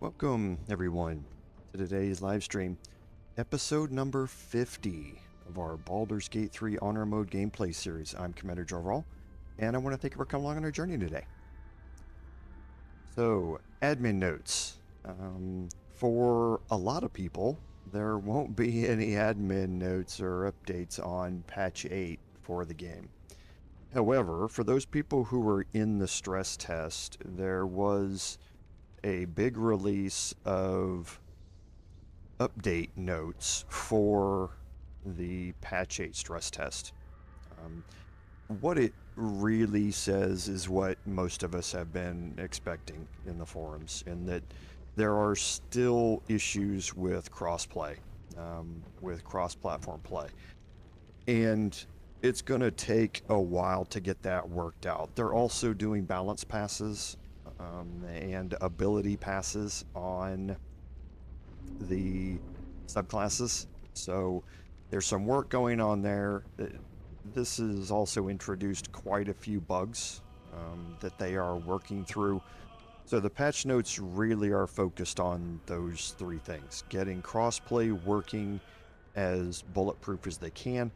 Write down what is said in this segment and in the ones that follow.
Welcome, everyone, to today's live stream, episode number 50 of our Baldur's Gate 3 Honor Mode gameplay series. I'm Commander Jorval, and I want to thank you for coming along on our journey today. So, admin notes. For a lot of people, there won't be any admin notes or updates on patch 8 for the game. However, for those people who were in the stress test, there was a big release of update notes for the patch 8 stress test. What it really says is what most of us have been expecting in the forums, in that there are still issues with crossplay, with cross-platform play. And it's going to take a while to get that worked out. They're also doing balance passes and ability passes on the subclasses. So there's some work going on there. This has also introduced quite a few bugs that they are working through. So the patch notes really are focused on those three things: getting crossplay working as bulletproof as they can,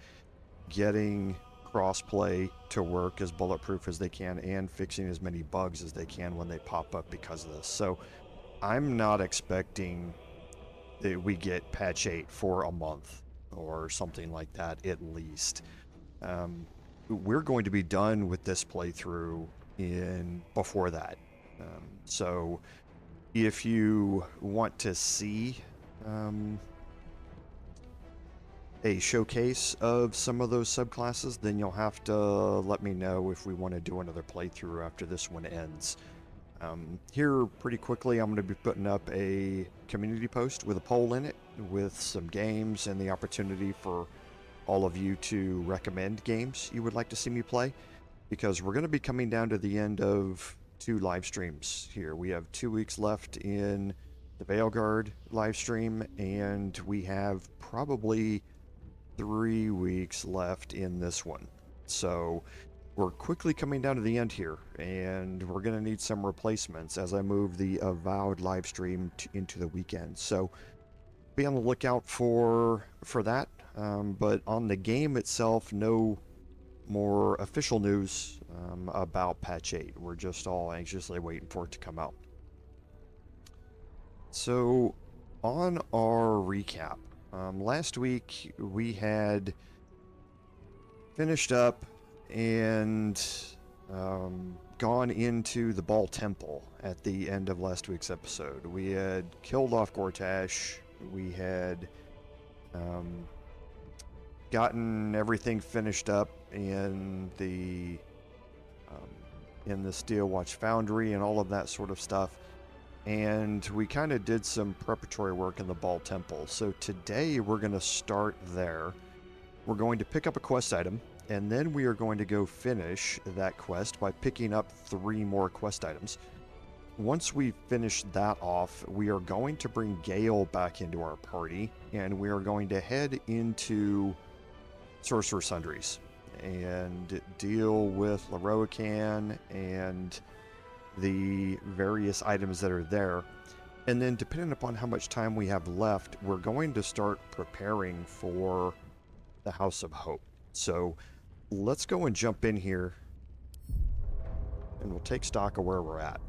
getting crossplay to work as bulletproof as they can, and fixing as many bugs as they can when they pop up because of this. So I'm not expecting that we get patch 8 for a month or something like that, at least. We're going to be done with this playthrough before that. So if you want to see a showcase of some of those subclasses, then you'll have to let me know if we want to do another playthrough after this one ends. Here, pretty quickly, I'm going to be putting up a community post with a poll in it, with some games and the opportunity for all of you to recommend games you would like to see me play, because we're going to be coming down to the end of 2 live streams here. We have 2 weeks left in the Veilguard live stream, and we have probably 3 weeks left in this one. So we're quickly coming down to the end here, and we're going to need some replacements as I move the Avowed live stream into the weekend. So be on the lookout for that. But on the game itself, no more official news about patch 8. We're just all anxiously waiting for it to come out. So on our recap, last week we had finished up and gone into the Bhall Temple at the end of last week's episode. We had killed off Gortash. We had gotten everything finished up in the Steel Watch Foundry and all of that sort of stuff. And we kind of did some preparatory work in the Bhall Temple. So today we're going to start there. We're going to pick up a quest item, and then we are going to go finish that quest by picking up 3 more quest items. Once we finish that off, we are going to bring Gale back into our party, and we are going to head into Sorcerous Sundries and deal with Lorroakan and the various items that are there. And then, depending upon how much time we have left, we're going to start preparing for the House of Hope. So let's go and jump in here, and we'll take stock of where we're at.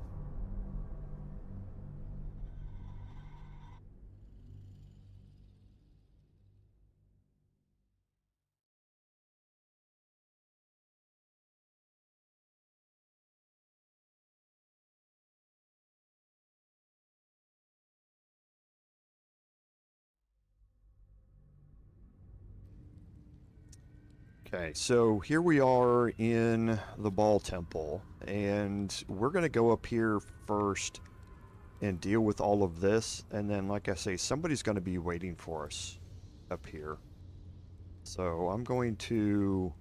Okay, so here we are in the Bhall Temple, and we're going to go up here first and deal with all of this, and then, like I say, somebody's going to be waiting for us up here. So I'm going to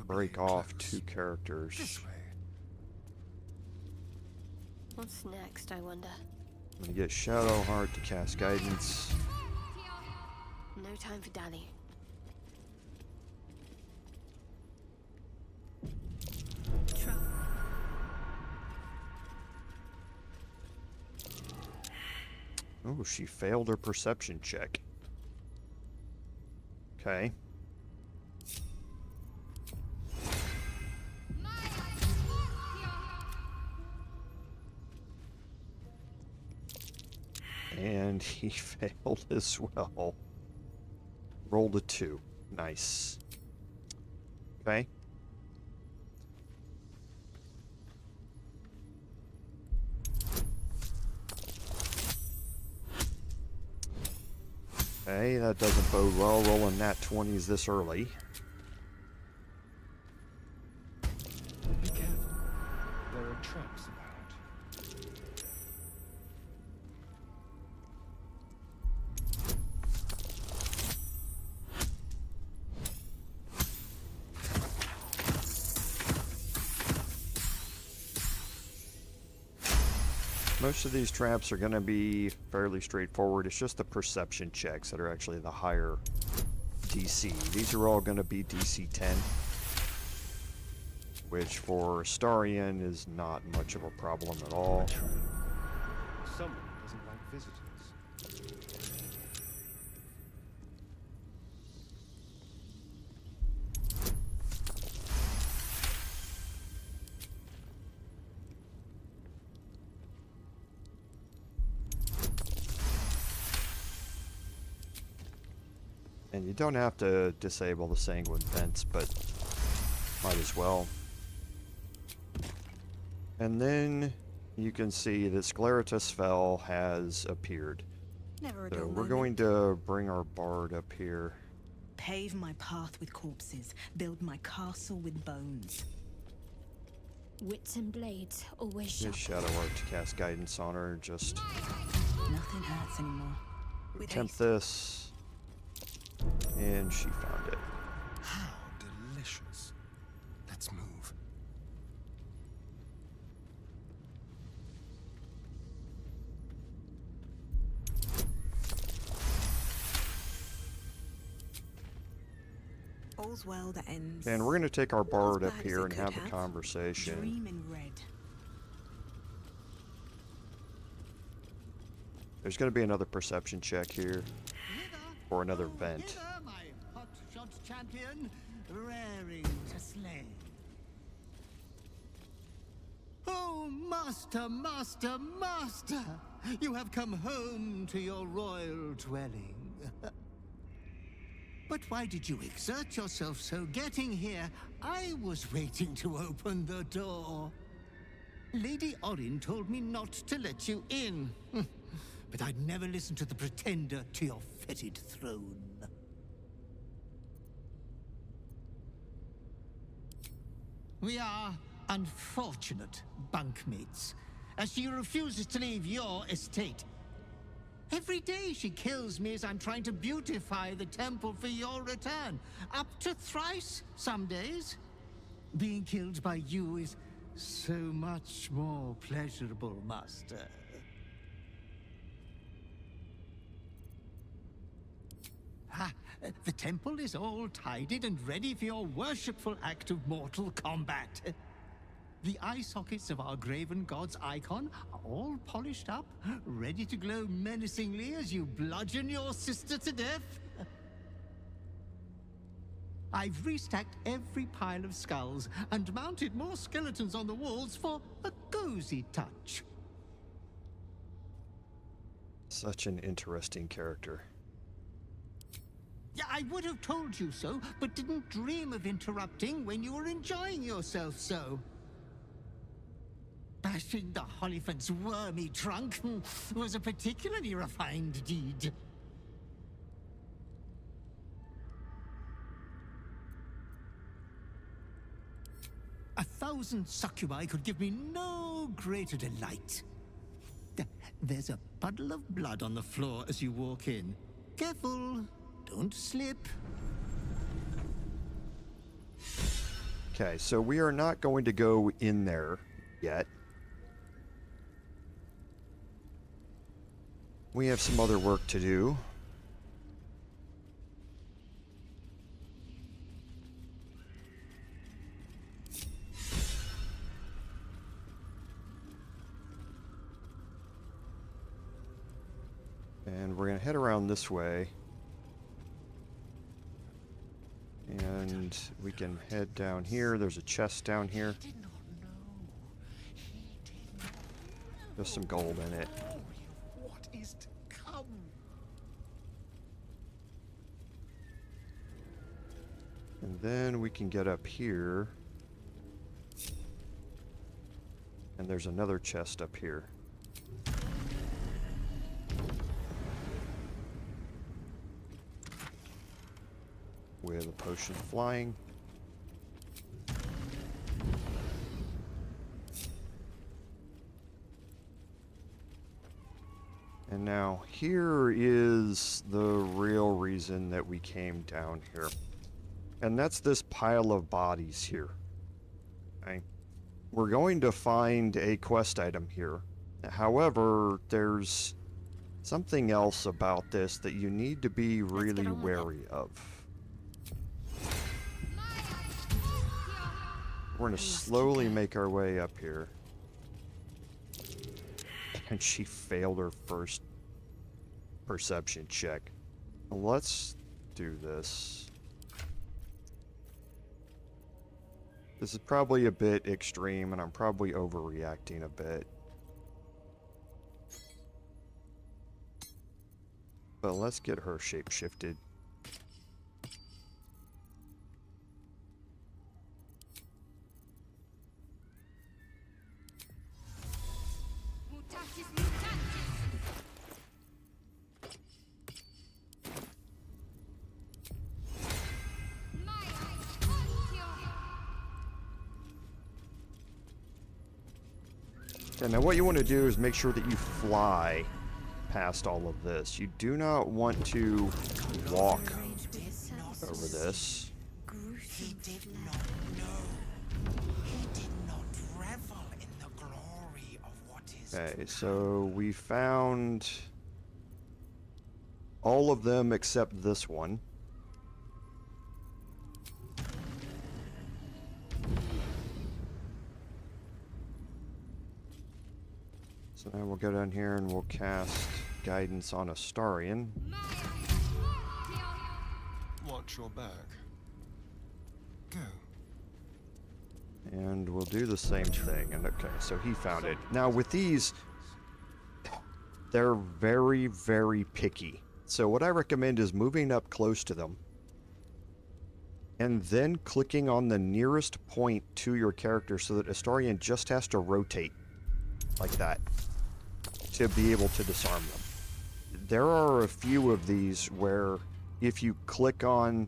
break off 2 characters. This way. What's next, I wonder? I'm going to get Shadowheart to cast Guidance. No time for dally. Trouble. Oh, she failed her perception check. Okay. And he failed as well. Rolled a 2. Nice. Okay. Okay, that doesn't bode well, rolling nat 20s this early. Be careful. There are traps about. Most of these traps are going to be fairly straightforward. It's just the perception checks that are actually the higher DC. These are all going to be DC 10, which for Starian is not much of a problem at all. Someone doesn't like visitors. And you don't have to disable the sanguine vents, but might as well. And then you can see that Scleratus Fell has appeared. Never a So dull we're moment. going to bring our bard up here. Pave my path with corpses, build my castle with bones. Wits and blades always Use sharp. Shadow Art to cast guidance on her. Just Nothing hurts anymore. With attempt haste. this. And she found it. How delicious. Let's move. All's well that ends. And we're going to take our bard Not up as bad as here it and could have a have. conversation. Dream in red. There's going to be another perception check here. Or another vent. Hither, my hot-shot champion, raring to slay. Oh, master, master, master! You have come home to your royal dwelling. But why did you exert yourself so getting here? I was waiting to open the door. Lady Orin told me not to let you in. But I'd never listen to the pretender to your fetid throne. We are unfortunate bunkmates, as she refuses to leave your estate. Every day she kills me as I'm trying to beautify the temple for your return. Up to thrice some days. Being killed by you is so much more pleasurable, master. Ah, the temple is all tidied and ready for your worshipful act of mortal combat. The eye sockets of our graven god's icon are all polished up, ready to glow menacingly as you bludgeon your sister to death. I've restacked every pile of skulls and mounted more skeletons on the walls for a cozy touch. Such an interesting character. Yeah, I would have told you so, but didn't dream of interrupting when you were enjoying yourself so. Bashing the Hollyphant's wormy trunk was a particularly refined deed. A 1,000 succubi could give me no greater delight. There's a puddle of blood on the floor as you walk in. Careful, don't slip. Okay, so we are not going to go in there yet. We have some other work to do. And we're going to head around this way. And we can head down here. There's a chest down here. Did not know. He did not There's some gold in it. know what is to come. And then we can get up here. And there's another chest up here. With a potion of flying. And now here is the real reason that we came down here. And that's this pile of bodies here. Okay? We're going to find a quest item here. However, there's something else about this that you need to be really wary of. We're going to slowly make our way up here. And she failed her first perception check. Let's do this. This is probably a bit extreme, and I'm probably overreacting a bit. But let's get her shape-shifted. Okay, now what you want to do is make sure that you fly past all of this. You do not want to walk over this. He did not know. He did not revel in the glory of what is. Okay, so we found all of them except this one. So now we'll go down here and we'll cast Guidance on Astarion. Watch your back. Go. And we'll do the same thing. And okay, so he found it. Now with these, they're very, very picky. So what I recommend is moving up close to them. And then clicking on the nearest point to your character so that Astarion just has to rotate. Like that. To be able to disarm them. There are a few of these where if you click on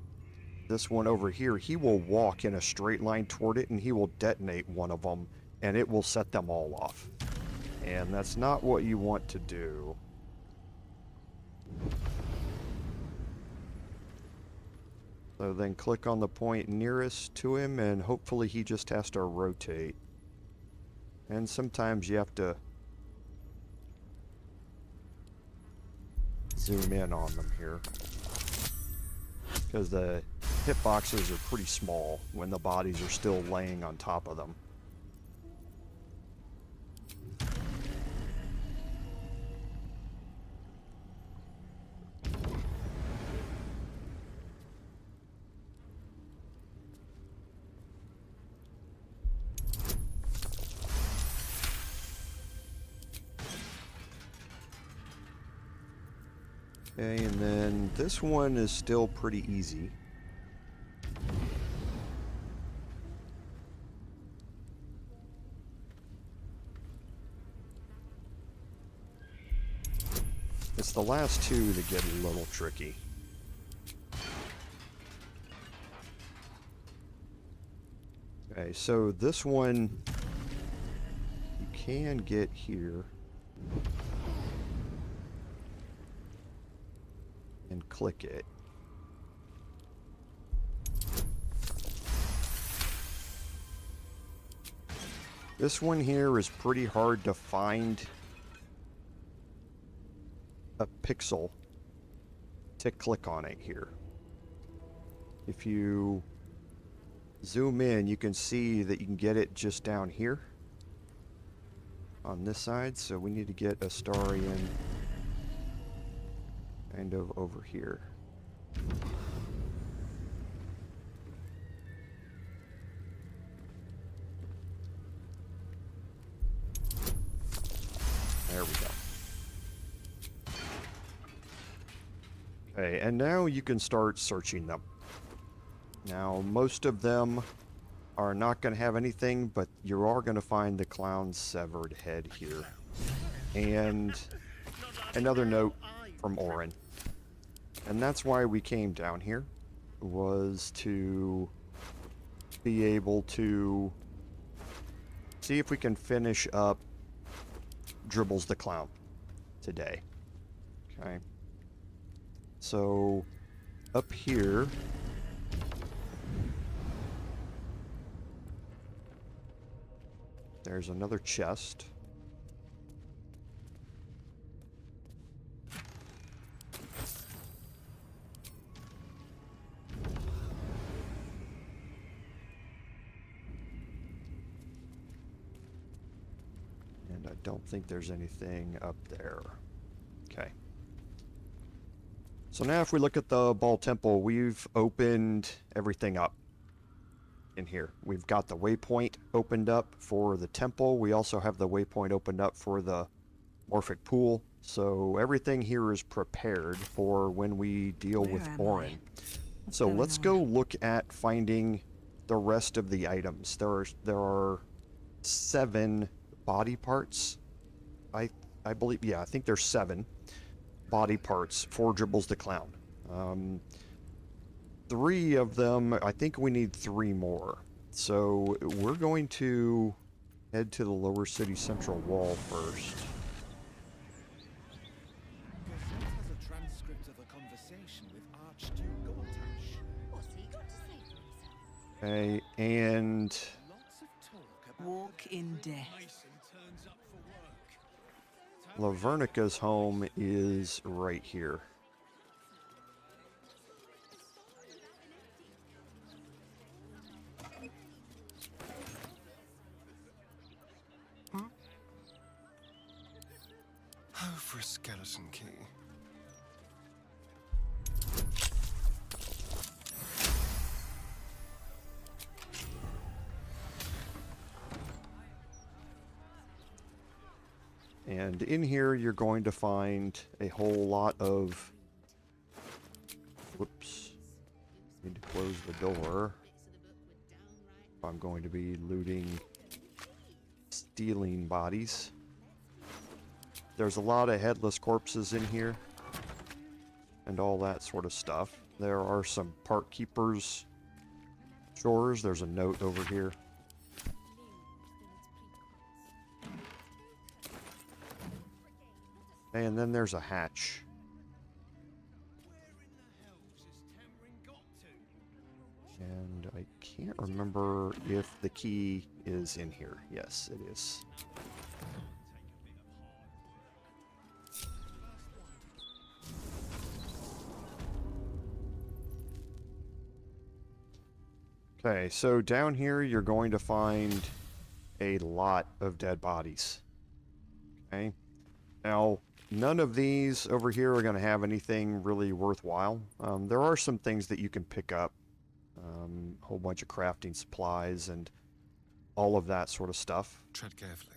this one over here, he will walk in a straight line toward it and he will detonate one of them and it will set them all off. And that's not what you want to do. So then click on the point nearest to him and hopefully he just has to rotate. And sometimes you have to zoom in on them here. Because the hitboxes are pretty small when the bodies are still laying on top of them. Okay, and then this one is still pretty easy. It's the last two that get a little tricky. Okay, so this one you can get here. And click it. This one here is pretty hard to find a pixel to click on it here. If you zoom in, you can see that you can get it just down here on this side, so we need to get Astarion kind of over here. There we go. Okay, and now you can start searching them. Now, most of them are not going to have anything, but you are going to find the clown's severed head here. And another note from Orin. And that's why we came down here, was to be able to see if we can finish up Dribbles the Clown today. Okay. So, up here, there's another chest. And I don't think there's anything up there. Okay. So now if we look at the Bhall Temple, we've opened everything up in here. We've got the waypoint opened up for the temple. We also have the waypoint opened up for the Morphic pool. So everything here is prepared for when we deal with Orin. So let's go look at finding the rest of the items. There are 7 body parts. I believe, yeah, I think there's 7 body parts for Dribbles the Clown. 3 of them, I think we need 3 more. So we're going to head to the lower city central wall first. Gazette has a transcript of a conversation with Archduke Gortash. What's he got to say for himself? Okay, and Lots of talk about Walk in death. Lavernica's home is right here. Oh, for a skeleton key. And in here, you're going to find a whole lot of... Whoops. Need to close the door. I'm going to be looting, stealing bodies. There's a lot of headless corpses in here. And all that sort of stuff. There are some park keepers' chores. There's a note over here. And then there's a hatch. And I can't remember if the key is in here. Yes, it is. Okay, so down here you're going to find a lot of dead bodies. Okay. Now, none of these over here are going to have anything really worthwhile. There are some things that you can pick up. A whole bunch of crafting supplies and all of that sort of stuff. Tread carefully.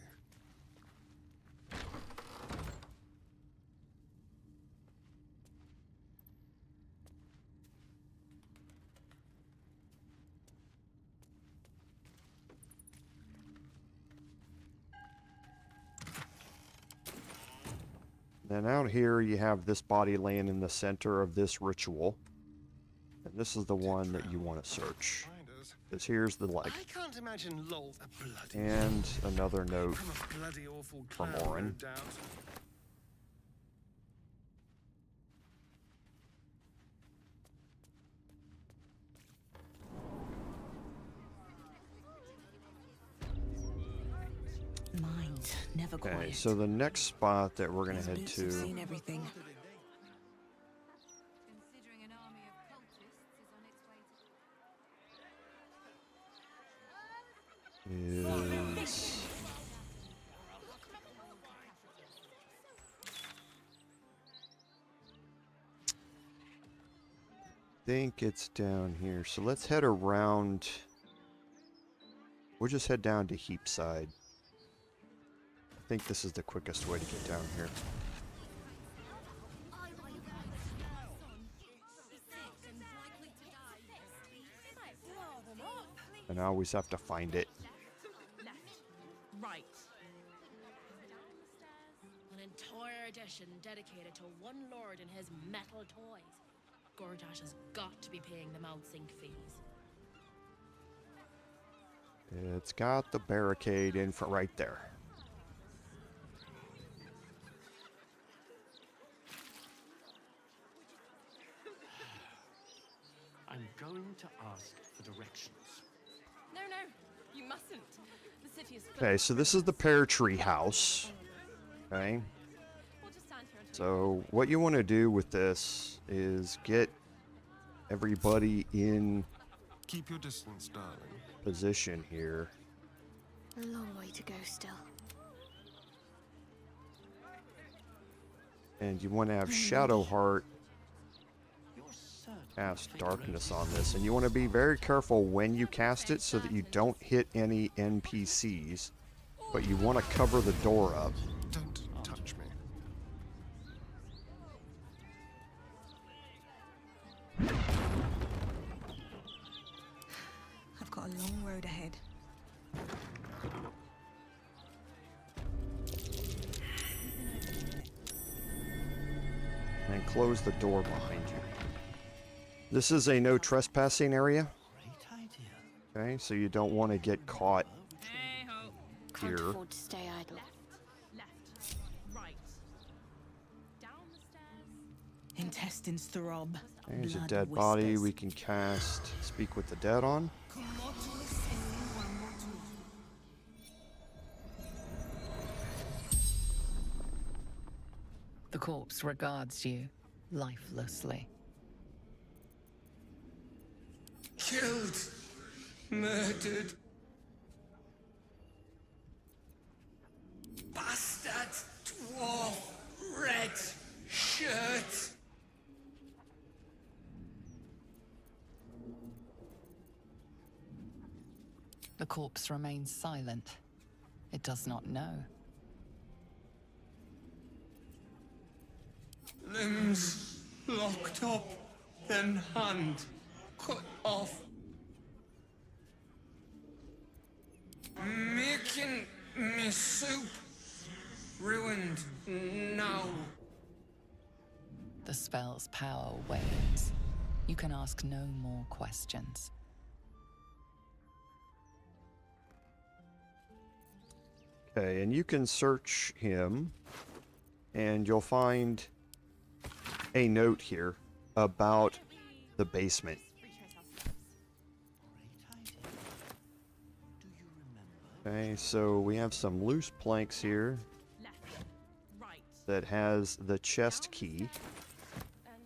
Then out here you have this body laying in the center of this ritual. And this is the one that you want to search. Because here's the leg. I can't imagine lol a bloody And another note from a bloody awful from clown, Orin. no doubt. Mind never Okay, quiet. so the next spot that we're going to These head boots have to seen everything. Considering an army of cultists is on its way to... is... think it's down here. So let's head around. We'll just head down to Heapside. I think this is the quickest way to get down here. And I always have to find it. Right. An entire edition dedicated to one lord and his metal toys. Gortash has got to be paying them out sync fees. It's got the barricade in front right there. I'm going to ask for directions. No, you mustn't. The city is Okay, so this is the pear tree house. Okay. We'll just stand here until So what you want to do with this is get everybody in Keep your distance, darling. position here. A long way to go still. And you want to have Shadowheart cast darkness on this. And you want to be very careful when you cast it so that you don't hit any NPCs. But you want to cover the door up. Don't touch me. I've got a long road ahead. And close the door behind you. This is a no trespassing area. Great idea. Okay, so you don't want to get caught Can't here. afford to stay idle. left, right, down the stairs. Intestines throb. There's a blood dead body whispers. we can cast Speak with the Dead on. The corpse regards you lifelessly. Killed, murdered, bastard, dwarf, red shirt. The corpse remains silent. It does not know. Limbs locked up, then hand cut off. Making me soup ruined now. The spell's power wanes. You can ask no more questions. Okay, and you can search him, and you'll find a note here about the basement. Okay, so we have some loose planks here Left, right, that has the chest key. and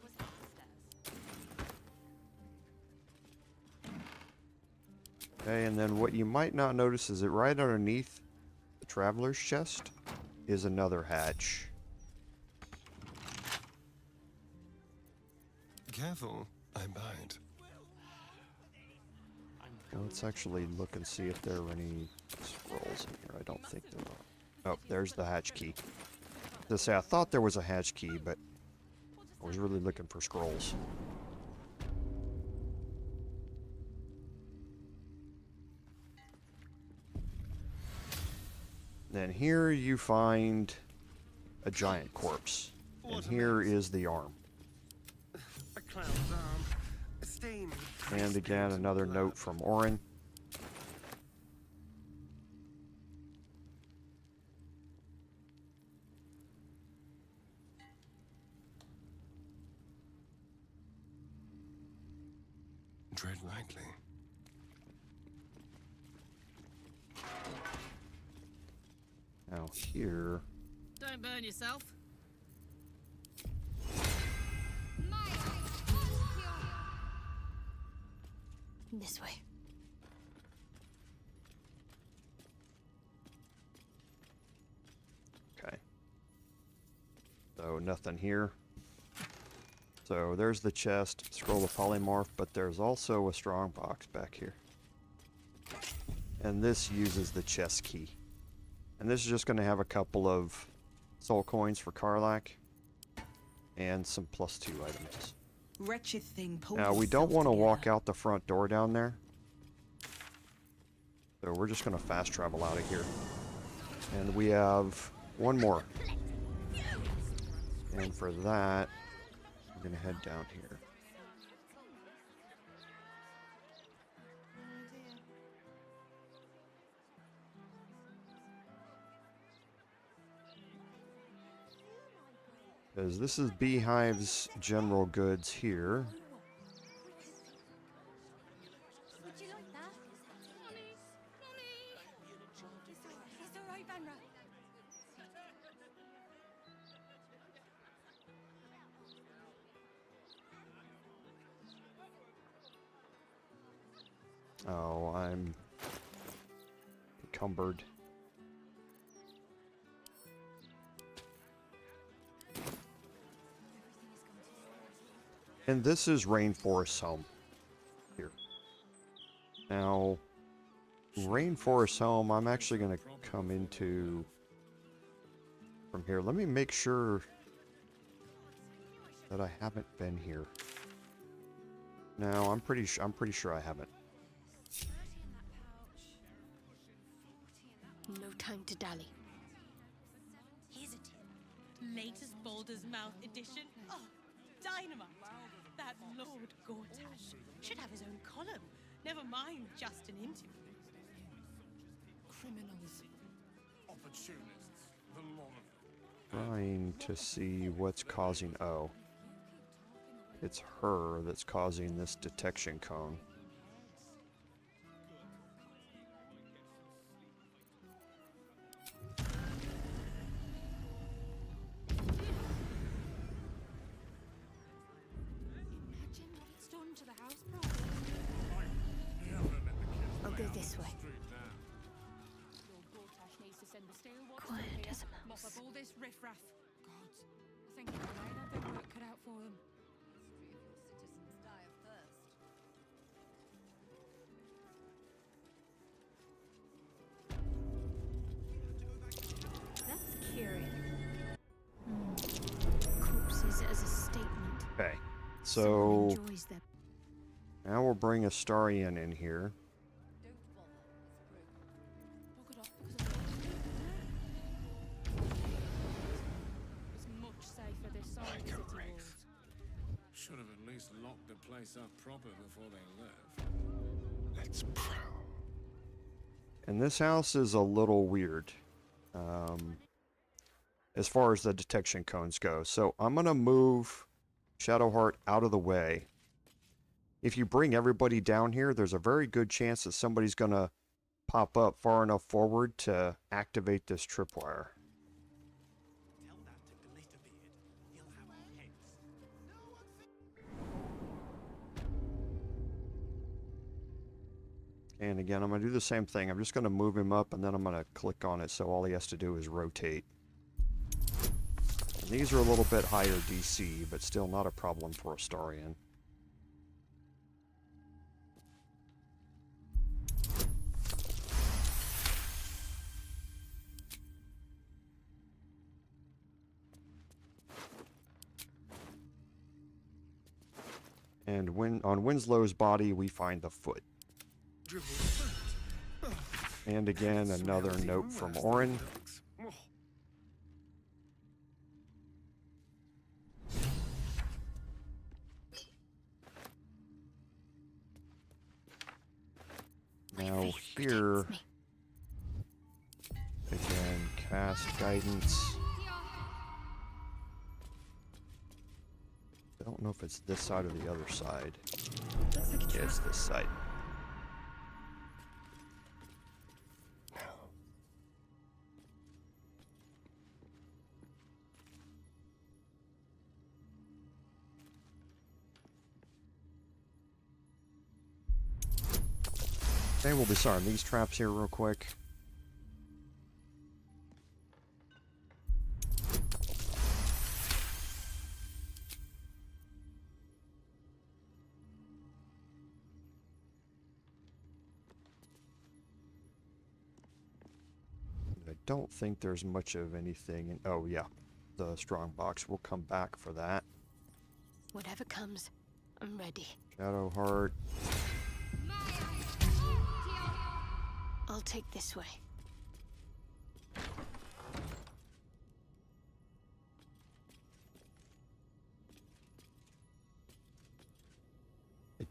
was that the stairs? Okay, and then what you might not notice is that right underneath the traveler's chest is another hatch. Careful, I bite. Let's actually look and see if there are any scrolls in here. I don't think there are. Oh, there's the hatch key. To say, I thought there was a hatch key, but I was really looking for scrolls. Then here you find a giant corpse. And here is the arm. A clown's arm. Stained with And grease again, paint and another blood. note from Orin. Tread lightly. Now here, Don't burn yourself. This way. okay. So nothing here. So there's the chest, scroll of polymorph, but there's also a strong box back here. And this uses the chest key. And this is just going to have a couple of soul coins for Karlach and some +2 items. Wretched thing. Now we don't want to walk out the front door down there. So we're just going to fast travel out of here. And we have one more. And for that, we're going to head down here. Because this is Beehive's general goods here. Would you like that? Mommy! It's alright, Vanra. Oh, I'm encumbered. And this is Rainforest Home here. Now, Rainforest Home, I'm actually going to come into from here. Let me make sure that I haven't been here. No, I'm pretty sure I haven't. No time to dally. Here's a tip. Latest Baldur's Mouth edition. Oh, dynamite. That Lord Gortash should have his own column. Never mind just an interview. Criminals. Opportunists. The lot of them. Trying to see what's causing... Oh. It's her that's causing this detection cone. Imagine what it's done to the house, bro. I'll go this way. Lord Gortash needs to send the steel Quiet as a mop mouse. up all this riffraff. Gods, I think they might have their work cut out for them. That's curious. Corpses as a statement. Okay, Someone so enjoys them. now we'll bring Astarion in here. It's much safer this side of the city walls. Should have at least locked the place up proper before they left. Let's prowl. And this house is a little weird. As far as the detection cones go. So I'm going to move Shadowheart out of the way. If you bring everybody down here, there's a very good chance that somebody's going to pop up far enough forward to activate this tripwire. Tell that to Glitterbeard. He'll have our heads. And again, I'm going to do the same thing. I'm just going to move him up, and then I'm going to click on it, so all he has to do is rotate. And these are a little bit higher DC, but still not a problem for Astarion. And on Winslow's body, we find the foot. Dribbles. And again, another note from Orin. Now here, again, cast guidance. I don't know if it's this side or the other side. Looks like a Yeah, trap. it's this side. Okay, we'll disarm these traps here real quick. don't think there's much of anything in... Oh, yeah. The strong box. We'll come back for that. Whatever comes, I'm ready. Shadow Heart. I'll take this way. I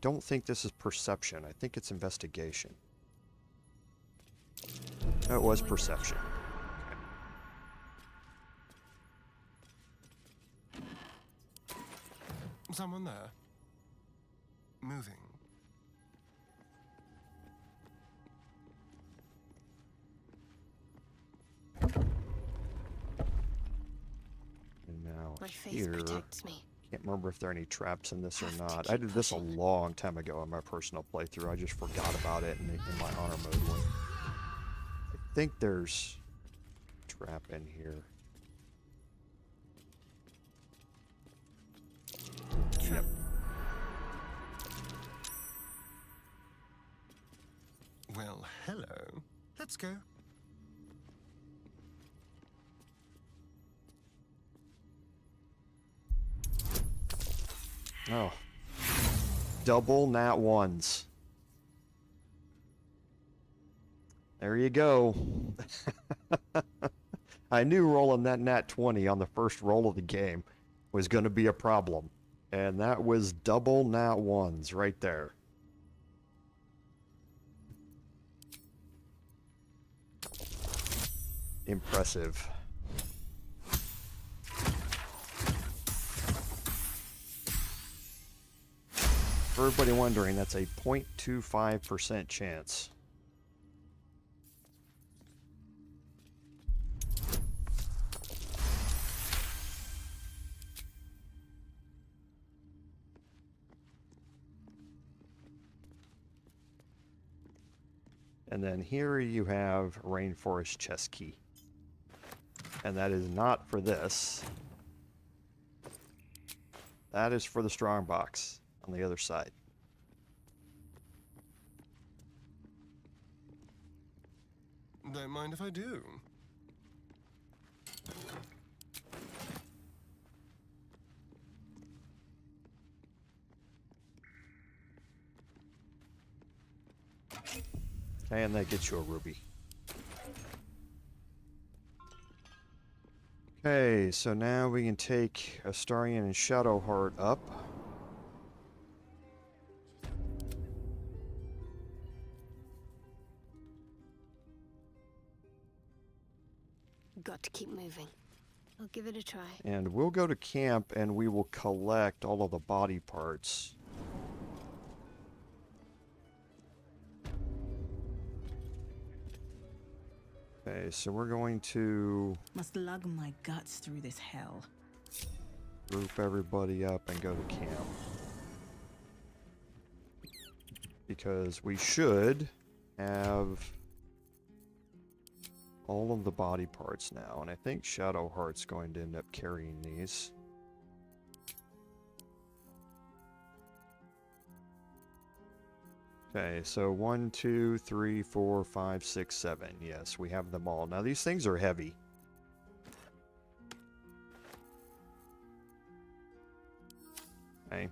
don't think this is perception. I think it's investigation. No, it was perception. Okay. Someone there? Moving. And now My face here, protects me. can't remember if there are any traps in this or not. I did this a long time ago in my personal playthrough. I just forgot about it in my honor mode one. I think there's a trap in here. Yep. Well, hello. Let's go. Oh. Double nat ones. There you go. I knew rolling that nat 20 on the first roll of the game was going to be a problem. And that was double nat ones right there. Impressive. For everybody wondering, that's a 0.25% chance. And then here you have Rainforest Chest Key. And that is not for this. That is for the strong box on the other side. Don't mind if I do. Okay, and that gets you a ruby. Okay, so now we can take Astarion and Shadowheart up. Got to keep moving. I'll give it a try. And we'll go to camp and we will collect all of the body parts. Okay, so we're going to Must lug my guts through this hell. group everybody up and go to camp. Because we should have all of the body parts now, and I think Shadowheart's going to end up carrying these. Okay, so 1, 2, 3, 4, 5, 6, 7. Yes, we have them all. Now these things are heavy. Okay.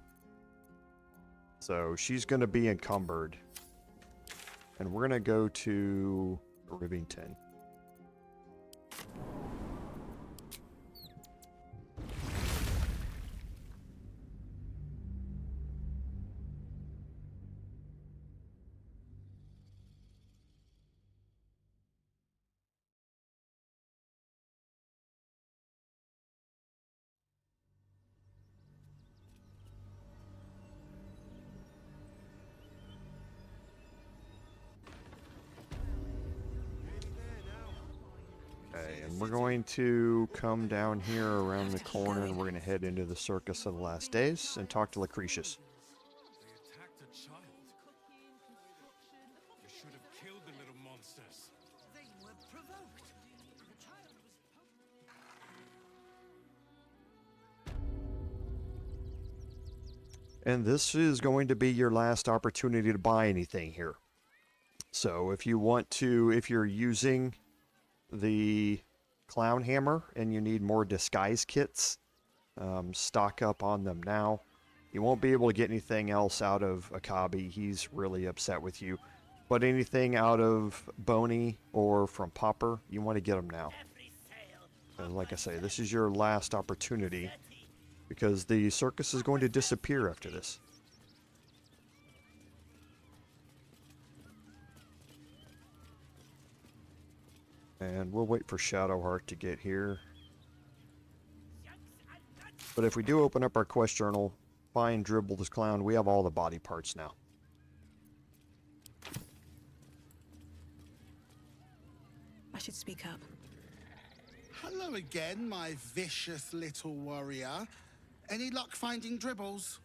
So she's going to be encumbered. And we're going to go to Rivington. And we're going to come down here around the corner and we're going to head into the Circus of the Last Days and talk to Lucretius. They attacked a child. You should have killed the little monsters. They were provoked. The child was... And this is going to be your last opportunity to buy anything here. So if you want to, if you're using the clown hammer and you need more disguise kits, stock up on them now. You won't be able to get anything else out of Akabi. He's really upset with you. But anything out of Boney or from Popper, you want to get them now. And like I say, this is your last opportunity because the circus is going to disappear after this. And we'll wait for Shadowheart to get here. But if we do open up our quest journal, find Dribbles Clown, we have all the body parts now. I should speak up. Hello again, my vicious little warrior. Any luck finding Dribbles?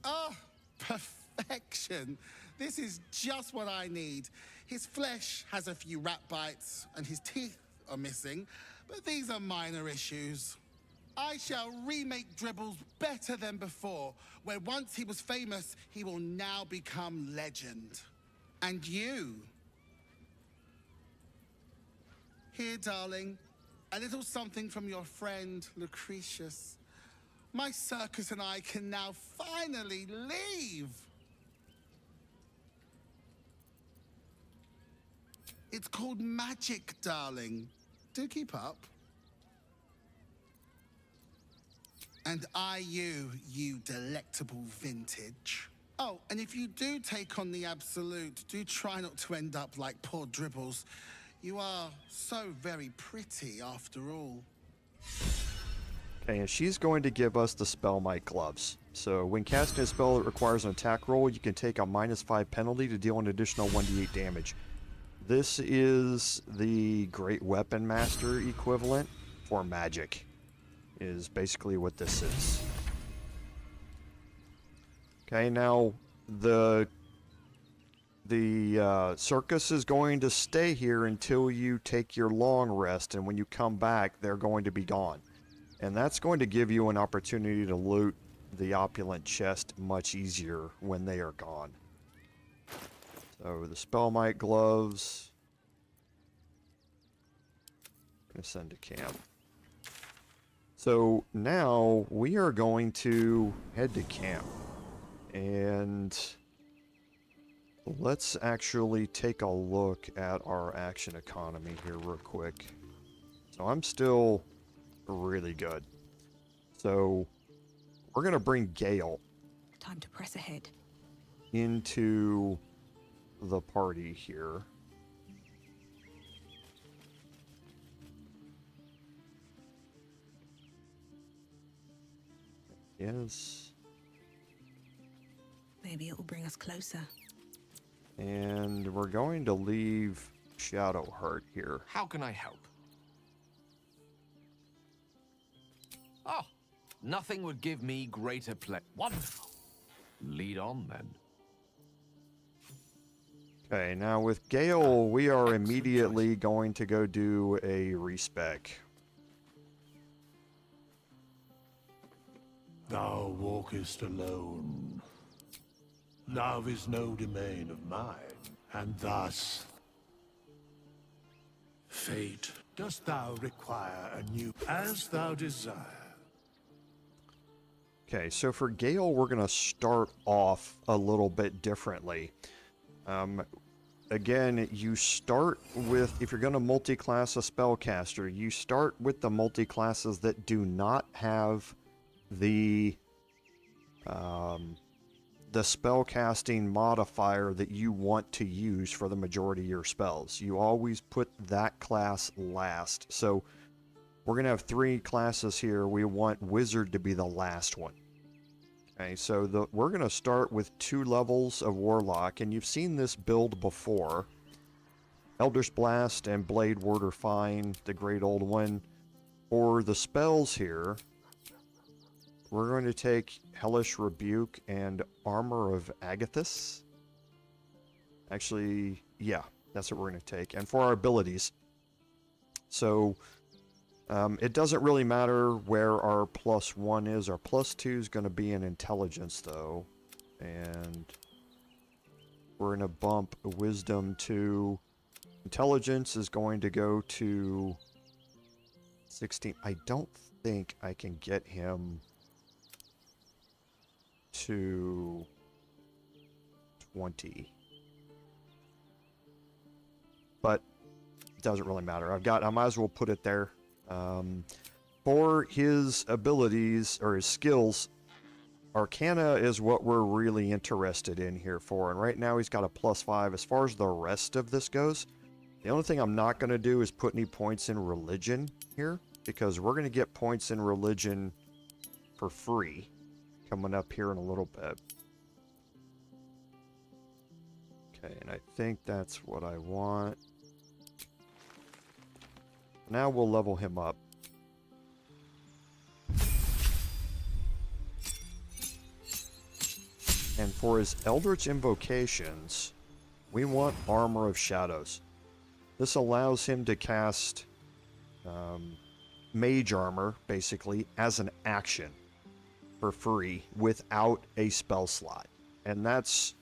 Ah, perfection. This is just what I need. His flesh has a few rat bites and his teeth are missing, but these are minor issues. I shall remake Dribbles better than before, where once he was famous, he will now become legend. And you? Here, darling, a little something from your friend, Lucretius. My circus and I can now finally leave. It's called magic, darling. Do keep up. And you delectable vintage. Oh, and if you do take on the absolute, do try not to end up like poor Dribbles. You are so very pretty after all. Okay, and she's going to give us the Spellmite gloves. So when casting a spell that requires an attack roll, you can take a -5 penalty to deal an additional 1d8 damage. This is the Great Weapon Master equivalent for magic, is basically what this is. Okay, now the circus is going to stay here until you take your long rest, and when you come back, they're going to be gone. And that's going to give you an opportunity to loot the opulent chest much easier when they are gone. So the Spellmite gloves. I'm going to send to camp. So now we are going to head to camp. And let's actually take a look at our action economy here real quick. So I'm still really good. So we're going to bring Gale. Time to press ahead. Into the party here. Yes. Maybe it will bring us closer. And we're going to leave Shadowheart here. How can I help? Oh, nothing would give me greater pleasure. Wonderful. Lead on, then. Okay, now with Gale, we are immediately going to go do a respec. Thou walkest alone. Now is no domain of mine, and thus... Fate, dost thou require a new... as thou desire? Okay, so for Gale, we're going to start off a little bit differently. Again, you start with, if you're going to multi-class a spellcaster, you start with the multi-classes that do not have the spellcasting modifier that you want to use for the majority of your spells. You always put that class last. So we're going to have 3 classes here. We want Wizard to be the last one. Okay, so we're going to start with 2 levels of Warlock, and you've seen this build before. Eldritch Blast and Blade Ward are fine, the great old one. For the spells here, we're going to take Hellish Rebuke and Armor of Agathis. Actually, yeah, that's what we're going to take. And for our abilities, so it doesn't really matter where our +1 is. Our +2 is going to be in Intelligence, though. And we're going to bump Wisdom to Intelligence is going to go to 16. I don't think I can get him to 20. But it doesn't really matter. I might as well put it there. For his abilities or his skills, Arcana is what we're really interested in here for. And right now he's got a +5. As far as the rest of this goes, the only thing I'm not going to do is put any points in religion here, because we're going to get points in religion for free coming up here in a little bit. Okay, and I think that's what I want. Now we'll level him up. And for his Eldritch Invocations, we want Armor of Shadows. This allows him to cast Mage Armor, basically, as an action for free without a spell slot. And that's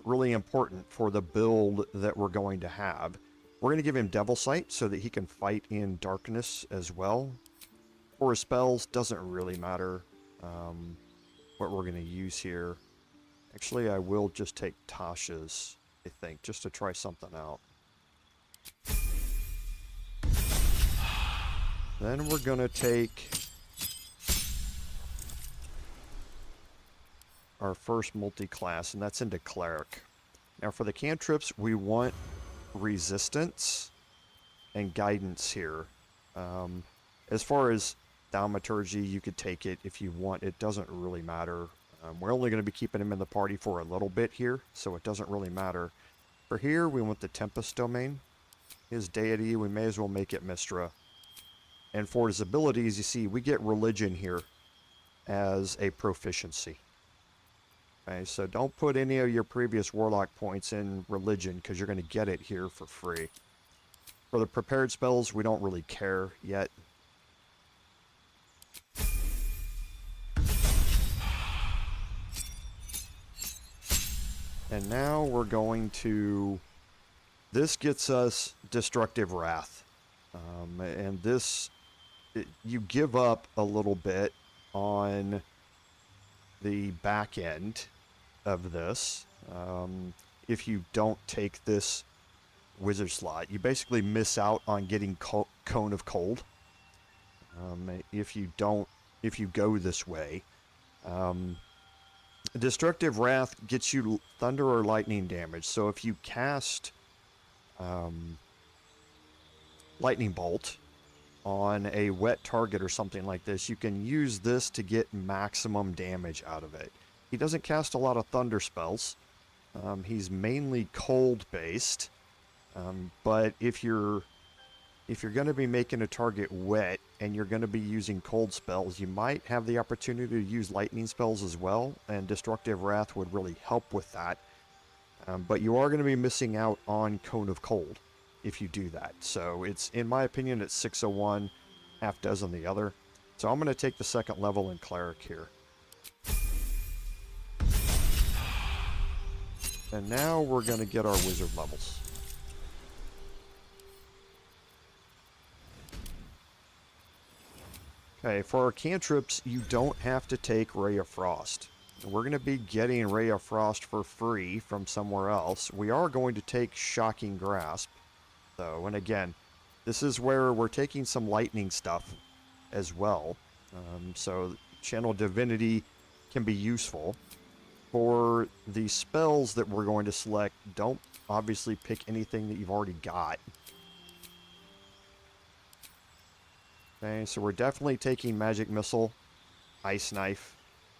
really important for the build that we're going to have. We're going to give him Devil Sight so that he can fight in darkness as well. For his spells, doesn't really matter what we're going to use here. Actually, I will just take Tasha's, I think, just to try something out. Then we're going to take our first multi-class, and that's into Cleric. Now for the cantrips, we want Resistance and Guidance here. As far as Thaumaturgy, you could take it if you want. It doesn't really matter. We're only going to be keeping him in the party for a little bit here, so it doesn't really matter. For here, we want the Tempest Domain. His deity, we may as well make it Mystra. And for his abilities, you see, we get Religion here as a proficiency. Okay, so don't put any of your previous Warlock points in Religion, because you're going to get it here for free. For the prepared spells, we don't really care yet. And now we're going to... This gets us Destructive Wrath. And this... you give up a little bit on the back end of this. If you don't take this wizard slot, you basically miss out on getting Cone of Cold. If you go this way. Destructive Wrath gets you thunder or lightning damage. So if you cast Lightning Bolt on a wet target or something like this, you can use this to get maximum damage out of it. He doesn't cast a lot of thunder spells. He's mainly cold based. But if you're going to be making a target wet and you're going to be using cold spells, you might have the opportunity to use lightning spells as well, and Destructive Wrath would really help with that. But you are going to be missing out on Cone of Cold if you do that. So it's, in my opinion, it's 601, half dozen the other. So I'm going to take the second level in Cleric here. And now we're going to get our wizard levels. Okay, for our cantrips, you don't have to take Ray of Frost. We're going to be getting Ray of Frost for free from somewhere else. We are going to take Shocking Grasp, though. And again, this is where we're taking some lightning stuff as well. So Channel Divinity can be useful. For the spells that we're going to select, don't obviously pick anything that you've already got. Okay, so we're definitely taking Magic Missile, Ice Knife,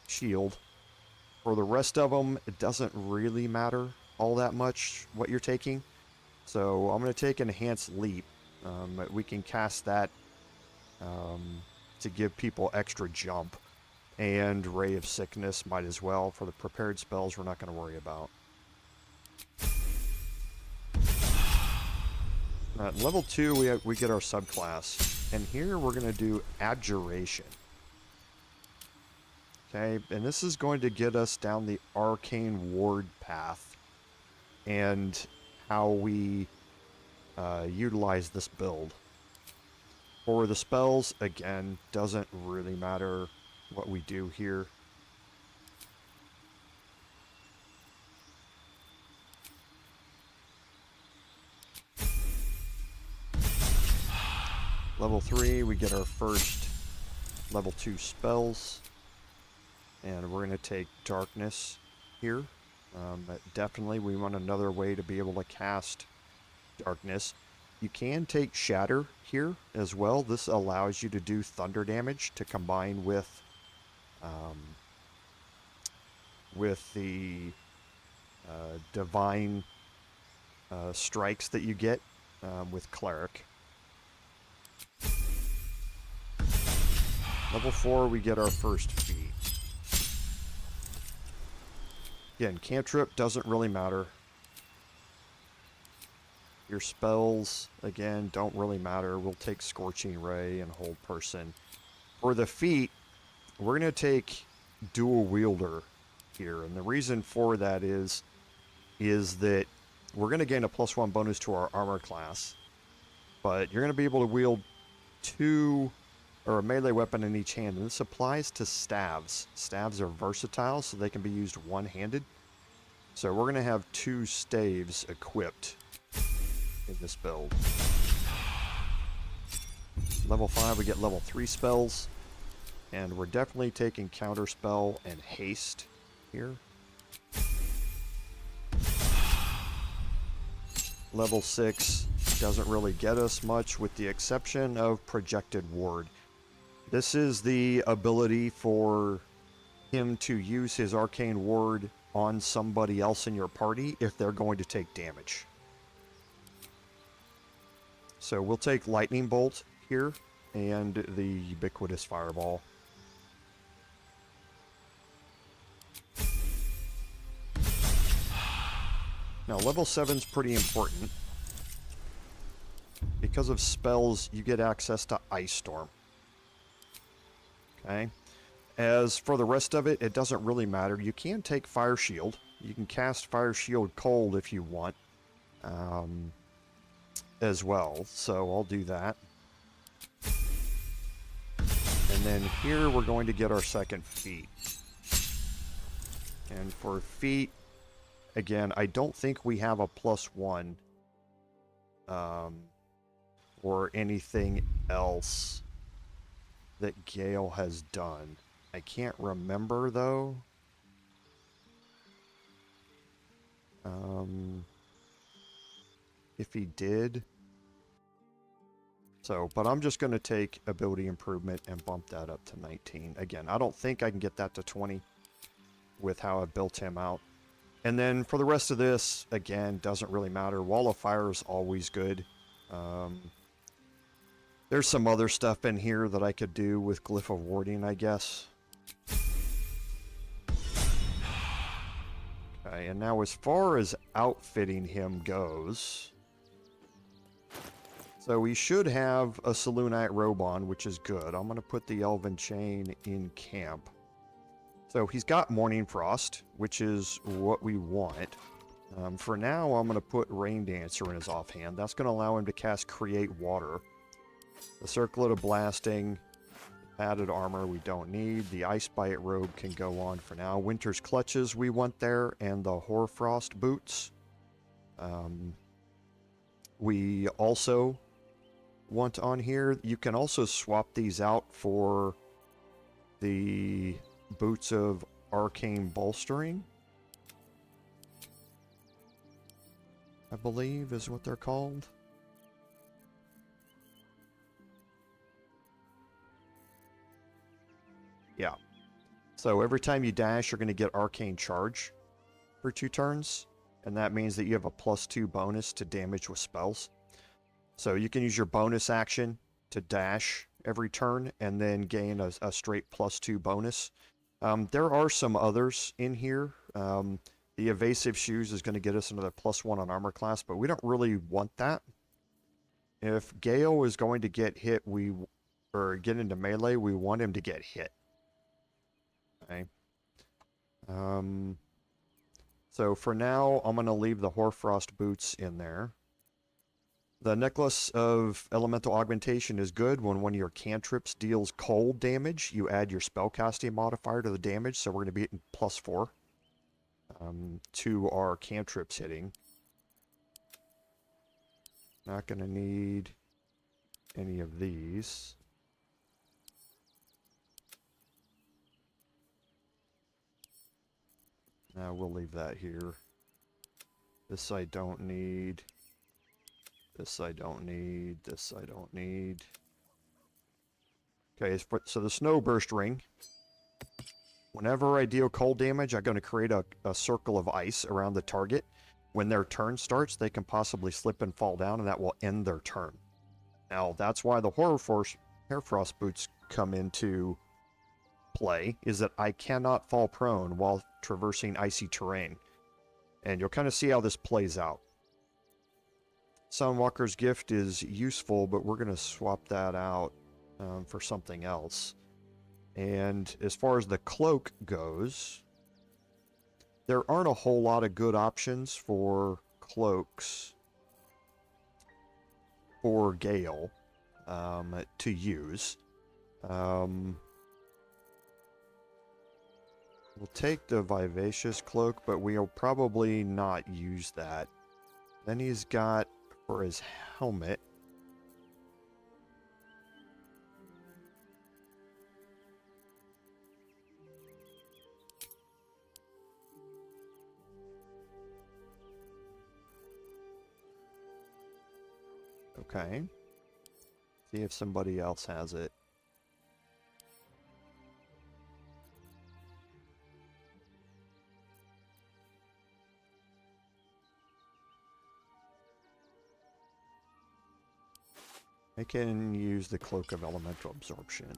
Shield. For the rest of them, it doesn't really matter all that much what you're taking. So I'm going to take Enhanced Leap. We can cast that to give people extra jump. And Ray of Sickness might as well. For the prepared spells, we're not going to worry about. Level 2, we get our subclass. And here we're going to do Abjuration. Okay, and this is going to get us down the Arcane Ward path. And how we utilize this build. For the spells, again, doesn't really matter what we do here. Level 3, we get our first level 2 spells. And we're going to take Darkness here. But definitely we want another way to be able to cast Darkness. You can take Shatter here as well. This allows you to do thunder damage to combine with the divine strikes that you get with Cleric. Level 4, we get our first feat. Again, cantrip doesn't really matter. Your spells, again, don't really matter. We'll take Scorching Ray and Hold Person. For the feat, we're going to take Dual Wielder here. And the reason for that is that we're going to gain a +1 bonus to our armor class. But you're going to be able to wield a melee weapon in each hand. And this applies to staves. Staves are versatile, so they can be used one-handed. So we're going to have 2 staves equipped in this build. Level 5, we get level 3 spells. And we're definitely taking Counterspell and Haste here. Level 6 doesn't really get us much with the exception of Projected Ward. This is the ability for him to use his Arcane Ward on somebody else in your party if they're going to take damage. So we'll take Lightning Bolt here and the Ubiquitous Fireball. Now level 7's pretty important. Because of spells, you get access to Ice Storm. Okay. As for the rest of it, it doesn't really matter. You can take Fire Shield. You can cast Fire Shield cold if you want. As well. So I'll do that. And then here we're going to get our second feat. And for feat, again, I don't think we have a +1 or anything else that Gale has done. I can't remember though. If he did. So, but I'm just going to take ability improvement and bump that up to 19. Again, I don't think I can get that to 20 with how I built him out. And then for the rest of this, again, doesn't really matter. Wall of Fire is always good. There's some other stuff in here that I could do with Glyph of Warding, I guess. Okay, and now as far as outfitting him goes... So we should have a Selûnite robe on, which is good. I'm going to put the Elven Chain in camp. So he's got Morning Frost, which is what we want. For now, I'm going to put Rain Dancer in his offhand. That's going to allow him to cast Create Water. The Circlet of Blasting, added armor we don't need. The Ice Bite robe can go on for now. Winter's Clutches we want there, and the Hoarfrost boots. We also want on here. You can also swap these out for the Boots of Arcane Bolstering, I believe is what they're called. Yeah. So every time you dash, you're going to get Arcane Charge for 2 turns, and that means that you have a +2 bonus to damage with spells. So you can use your bonus action to dash every turn and then gain a straight +2 bonus. There are some others in here. The Evasive Shoes is going to get us another +1 on armor class, but we don't really want that. If Gale is going to get hit, or get into melee, we want him to get hit. Okay. So for now, I'm going to leave the Hoarfrost boots in there. The Necklace of Elemental Augmentation is good. When one of your cantrips deals cold damage, you add your spellcasting modifier to the damage, so we're going to be hitting +4 to our cantrips hitting. Not going to need any of these. Now we'll leave that here. This I don't need. This I don't need. This I don't need. Okay, so the Snowburst Ring. Whenever I deal cold damage, I'm going to create a circle of ice around the target. When their turn starts, they can possibly slip and fall down, and that will end their turn. Now, that's why the Hairfrost Boots come into play, is that I cannot fall prone while traversing icy terrain. And you'll kind of see how this plays out. Sunwalker's Gift is useful, but we're going to swap that out for something else. And as far as the cloak goes, there aren't a whole lot of good options for cloaks for Gale to use. We'll take the Vivacious Cloak, but we'll probably not use that. Then he's got, for his helmet, okay. See if somebody else has it. I can use the Cloak of Elemental Absorption.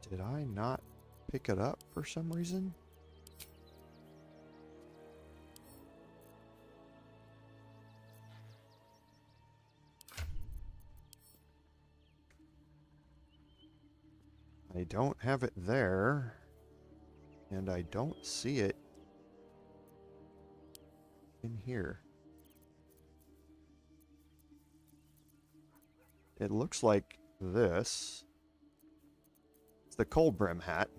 Did I not pick it up for some reason? I don't have it there, and I don't see it in here. It looks like this. It's the Cold Brim hat.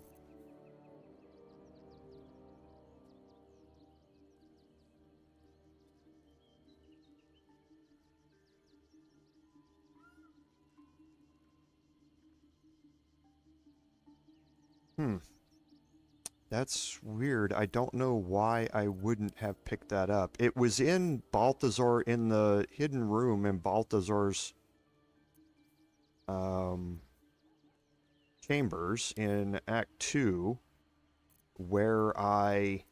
That's weird. I don't know why I wouldn't have picked that up. It was in Balthazar, in the hidden room in Balthazar's chambers in Act 2, where I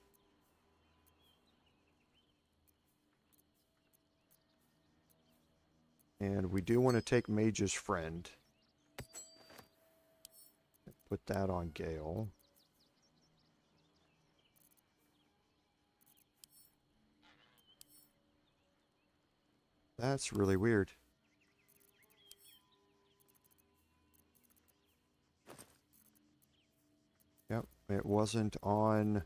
and we do want to take Mage's Friend. Put that on Gale. That's really weird. Yep, it wasn't on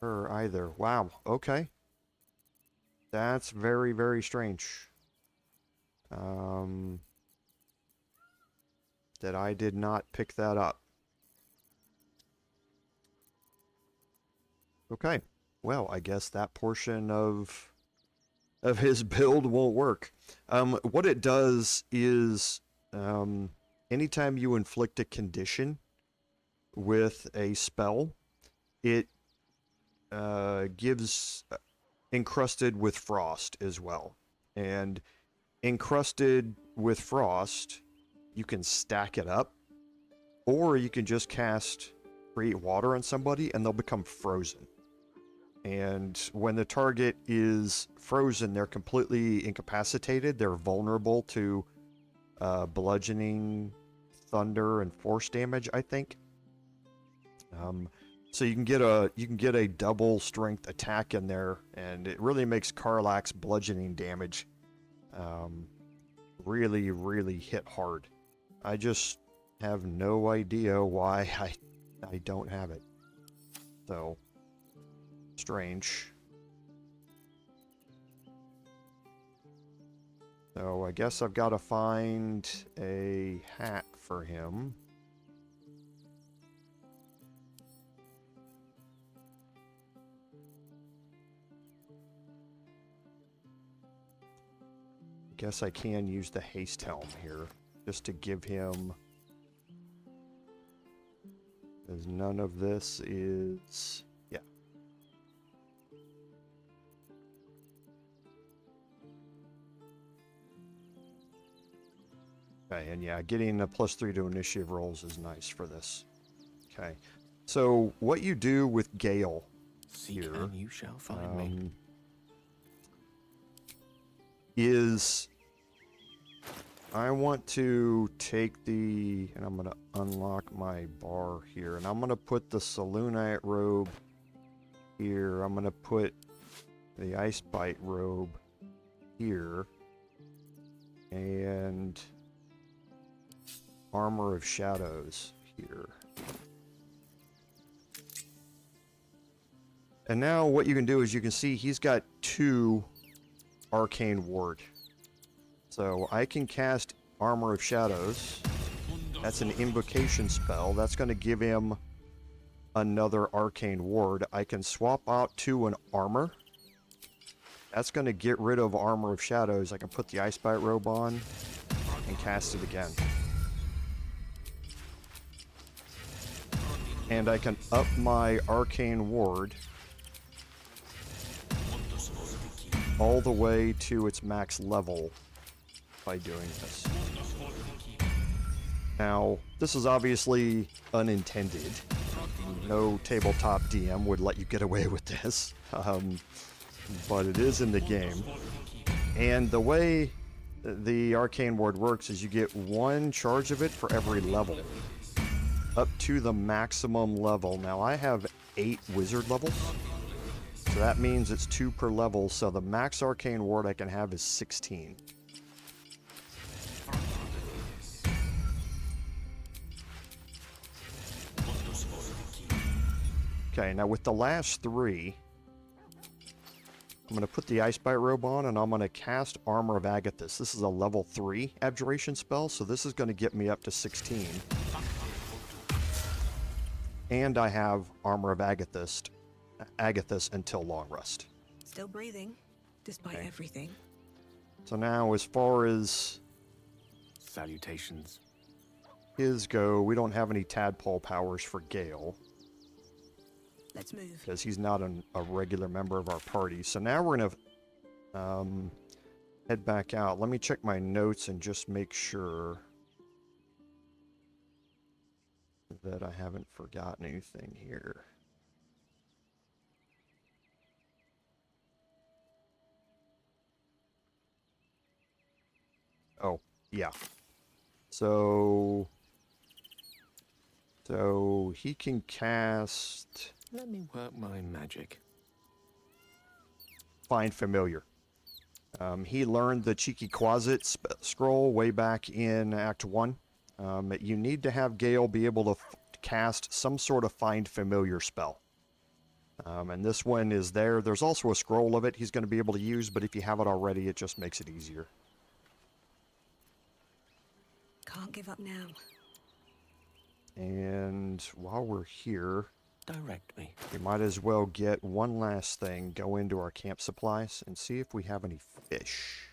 her either. Wow, okay. That's very, very strange. That I did not pick that up. Okay. Well, I guess that portion of his build won't work. What it does is, anytime you inflict a condition with a spell, it gives Encrusted with Frost as well. And Encrusted with Frost, you can stack it up, or you can just cast Create Water on somebody and they'll become frozen. And when the target is frozen, they're completely incapacitated. They're vulnerable to bludgeoning, thunder, and force damage, I think. So you can get a double strength attack in there, and it really makes Karlach's bludgeoning damage really, really hit hard. I just have no idea why I don't have it. So strange. So I guess I've got to find a hat for him. Guess I can use the haste helm here just to give him, because none of this is, yeah. Okay, and yeah, getting a +3 to initiative rolls is nice for this. Okay, so what you do with Gale here, and you shall find me. Is I want to take the, and I'm going to unlock my bar here, and I'm going to put the Saloonite robe here. I'm going to put the Ice Bite robe here, and Armor of Shadows here. And now what you can do is you can see he's got 2 Arcane Ward. So I can cast Armor of Shadows. That's an invocation spell. That's going to give him another Arcane Ward. I can swap out to an Armor. That's going to get rid of Armor of Shadows. I can put the Icebite robe on and cast it again. And I can up my Arcane Ward all the way to its max level by doing this. Now, this is obviously unintended. No tabletop DM would let you get away with this, but it is in the game. And the way the Arcane Ward works is you get 1 charge of it for every level, up to the maximum level. Now, I have 8 wizard levels. So that means it's 2 per level, so the max Arcane Ward I can have is 16. Okay, now with the last 3, I'm going to put the Icebite robe on, and I'm going to cast Armor of Agathis. This is a level 3 abjuration spell, so this is going to get me up to 16. And I have Armor of Agathis until Long Rest. Still breathing, despite everything. So now, as far as salutations his go, we don't have any tadpole powers for Gale. Let's move. Because he's not a regular member of our party. So now we're going to head back out. Let me check my notes and just make sure that I haven't forgotten anything here. Oh, yeah. So he can cast... Let me work my magic. Find Familiar. He learned the Cheeky Quasit scroll way back in Act 1. You need to have Gale be able to cast some sort of Find Familiar spell. And this one is there. There's also a scroll of it he's going to be able to use, but if you have it already, it just makes it easier. Can't give up now. And while we're here, direct me. We might as well get one last thing, go into our camp supplies, and see if we have any fish.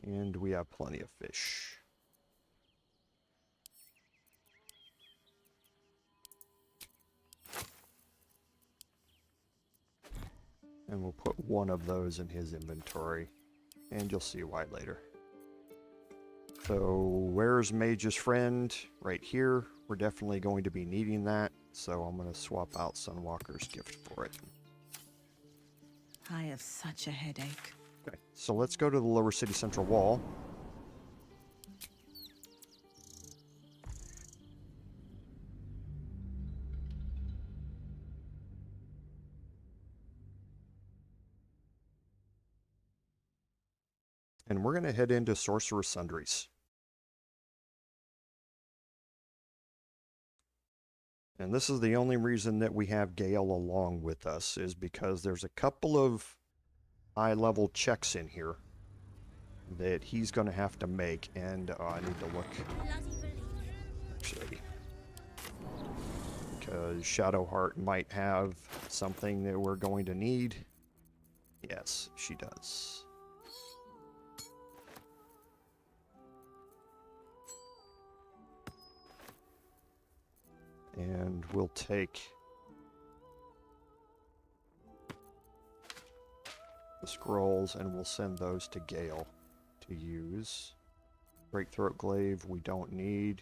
And we have plenty of fish. And we'll put one of those in his inventory. And you'll see why later. So, where's Mage's Friend? Right here. We're definitely going to be needing that. So I'm going to swap out Sunwalker's Gift for it. I have such a headache. Okay, so let's go to the lower city central wall. And we're going to head into Sorcerous Sundries. And this is the only reason that we have Gale along with us, is because there's a couple of high-level checks in here that he's going to have to make, and I need to look. Actually, because Shadowheart might have something that we're going to need. Yes, she does. And we'll take the scrolls and we'll send those to Gale to use. Breakthroat Glaive we don't need.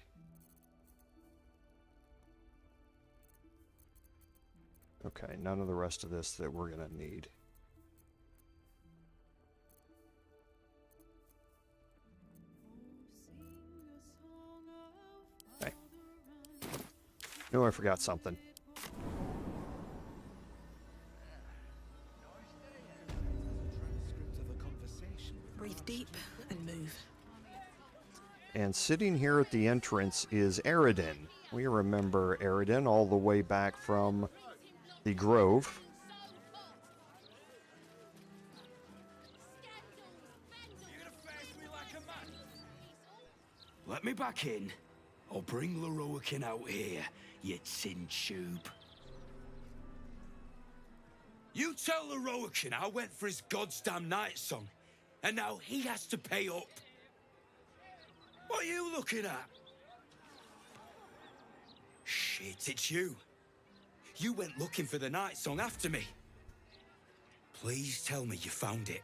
Okay, none of the rest of this that we're going to need. Okay. No, I forgot something. Breathe deep and move. And sitting here at the entrance is Aridin. We remember Aridin all the way back from the Grove. Let me back in, or bring Lorroakan out here, you tin tube. You tell Lorroakan I went for his goddamn night song, and now he has to pay up. What are you looking at? Shit, it's you. You went looking for the night song after me. Please tell me you found it.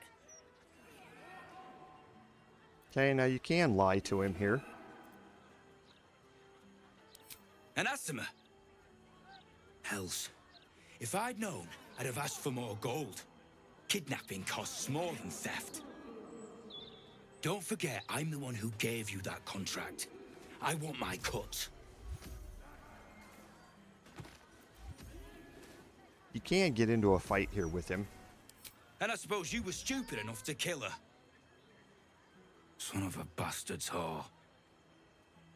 Okay, now you can lie to him here. And Asima? Hells. If I'd known, I'd have asked for more gold. Kidnapping costs more than theft. Don't forget, I'm the one who gave you that contract. I want my cut. You can get into a fight here with him. And I suppose you were stupid enough to kill her. Son of a bastard's whore.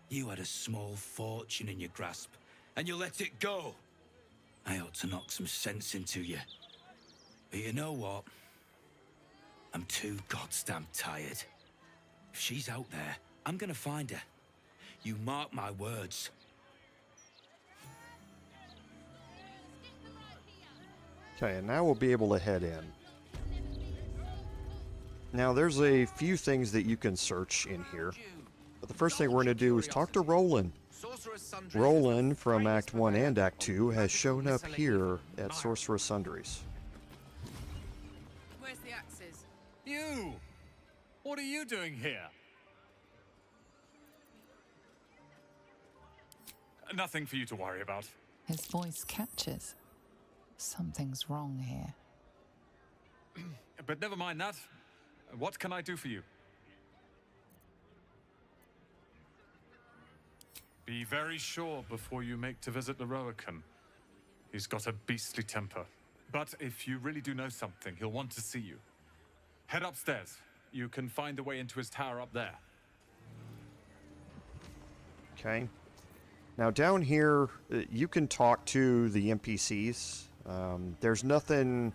You had a small fortune in your grasp, and you let it go. I ought to knock some sense into you. But you know what? I'm too goddamn tired. If she's out there, I'm gonna find her. You mark my words. Okay, and now we'll be able to head in. Now, there's a few things that you can search in here. But the first thing we're going to do is talk to Roland. Roland from Act 1 and Act 2 has shown up here at Sorcerous Sundries. Where's the axes? You! What are you doing here? Nothing for you to worry about. His voice catches. Something's wrong here. But never mind that. What can I do for you? Be very sure before you make to visit Lorroakan. He's got a beastly temper. But if you really do know something, he'll want to see you. Head upstairs. You can find the way into his tower up there. Okay. Now down here, you can talk to the NPCs. There's nothing,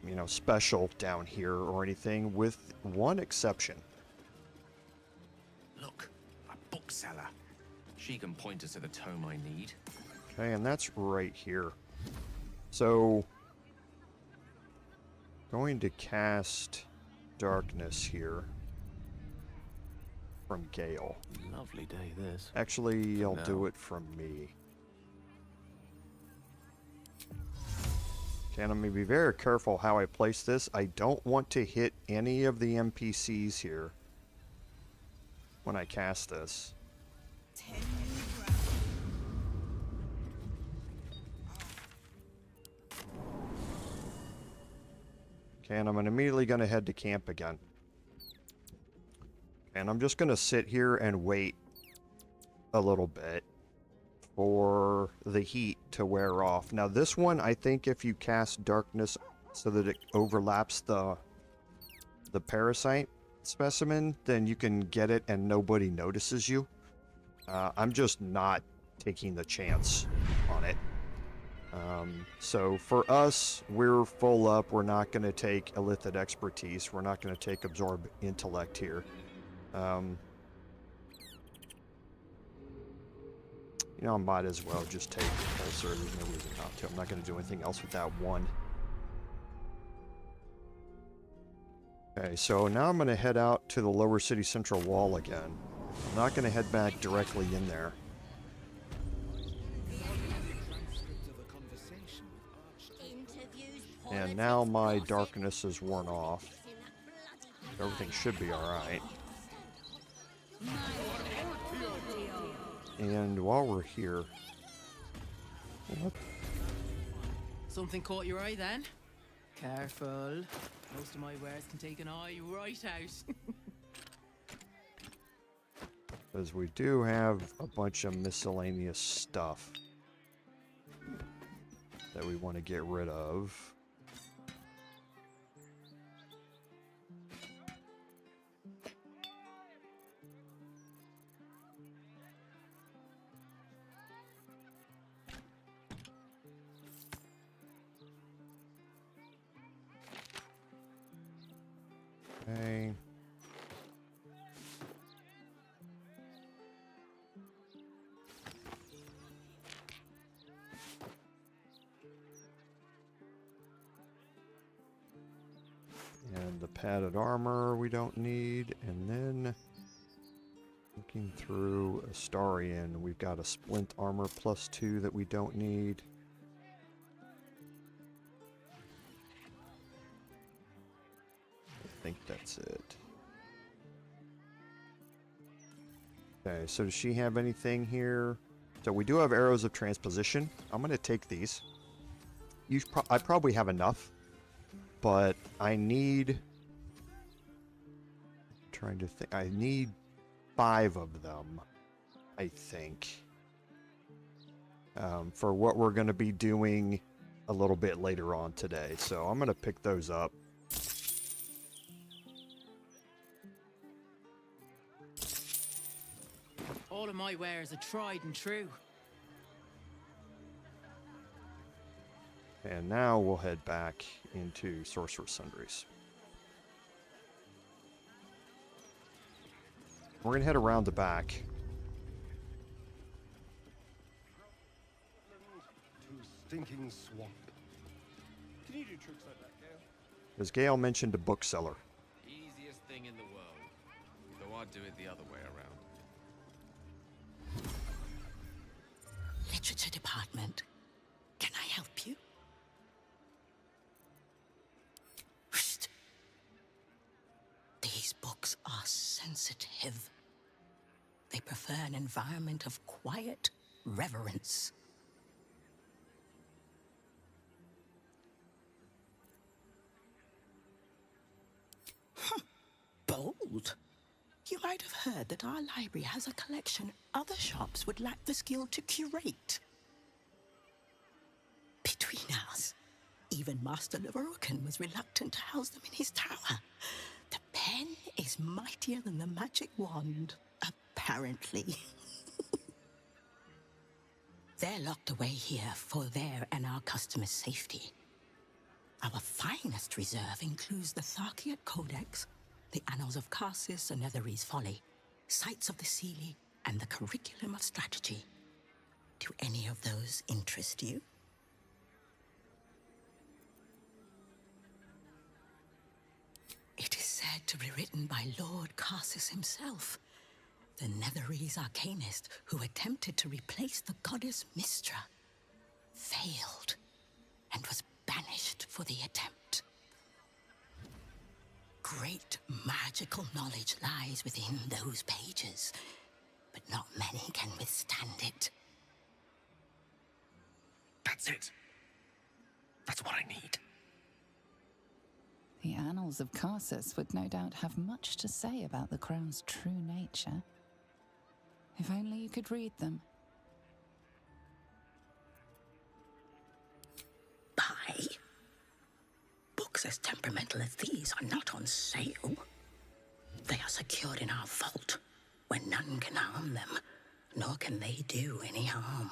you know, special down here or anything, with one exception. Look, a bookseller. She can point us to the tome I need. Okay, and that's right here. So, going to cast Darkness here from Gale. Lovely day, this. Actually, I'll do it from me. Okay, and I'm going to be very careful how I place this. I don't want to hit any of the NPCs here when I cast this. Okay, and I'm immediately going to head to camp again. And I'm just going to sit here and wait a little bit for the heat to wear off. Now this one, I think if you cast Darkness so that it overlaps the parasite, specimen, then you can get it and nobody notices you. I'm just not taking the chance on it. So for us, we're full up. We're not going to take Illithid expertise. We're not going to take absorb intellect here. You know, I might as well just take Ulcer. There's no reason not to. I'm not going to do anything else with that one. Okay, so now I'm going to head out to the lower city central wall again. I'm not going to head back directly in there. And now my darkness is worn off. Everything should be alright. And while we're here... What? Something caught your eye then? Careful. Most of my wares can take an eye right out. Because we do have a bunch of miscellaneous stuff that we want to get rid of. Okay. And the padded armor we don't need, and then looking through Astarian, we've got a splint armor +2 that we don't need. I think that's it. Okay, so does she have anything here? So we do have arrows of transposition. I'm going to take these. I probably have enough, but I need... I'm trying to think. I need 5 of them, I think, for what we're going to be doing a little bit later on today. So I'm going to pick those up. All of my wares are tried and true. And now we'll head back into Sorcerous Sundries. We're going to head around the back. To stinking swamp. Can you do tricks like that, Gale? As Gale mentioned, a bookseller. Easiest thing in the world. Though I'd do it the other way around. Literature department. Can I help you? Psst. These books are sensitive. They prefer an environment of quiet reverence. Bold. You might have heard that our library has a collection other shops would lack the skill to curate. Between us, even Master Lorroakan was reluctant to house them in his tower. The pen is mightier than the magic wand, apparently. They're locked away here for their and our customers' safety. Our finest reserve includes the Tharkiat Codex, the Annals of Karsus and Netherese Folly, Sights of the Seelie, and the Curriculum of Strategy. Do any of those interest you? It is said to be written by Lord Karsus himself, the Netherese arcanist who attempted to replace the goddess Mystra, failed, and was banished for the attempt. Great magical knowledge lies within those pages, but not many can withstand it. That's it. That's what I need. The Annals of Karsus would no doubt have much to say about the crown's true nature. If only you could read them. Buy? Books as temperamental as these are not on sale. They are secured in our vault, where none can harm them, nor can they do any harm.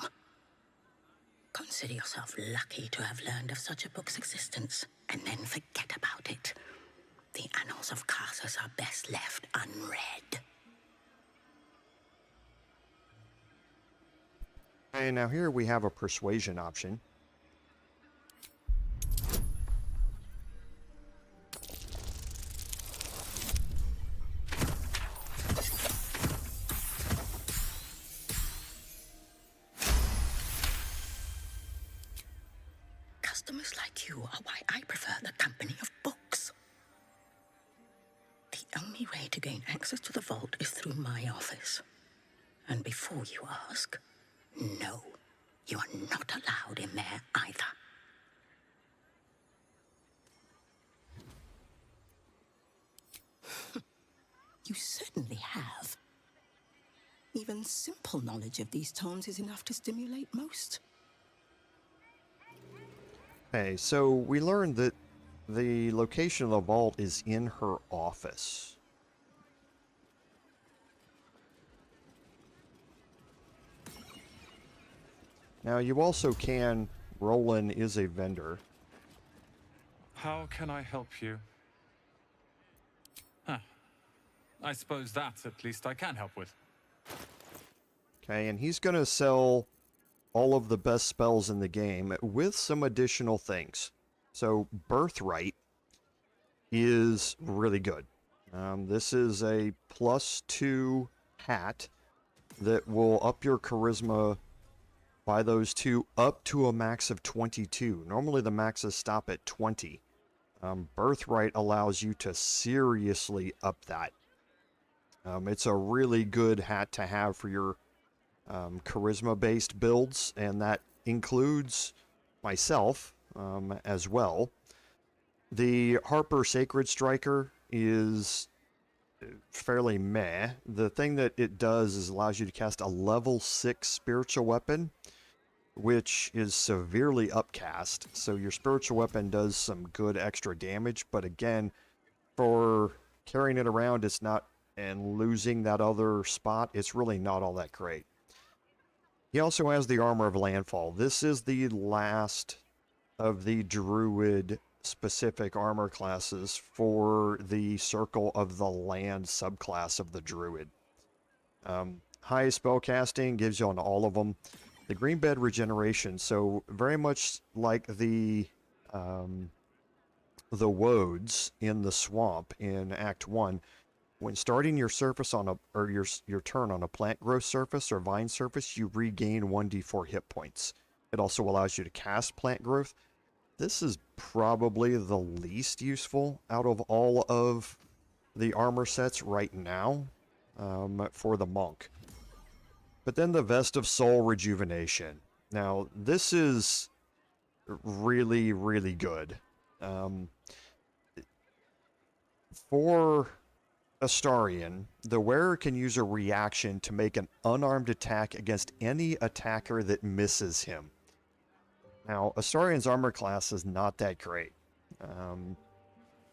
Consider yourself lucky to have learned of such a book's existence, and then forget about it. The annals of Carsus are best left unread. And now here we have a persuasion option. Customers like you are why I prefer the company of books. The only way to gain access to the vault is through my office. And before you ask, no, you are not allowed in there either. You certainly have. Even simple knowledge of these tomes is enough to stimulate most. Okay, so we learned that the location of the vault is in her office. Now, you also can... Roland is a vendor. How can I help you? Huh. I suppose that, at least, I can help with. Okay, and he's going to sell all of the best spells in the game with some additional things. So, Birthright is really good. This is a +2 hat that will up your charisma by those two up to a max of 22. Normally the maxes stop at 20. Birthright allows you to seriously up that. It's a really good hat to have for your charisma-based builds, and that includes myself as well. The Harper Sacred Striker is fairly meh. The thing that it does is allows you to cast a level 6 spiritual weapon, which is severely upcast. So your spiritual weapon does some good extra damage, but again, for carrying it around, it's not, and losing that other spot, it's really not all that great. He also has the Armor of Landfall. This is the last of the Druid specific armor classes for the Circle of the Land subclass of the Druid. High spellcasting gives you on all of them. The green bed regeneration, so very much like the woads in the swamp in Act 1, when starting your surface on a, or your turn on a plant growth surface or vine surface, you regain 1d4 hit points. It also allows you to cast plant growth. This is probably the least useful out of all of the armor sets right now for the monk. But then the Vest of Soul Rejuvenation. Now, this is really, really good. For Astarion, the wearer can use a reaction to make an unarmed attack against any attacker that misses him. Now, Astarion's armor class is not that great.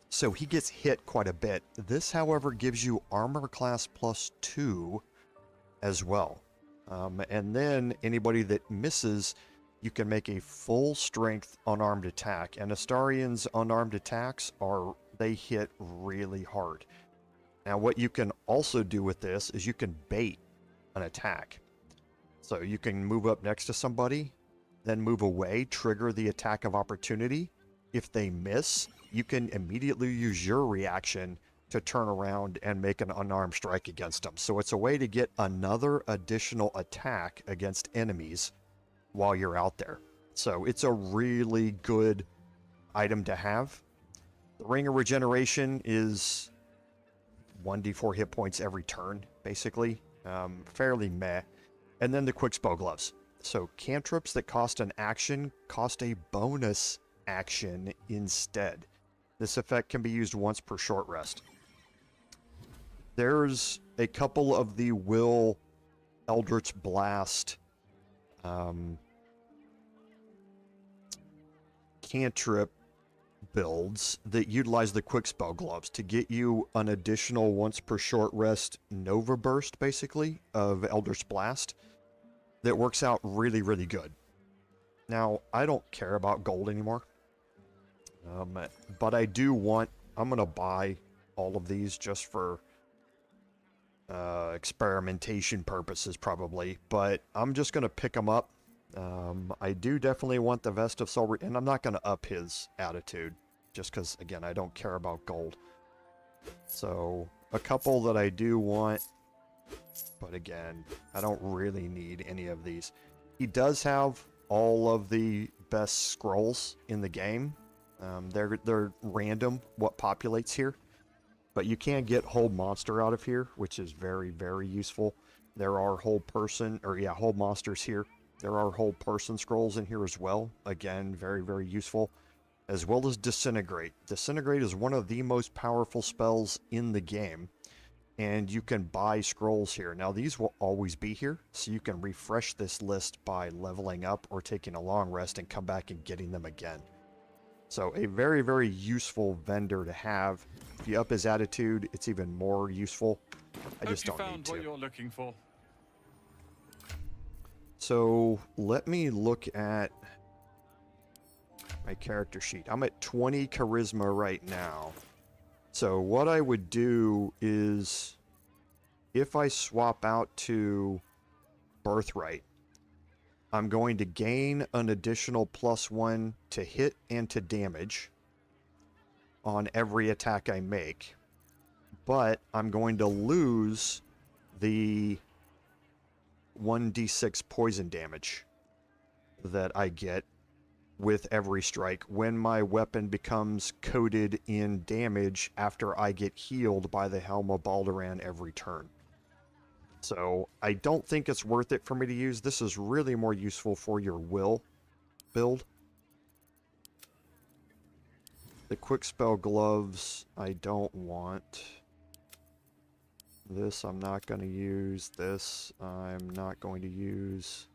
So he gets hit quite a bit. This, however, gives you armor class +2 as well. And then anybody that misses, you can make a full strength unarmed attack. And Astarion's unarmed attacks they hit really hard. Now what you can also do with this is you can bait an attack. So you can move up next to somebody, then move away, trigger the attack of opportunity. If they miss, you can immediately use your reaction to turn around and make an unarmed strike against them. So it's a way to get another additional attack against enemies while you're out there. So it's a really good item to have. The Ring of Regeneration is 1d4 hit points every turn, basically. Fairly meh. And then the Quick Spell Gloves. So cantrips that cost an action cost a bonus action instead. This effect can be used once per short rest. There's a couple of the Will Eldritch Blast cantrip builds that utilize the quick spell gloves to get you an additional once per short rest Nova Burst, basically, of Elder's Blast that works out really, really good. Now, I don't care about gold anymore, but I do want, I'm going to buy all of these just for experimentation purposes probably, but I'm just going to pick them up. I do definitely want the Vest of Soul, and I'm not going to up his attitude just because, again, I don't care about gold. So, a couple that I do want, but again, I don't really need any of these. He does have all of the best scrolls in the game. They're random what populates here, but you can get Hold Monster out of here, which is very, very useful. There are Hold Person, or yeah, Hold Monsters here. There are Hold Person scrolls in here as well. Again, very, very useful. As well as Disintegrate. Disintegrate is one of the most powerful spells in the game, and you can buy scrolls here. Now, these will always be here, so you can refresh this list by leveling up or taking a long rest and come back and getting them again. So, a very, very useful vendor to have. If you up his attitude, it's even more useful. I just don't need to. Hope you found what you're looking for. So, let me look at my character sheet. I'm at 20 charisma right now. So what I would do is, if I swap out to Birthright, I'm going to gain an additional +1 to hit and to damage on every attack I make. But I'm going to lose the 1d6 poison damage that I get with every strike when my weapon becomes coated in damage after I get healed by the Helm of Balduran every turn. So I don't think it's worth it for me to use. This is really more useful for your will build. The quick spell gloves I don't want. This I'm not going to use. This I'm not going to use.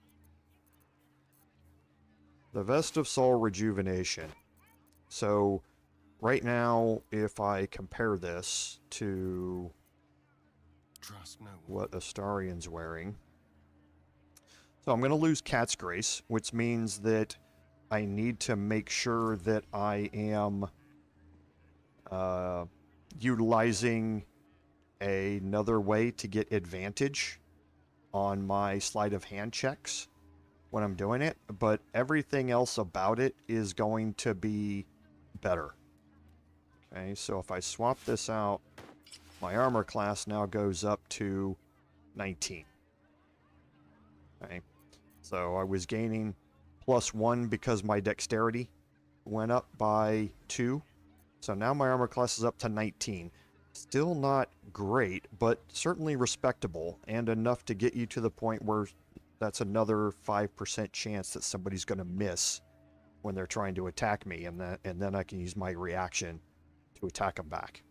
The Vest of Soul Rejuvenation. So, right now, if I compare this to what Astarian's wearing, so I'm going to lose Cat's Grace, which means that I need to make sure that I am utilizing another way to get advantage on my sleight of hand checks when I'm doing it, but everything else about it is going to be better. Okay, so if I swap this out, my armor class now goes up to 19. Okay, so I was gaining +1 because my dexterity went up by 2. So now my armor class is up to 19. Still not great, but certainly respectable and enough to get you to the point where that's another 5% chance that somebody's going to miss when they're trying to attack me, and then I can use my reaction to attack them back.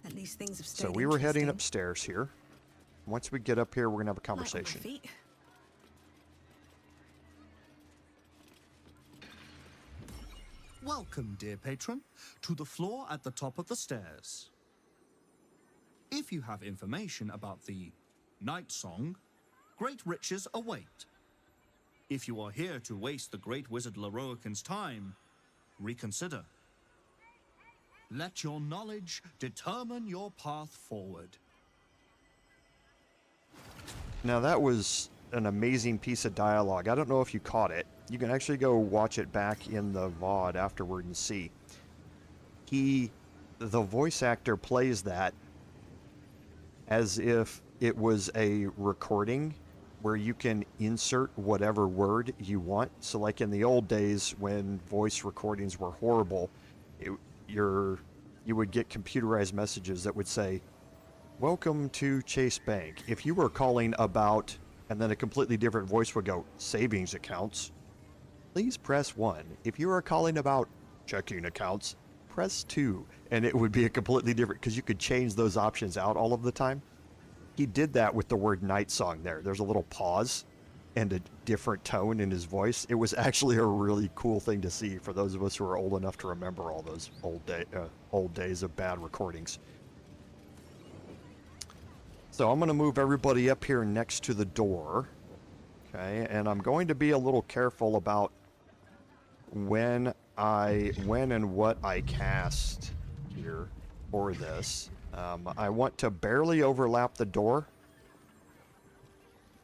At least things have stayed So we were heading upstairs here. Once we get up here, we're going to have a conversation. Welcome, dear patron, to the floor at the top of the stairs. If you have information about the Night Song, great riches await. If you are here to waste the great wizard Lorroakan's time, reconsider. Let your knowledge determine your path forward. Now that was an amazing piece of dialogue. I don't know if you caught it. You can actually go watch it back in the VOD afterward and see. The voice actor plays that as if it was a recording where you can insert whatever word you want. So like in the old days when voice recordings were horrible, you would get computerized messages that would say, "Welcome to Chase Bank. If you were calling about," and then a completely different voice would go, "savings accounts, please press 1. If you are calling about checking accounts, press 2. And it would be a completely different, because you could change those options out all of the time. He did that with the word Night Song there. There's a little pause and a different tone in his voice. It was actually a really cool thing to see for those of us who are old enough to remember all those old days of bad recordings. So I'm going to move everybody up here next to the door. Okay, and I'm going to be a little careful about when and what I cast here for this. I want to barely overlap the door,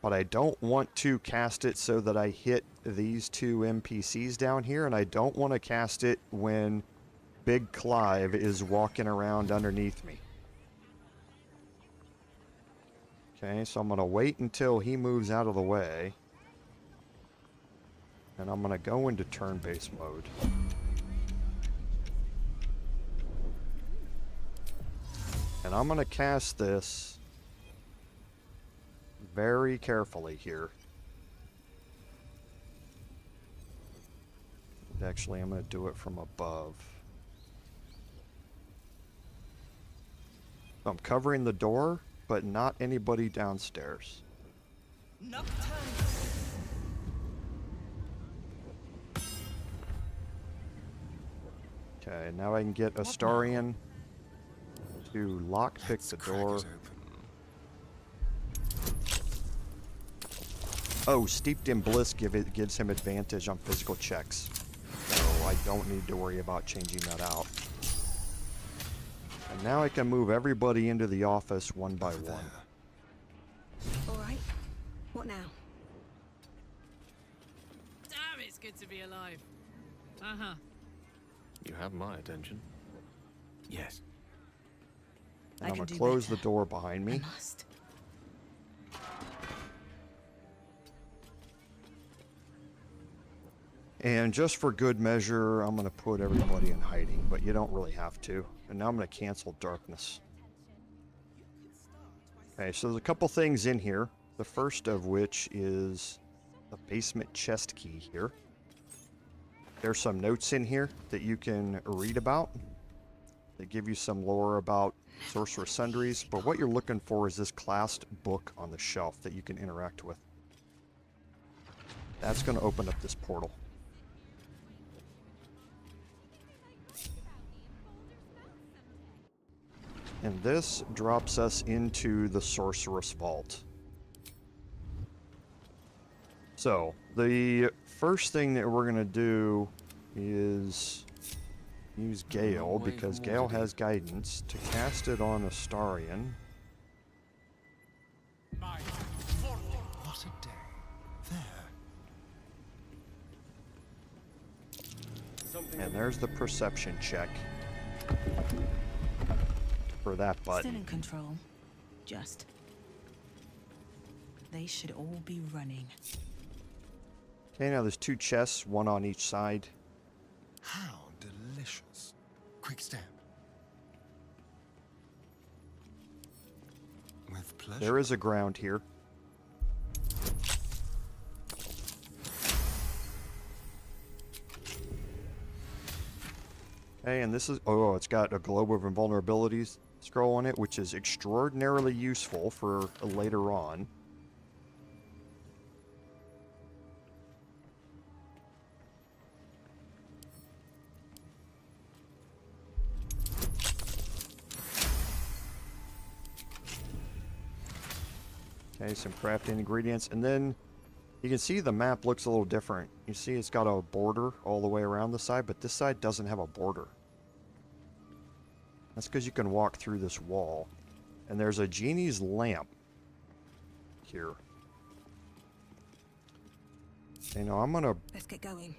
but I don't want to cast it so that I hit these two NPCs down here, and I don't want to cast it when Big Clive is walking around underneath me. Okay, so I'm going to wait until he moves out of the way. And I'm going to go into turn-based mode. And I'm going to cast this very carefully here. Actually, I'm going to do it from above. I'm covering the door, but not anybody downstairs. Okay, now I can get Astarion to lockpick the door. Oh, Steeped in Bliss gives him advantage on physical checks. So I don't need to worry about changing that out. And now I can move everybody into the office one by one. Alright, what now? Damn, it's good to be alive. Uh-huh. You have my attention. Yes. And I'm going to close the door behind me. And just for good measure, I'm going to put everybody in hiding, but you don't really have to. And now I'm going to cancel darkness. Okay, so there's a couple things in here. The first of which is the basement chest key here. There's some notes in here that you can read about. They give you some lore about Sorcerous Sundries, but what you're looking for is this classed book on the shelf that you can interact with. That's going to open up this portal. And this drops us into the Sorceress Vault. So, the first thing that we're going to do is use Gale, because Gale has guidance, to cast it on Astarion. What a day. There. And there's the perception check for that button. Still in control. Just. They should all be running. Okay, now there's two chests, one on each side. How delicious. Quick step. With pleasure. There is a ground here. Okay, and this is, oh, it's got a Globe of Invulnerabilities scroll on it, which is extraordinarily useful for later on. Okay, some crafting ingredients, and then you can see the map looks a little different. You see it's got a border all the way around the side, but this side doesn't have a border. That's because you can walk through this wall. And there's a genie's lamp here. You know, I'm gonna Let's get going.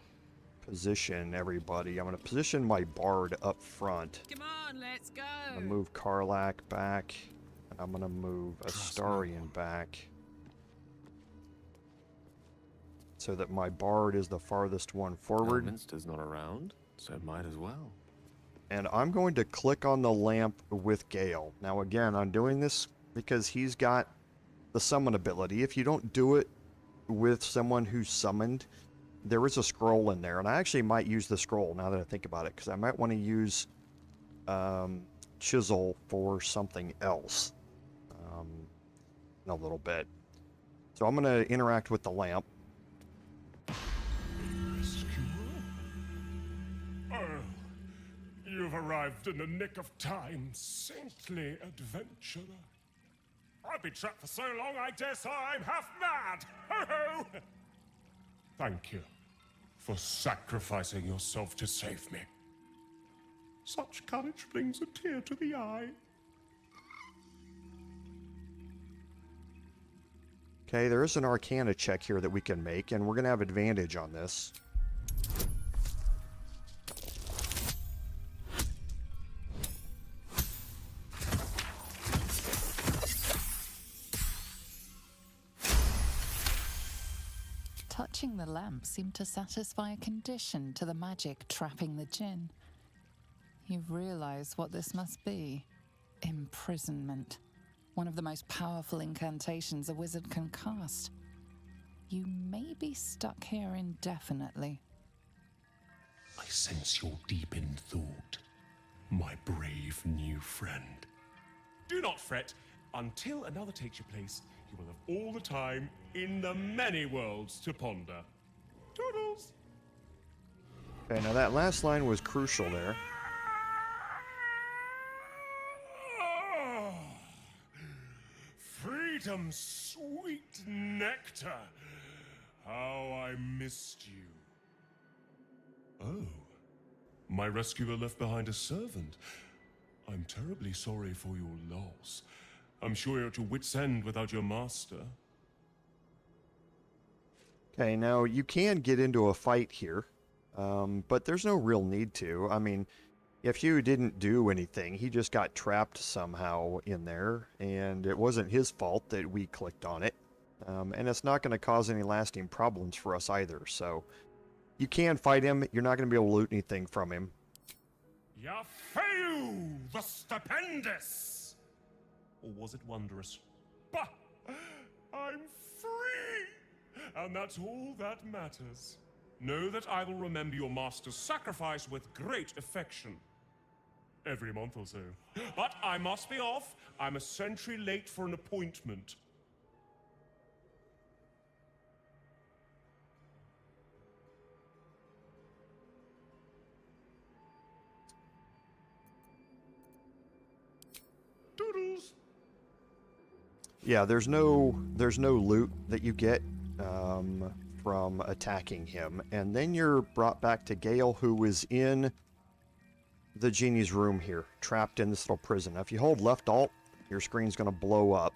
position everybody. I'm gonna position my bard up front. Come on, let's go. I'm gonna move Karlach back. And I'm gonna move Astarion back. So that my bard is the farthest one forward. Mistra's not around, so might as well. And I'm going to click on the lamp with Gale. Now again, I'm doing this because he's got the summon ability. If you don't do it with someone who's summoned, there is a scroll in there. And I actually might use the scroll now that I think about it, because I might want to use Chisel for something else in a little bit. So I'm going to interact with the lamp. Oh, you've arrived in the nick of time, saintly adventurer. I've been trapped for so long, I dare say I'm half mad. Ho ho! Thank you for sacrificing yourself to save me. Such courage brings a tear to the eye. Okay, there is an Arcana check here that we can make, and we're going to have advantage on this. Touching the lamp seemed to satisfy a condition to the magic trapping the djinn. You realize what this must be. Imprisonment. One of the most powerful incantations a wizard can cast. You may be stuck here indefinitely. I sense you're deep in thought, my brave new friend. Do not fret. Until another takes your place, you will have all the time in the many worlds to ponder. Toodles! Okay, now that last line was crucial there. Oh, freedom's sweet nectar. How I missed you. Oh, my rescuer left behind a servant. I'm terribly sorry for your loss. I'm sure you're at your wit's end without your master. Okay, now you can get into a fight here, but there's no real need to. I mean, if you didn't do anything, he just got trapped somehow in there, and it wasn't his fault that we clicked on it. And it's not going to cause any lasting problems for us either, so you can fight him. You're not going to be able to loot anything from him. Raphael, the stupendous! Or was it wondrous? Bah! I'm free! And that's all that matters. Know that I will remember your master's sacrifice with great affection. Every month or so. But I must be off. I'm a century late for an appointment. Doodles! Yeah, there's no loot that you get from attacking him, and then you're brought back to Gale, who is in the genie's room here, trapped in this little prison. Now, if you hold left alt, your screen's going to blow up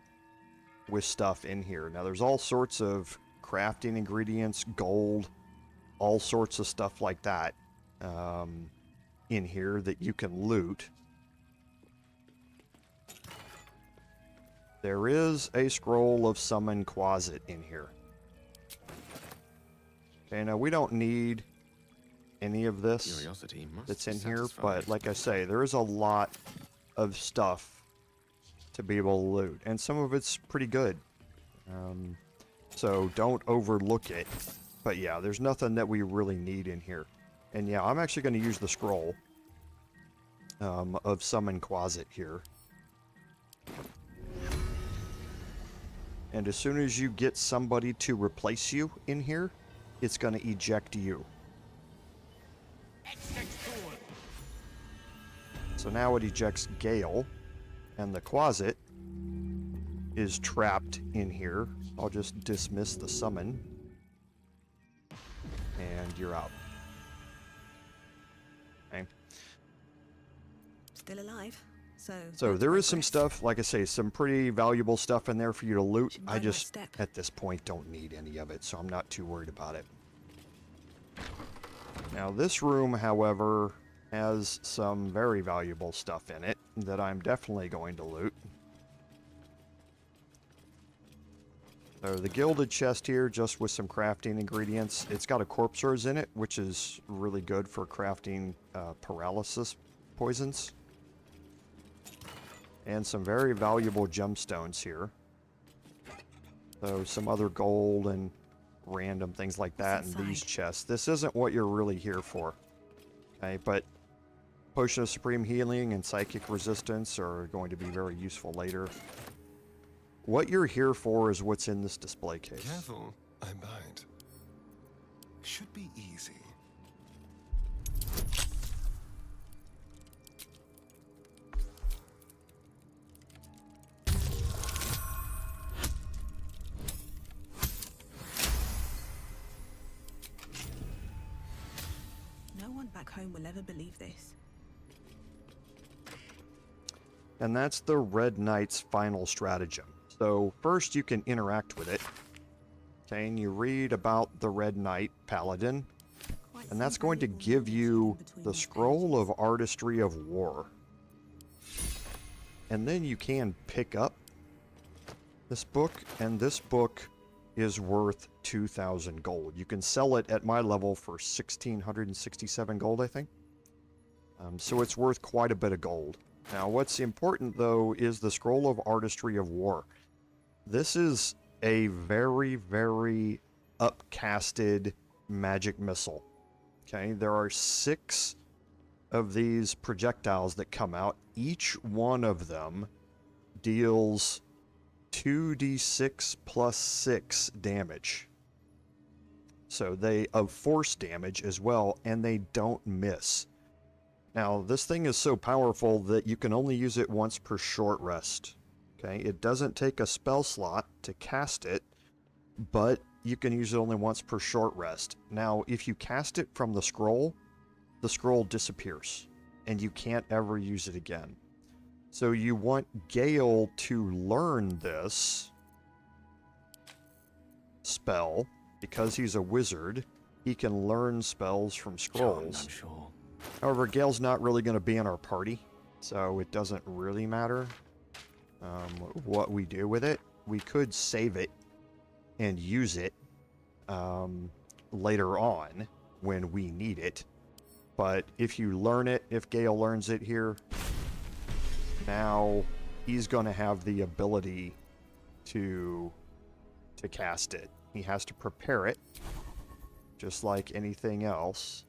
with stuff in here. Now, there's all sorts of crafting ingredients, gold, all sorts of stuff like that in here that you can loot. There is a scroll of summon Quasit in here. Okay, now we don't need any of this that's in here, but like I say, there is a lot of stuff to be able to loot, and some of it's pretty good. So don't overlook it. But yeah, there's nothing that we really need in here. And yeah, I'm actually going to use the scroll of summon Quasit here. And as soon as you get somebody to replace you in here, it's going to eject you. So now it ejects Gale, and the Quasit is trapped in here. I'll just dismiss the summon, and you're out. Okay. Still alive. So there is some stuff, like I say, some pretty valuable stuff in there for you to loot. I just, at this point, don't need any of it, so I'm not too worried about it. Now this room, however, has some very valuable stuff in it that I'm definitely going to loot. So the gilded chest here, just with some crafting ingredients. It's got a corpse rose in it, which is really good for crafting paralysis poisons. And some very valuable gemstones here. So some other gold and random things like that in these chests. This isn't what you're really here for. Okay, but Potion of Supreme Healing and Psychic Resistance are going to be very useful later. what you're here for is what's in this display case. Careful, I bite. Should be easy. No one back home will ever believe this. And that's the Red Knight's final stratagem. So first you can interact with it. Okay, and you read about the Red Knight Paladin. And that's going to give you the Scroll of Artistry of War. And then you can pick up this book, and this book is worth 2,000 gold. You can sell it at my level for 1,667 gold, I think. So it's worth quite a bit of gold. Now, what's important, though, is the Scroll of Artistry of War. This is a very, very upcasted magic missile. Okay, there are 6 of these projectiles that come out. Each one of them deals 2d6 plus 6 damage. So they of force damage as well, and they don't miss. Now, this thing is so powerful that you can only use it once per short rest. Okay, it doesn't take a spell slot to cast it, but you can use it only once per short rest. Now, if you cast it from the scroll disappears, and you can't ever use it again. So you want Gale to learn this spell. Because he's a wizard, he can learn spells from scrolls. I'm sure. However, Gale's not really going to be in our party, so it doesn't really matter what we do with it. We could save it and use it later on when we need it. But if you learn it, if Gale learns it here, now he's going to have the ability to cast it. He has to prepare it, just like anything else.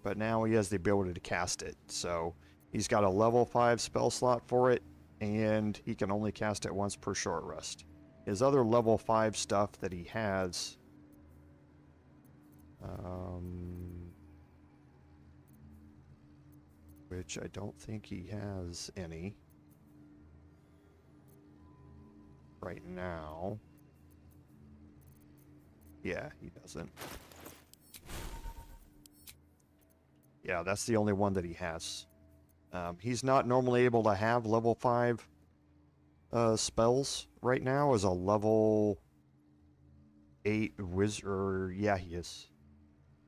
But now he has the ability to cast it. So he's got a level 5 spell slot for it, and he can only cast it once per short rest. His other level 5 stuff that he has... which I don't think he has any right now. Yeah, he doesn't. Yeah, that's the only one that he has. He's not normally able to have level 5 spells right now as a level 8 wizard. Yeah, he is.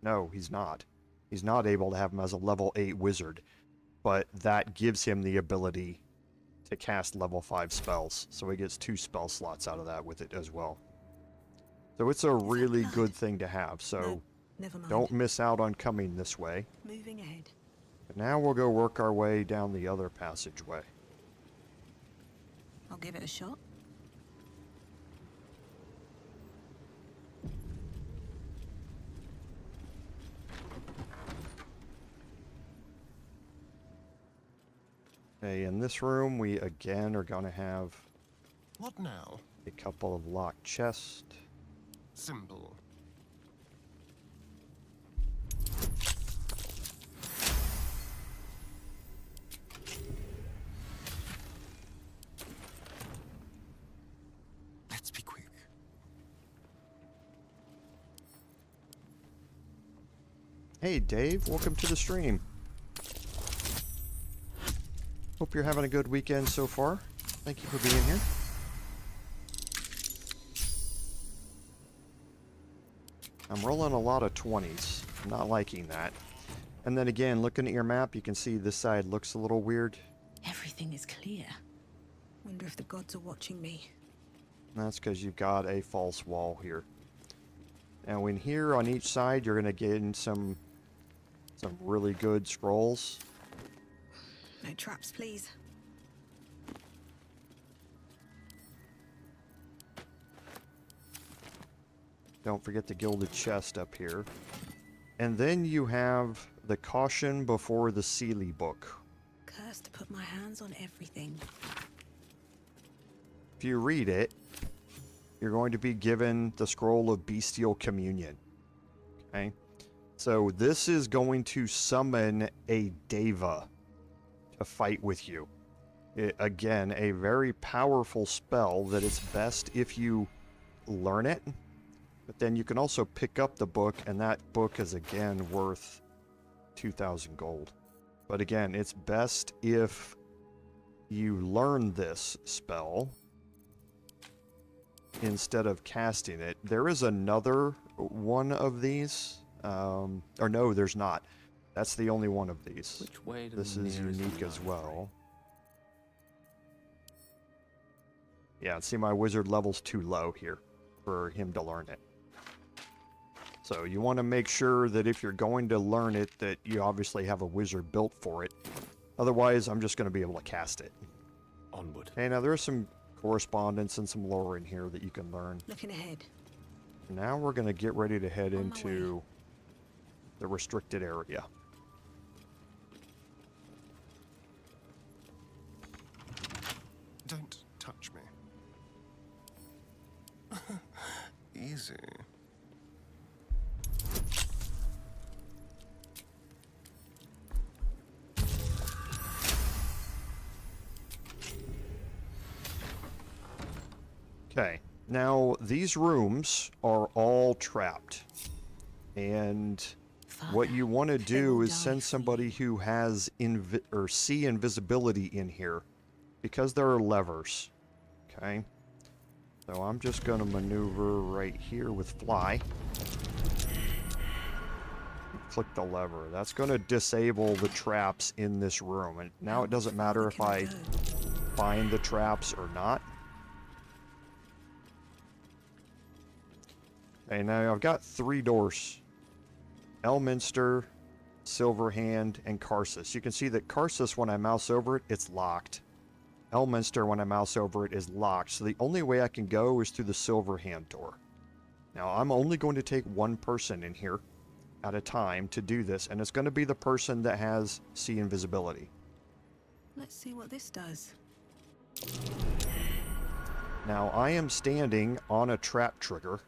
No, he's not. He's not able to have him as a level 8 wizard. But that gives him the ability to cast level 5 spells. So he gets 2 spell slots out of that with it as well. So it's a really good thing to have. So Never mind. don't miss out on coming this way. Moving ahead. But now we'll go work our way down the other passageway. I'll give it a shot. Okay, in this room we again are going to have What now? a couple of locked chests. Simple. Let's be quick. Hey Dave, welcome to the stream. Hope you're having a good weekend so far. Thank you for being here. I'm rolling a lot of 20s. I'm not liking that. And then again, looking at your map, you can see this side looks a little weird. Everything is clear. Wonder if the gods are watching me. And that's because you've got a false wall here. Now in here on each side, you're going to gain some really good scrolls. No traps, please. Don't forget the gilded chest up here. And then you have the Caution Before the Seelie book. Cursed to put my hands on everything. if you read it, you're going to be given the Scroll of Bestial Communion. Okay? So this is going to summon a Deva to fight with you. Again, a very powerful spell that it's best if you learn it. But then you can also pick up the book, and that book is again worth 2,000 gold. But again, it's best if you learn this spell instead of casting it. There is another one of these. Or no, there's not. That's the only one of these. Which way to This the is nearest unique as library? well. Yeah, see, my wizard level's too low here for him to learn it. So you want to make sure that if you're going to learn it, that you obviously have a wizard built for it. Otherwise, I'm just going to be able to cast it. Onward. Okay, now there's some correspondence and some lore in here that you can learn. Looking ahead. Now we're going to get ready to head into the restricted area. Don't touch me. Easy. Okay, now these rooms are all trapped. And what you want to do is send somebody who has see invisibility in here, because there are levers. Okay, so I'm just going to maneuver right here with fly. Click the lever. That's going to disable the traps in this room. And now it doesn't matter if I find the traps or not. Okay, now I've got 3 doors. Elminster, Silverhand, and Karsus. You can see that Karsus, when I mouse over it, it's locked. Elminster, when I mouse over it, is locked. So the only way I can go is through the Silverhand door. Now, I'm only going to take one person in here at a time to do this, and it's going to be the person that has see invisibility. Let's see what this does. Now, I am standing on a trap trigger,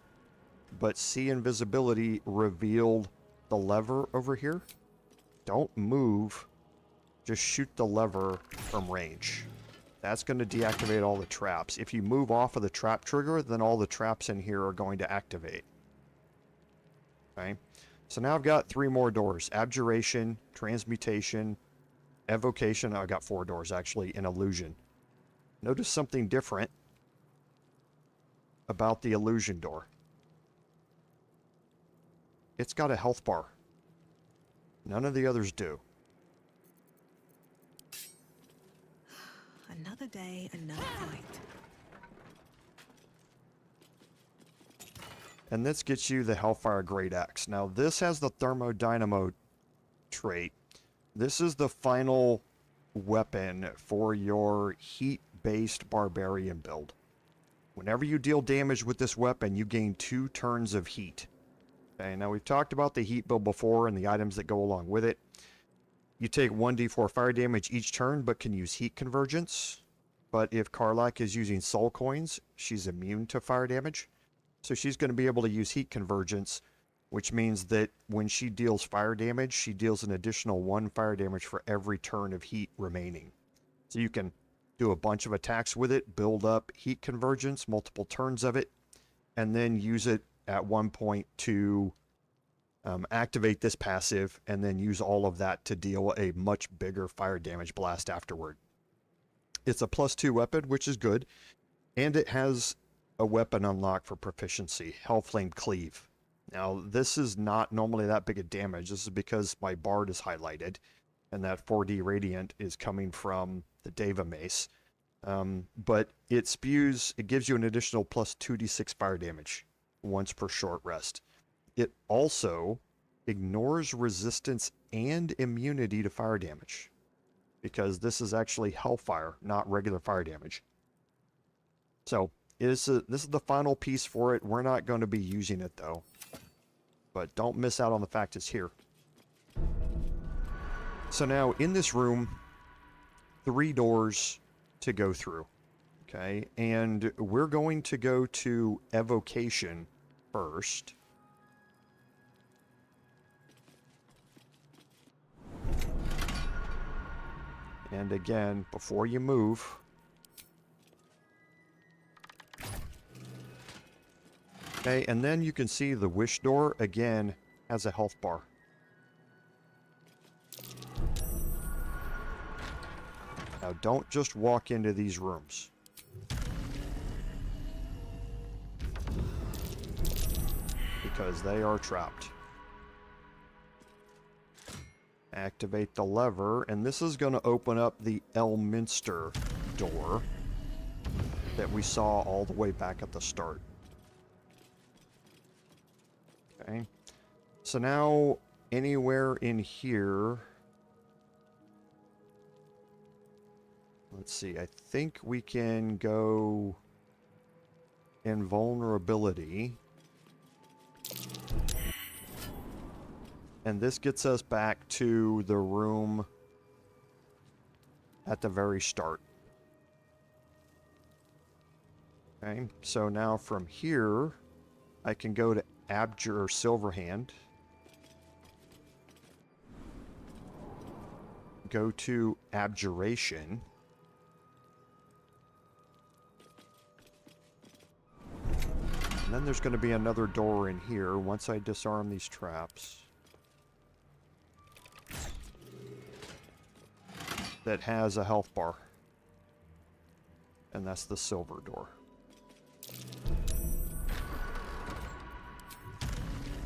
but see invisibility revealed the lever over here. Don't move, just shoot the lever from range. That's going to deactivate all the traps. If you move off of the trap trigger, then all the traps in here are going to activate. Okay, so now I've got 3 more doors. Abjuration, Transmutation, Evocation. I've got 4 doors actually, and Illusion. Notice something different about the Illusion door. It's got a health bar. None of the others do. Another day, another fight. And this gets you the Hellfire Great Axe. Now this has the Thermodynamo trait. This is the final weapon for your heat-based barbarian build. Whenever you deal damage with this weapon, you gain 2 turns of heat. Okay, now we've talked about the heat build before and the items that go along with it. You take 1d4 fire damage each turn, but can use heat convergence. But if Karlach is using soul coins, she's immune to fire damage. So she's going to be able to use heat convergence, which means that when she deals fire damage, she deals an additional 1 fire damage for every turn of heat remaining. So you can do a bunch of attacks with it, build up heat convergence, multiple turns of it, and then use it at one point to activate this passive, and then use all of that to deal a much bigger fire damage blast afterward. It's a +2 weapon, which is good, and it has a weapon unlock for proficiency, Hellflame Cleave. Now, this is not normally that big a damage. This is because my Bard is highlighted, and that 4D Radiant is coming from the Deva Mace. But it gives you an additional +2d6 fire damage once per short rest. It also ignores resistance and immunity to fire damage, because this is actually Hellfire, not regular fire damage. So this is the final piece for it. We're not going to be using it though, but don't miss out on the fact it's here. So now in this room, 3 doors to go through. Okay, and we're going to go to evocation first. And again, before you move, okay, and then you can see the wish door again has a health bar. Now don't just walk into these rooms. Because they are trapped. Activate the lever, and this is going to open up the Elminster door that we saw all the way back at the start. Okay. So now, anywhere in here... Let's see, I think we can go invulnerability. And this gets us back to the room at the very start. Okay, so now from here, I can go to Abjure or Silverhand. Go to Abjuration. And then there's going to be another door in here once I disarm these traps. That has a health bar. And that's the silver door.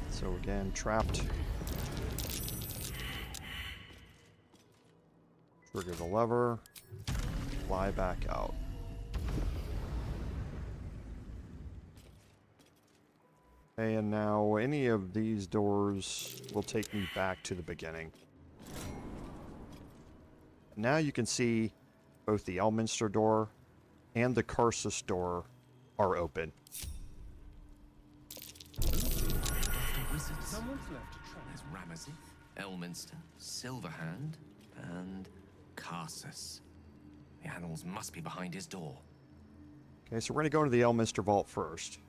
So again, trapped. Trigger the lever. Fly back out. Okay, and now any of these doors will take me back to the beginning. Now you can see both the Elminster door and the Karsus door are open. Someone's left a track. There's Ramazith, Elminster, Silverhand, and Karsus. The animals must be behind his door. Okay, so we're going to go into the Elminster vault first.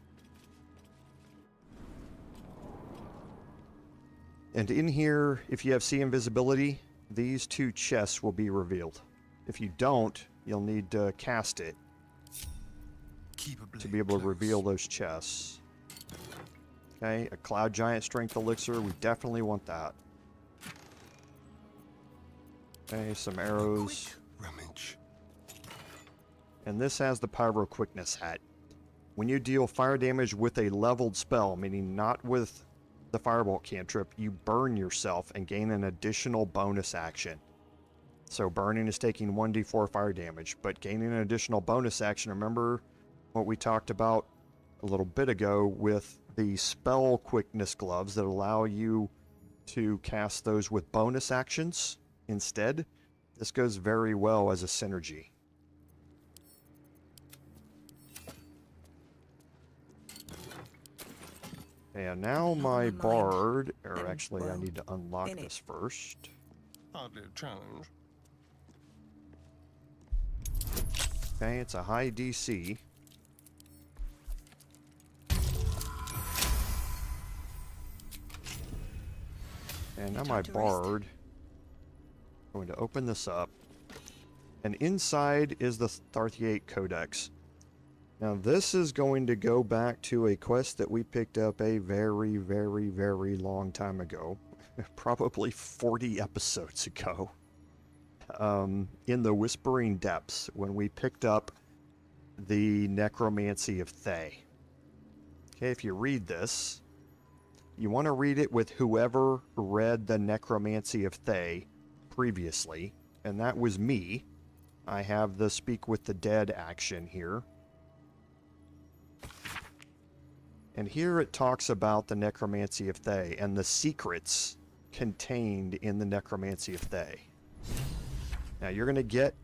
And in here, if you have sea invisibility, these two chests will be revealed. If you don't, you'll need to cast it to be able to reveal those chests. Okay, a Cloud Giant Strength Elixir, we definitely want that. Okay, some arrows. And this has the Pyro Quickness hat. When you deal fire damage with a leveled spell, meaning not with the Firebolt cantrip, you burn yourself and gain an additional bonus action. So burning is taking 1d4 fire damage, but gaining an additional bonus action, remember what we talked about a little bit ago with the spell quickness gloves that allow you to cast those with bonus actions instead? This goes very well as a synergy. And now my bard, or actually I need to unlock this first. Hardly a challenge. Okay, it's a high DC. And now my bard, I'm going to open this up. And inside is the Tharthiate Codex. Now this is going to go back to a quest that we picked up a very, very, very long time ago. Probably 40 episodes ago. In the Whispering Depths, when we picked up the Necromancy of Thay. Okay, if you read this, you want to read it with whoever read the Necromancy of Thay previously, and that was me. I have the Speak with the Dead action here. And here it talks about the Necromancy of Thay and the secrets contained in the Necromancy of Thay. Now you're going to get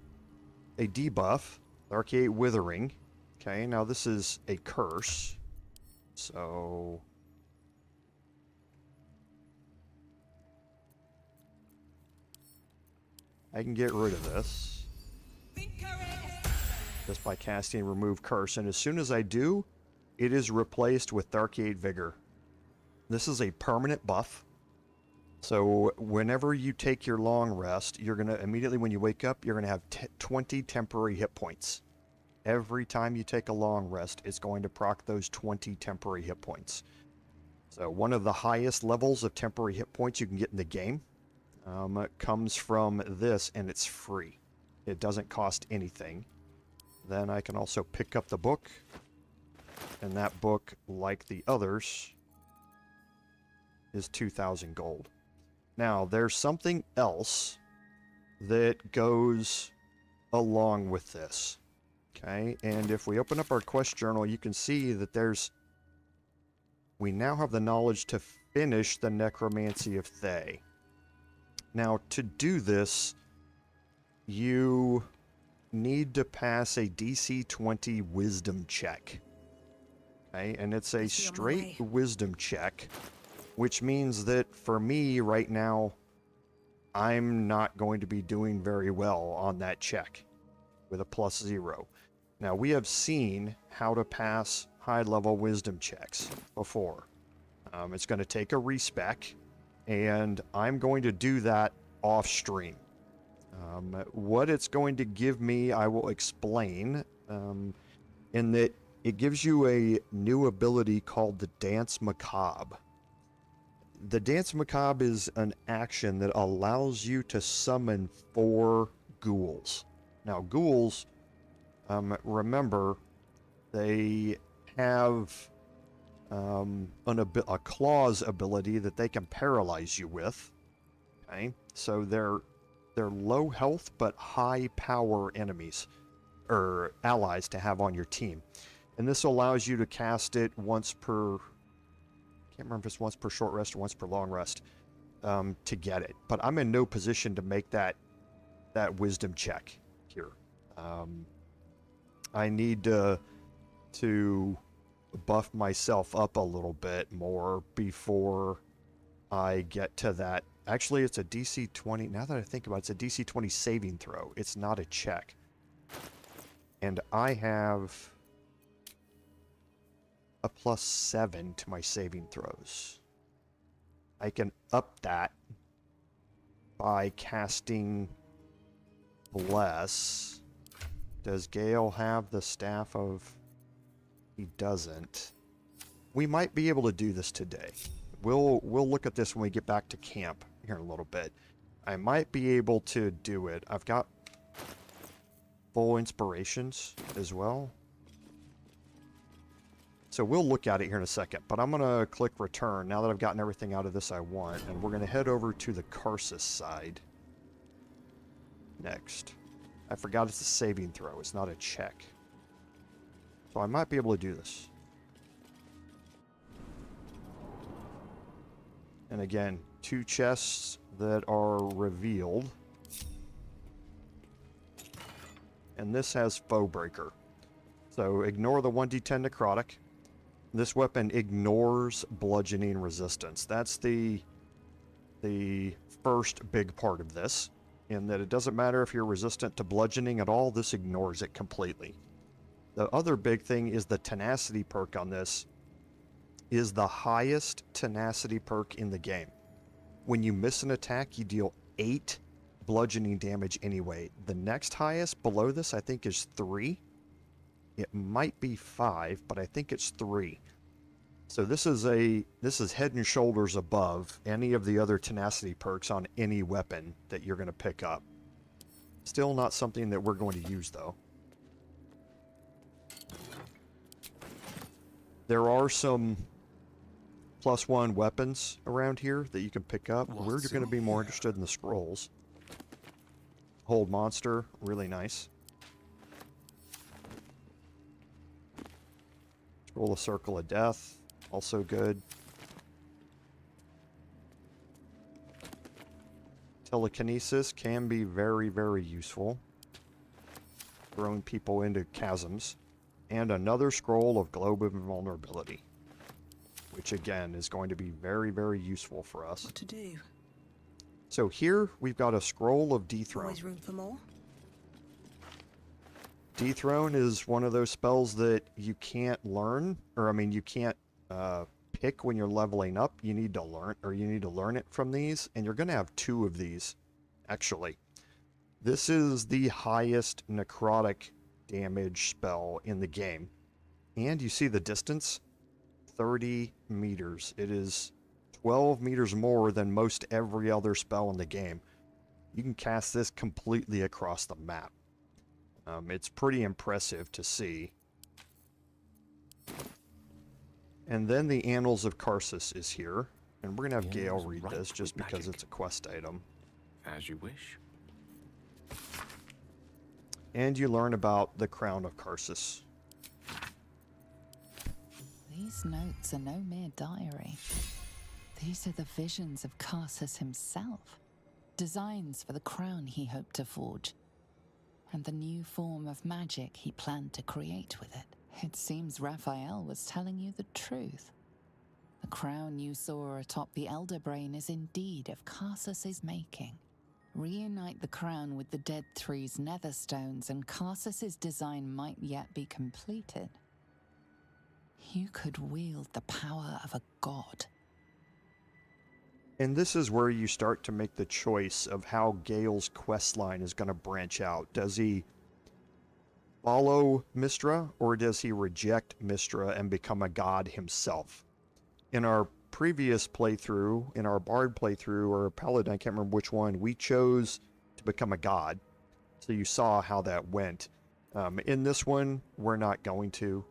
a debuff, Arcade Withering. Okay, now this is a curse. So I can get rid of this. just by casting Remove Curse. And as soon as I do, it is replaced with Dark-8 Vigor. This is a permanent buff. So whenever you take your long rest, you're going to immediately when you wake up, you're going to have 20 temporary hit points. Every time you take a long rest, it's going to proc those 20 temporary hit points. So one of the highest levels of temporary hit points you can get in the game comes from this, and it's free. It doesn't cost anything. Then I can also pick up the book, and that book, like the others, is 2,000 gold. Now, there's something else that goes along with this. Okay, and if we open up our quest journal, you can see that we now have the knowledge to finish the Necromancy of Thay. Now, to do this, you need to pass a DC 20 Wisdom check. Okay, and it's a straight Wisdom check, which means that for me right now, I'm not going to be doing very well on that check with a +0. Now, we have seen how to pass high-level wisdom checks before. It's going to take a respec, and I'm going to do that off-stream. What it's going to give me, I will explain, in that it gives you a new ability called the Dance Macabre. The Dance Macabre is an action that allows you to summon 4 ghouls. Now, ghouls, remember, they have a claws ability that they can paralyze you with. Okay, so they're low health but high power enemies or allies to have on your team, and this allows you to cast it once per. Can't remember if it's once per short rest or once per long rest to get it. But I'm in no position to make that wisdom check here. I need to buff myself up a little bit more before I get to that. Actually, it's a DC 20. Now that I think about it, it's a DC 20 saving throw. It's not a check. And I have a +7 to my saving throws. I can up that by casting Bless. Does Gale have the Staff of... He doesn't. We might be able to do this today. We'll look at this when we get back to camp here in a little bit. I might be able to do it. I've got full inspirations as well. So we'll look at it here in a second, but I'm going to click return now that I've gotten everything out of this I want, and we're going to head over to the Karsus side next. I forgot it's a saving throw. It's not a check. So I might be able to do this. And again, 2 chests that are revealed. And this has Foe Breaker. So ignore the 1d10 necrotic. This weapon ignores bludgeoning resistance. That's the first big part of this, in that it doesn't matter if you're resistant to bludgeoning at all, this ignores it completely. The other big thing is the tenacity perk on this is the highest tenacity perk in the game. When you miss an attack, you deal 8 bludgeoning damage anyway. The next highest below this, I think, is 3. It might be 5, but I think it's 3. So this is head and shoulders above any of the other tenacity perks on any weapon that you're going to pick up. Still not something that we're going to use, though. There are some +1 weapons around here that you can pick up. We're going to be more interested in the scrolls. Hold Monster, really nice. Scroll of Circle of Death, also good. Telekinesis can be very, very useful, throwing people into chasms. And another scroll of Globe of Invulnerability, which again is going to be very, very useful for us. What to do? So here we've got a scroll of Dethrone. Always room for more. Dethrone is one of those spells that you can't learn, or I mean, you can't pick when you're leveling up. You need to learn it from these, and you're going to have 2 of these, actually. This is the highest necrotic damage spell in the game. And you see the distance? 30 meters. It is 12 meters more than most every other spell in the game. You can cast this completely across the map. It's pretty impressive to see. And then the Annals of Karsus is here. And we're going to have Gale read this just because it's a quest item. As you wish. And you learn about the Crown of Karsus. These notes are no mere diary. These are the visions of Karsus himself. Designs for the crown he hoped to forge. And the new form of magic he planned to create with it. It seems Raphael was telling you the truth. The crown you saw atop the Elder Brain is indeed of Karsus's making. Reunite the crown with the Dead Three's netherstones and Karsus's design might yet be completed. You could wield the power of a god. And this is where you start to make the choice of how Gale's questline is going to branch out. Does he follow Mystra, or does he reject Mystra and become a god himself? In our previous playthrough, in our Bard playthrough, or Paladin, I can't remember which one, we chose to become a god. So you saw how that went. In this one, we're not going to.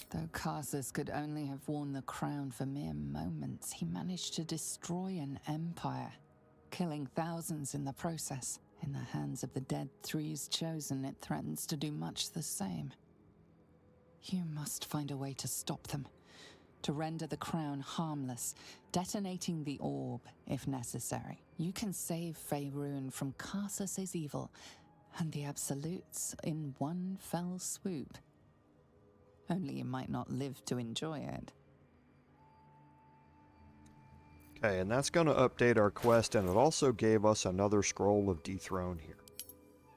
Though Karsus could only have worn the crown for mere moments, he managed to destroy an empire, killing thousands in the process. In the hands of the Dead Three's chosen, it threatens to do much the same. You must find a way to stop them, to render the crown harmless, detonating the orb if necessary. You can save Faerun from Karsus's evil and the Absolutes in one fell swoop. Only you might not live to enjoy it. Okay, and that's going to update our quest, and it also gave us another scroll of Dethrone here.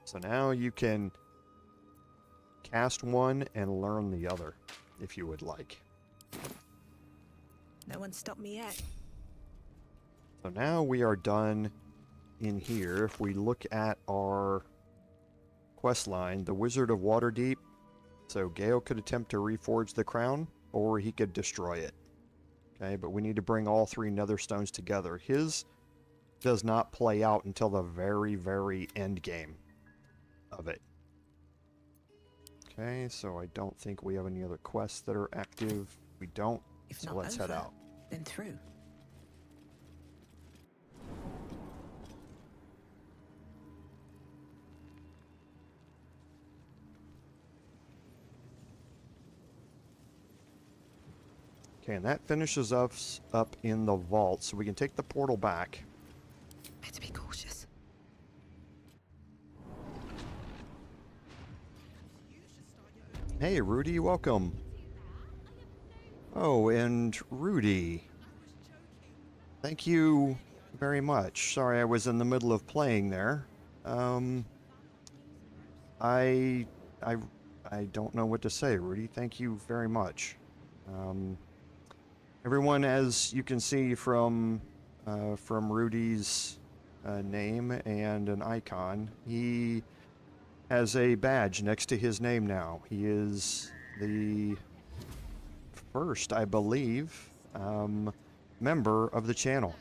So now you can cast one and learn the other, if you would like. No one stopped me yet. So now we are done in here. If we look at our quest line, the Wizard of Waterdeep. So Gale could attempt to reforge the crown, or he could destroy it. Okay, but we need to bring all 3 nether stones together. His does not play out until the very, very end game of it. Okay, so I don't think we have any other quests that are active. We don't, If so not let's head over, out. Then through. Okay, and that finishes us up in the vault, so we can take the portal back. Better be cautious. Hey, Rudi, welcome. Oh, and Rudi, thank you very much. Sorry, I was in the middle of playing there. I don't know what to say, Rudi. Thank you very much. Everyone, as you can see from Rudi's name and an icon, he has a badge next to his name now. He is the first, I believe, member of the channel.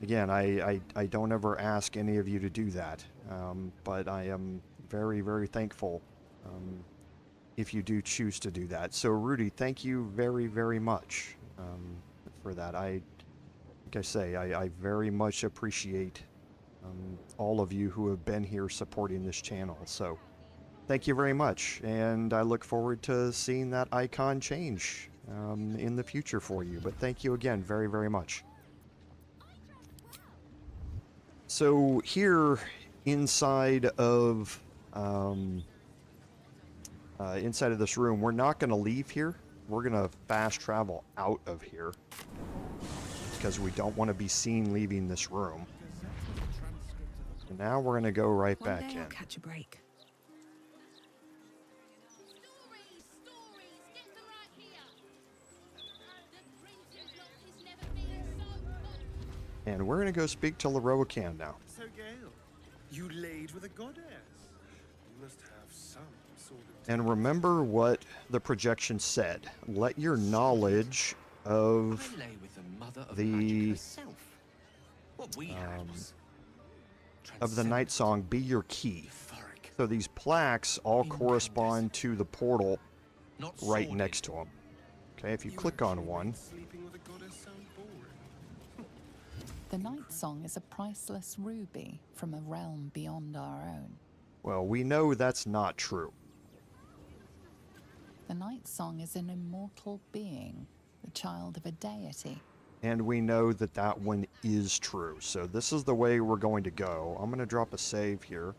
Again, I don't ever ask any of you to do that, but I am very, very thankful if you do choose to do that. So Rudi, thank you very, very much for that. Like I say, I very much appreciate all of you who have been here supporting this channel. So thank you very much, and I look forward to seeing that icon change in the future for you. But thank you again very, very much. So here inside of this room, we're not going to leave here. We're going to fast travel out of here because we don't want to be seen leaving this room. So now we're going to go right back in. I'll catch a break. And we're going to go speak to Lorroakan now. So, Gale, you laid with a goddess. You must have some sort of... And remember what the projection said. Let your knowledge of I lay with the mother of the magic herself. What we had was of the night song be your key. So these plaques all correspond to the portal right next to them. Okay, if you click on one, Sleeping with a goddess sound boring. The night song is a priceless ruby from a realm beyond our own. well, we know that's not true. The night song is an immortal being, the child of a deity. And we know that that one is true. So this is the way we're going to go. I'm going to drop a save here.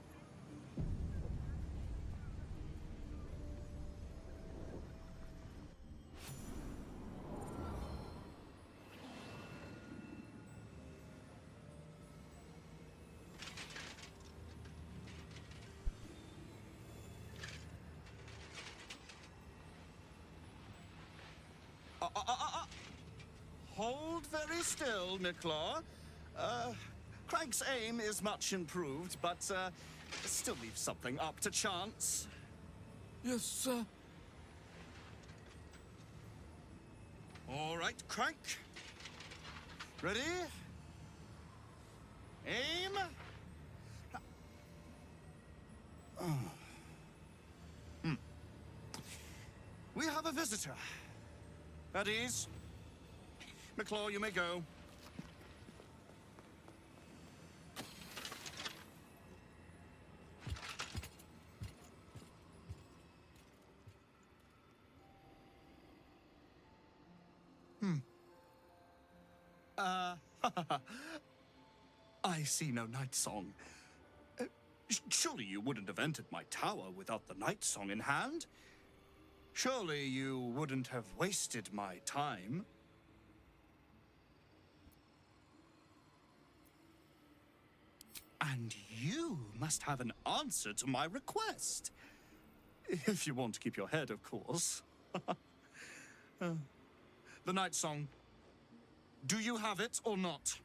Hold very still, Nicklaw. Craig's aim is much improved, but still leaves something up to chance. Yes, sir. All right, Crank. Ready? Aim. We have a visitor. At ease. Nicklaw, you may go. I see no night song. Surely you wouldn't have entered my tower without the night song in hand? Surely you wouldn't have wasted my time? And you must have an answer to my request. If you want to keep your head, of course. The night song. Do you have it or not?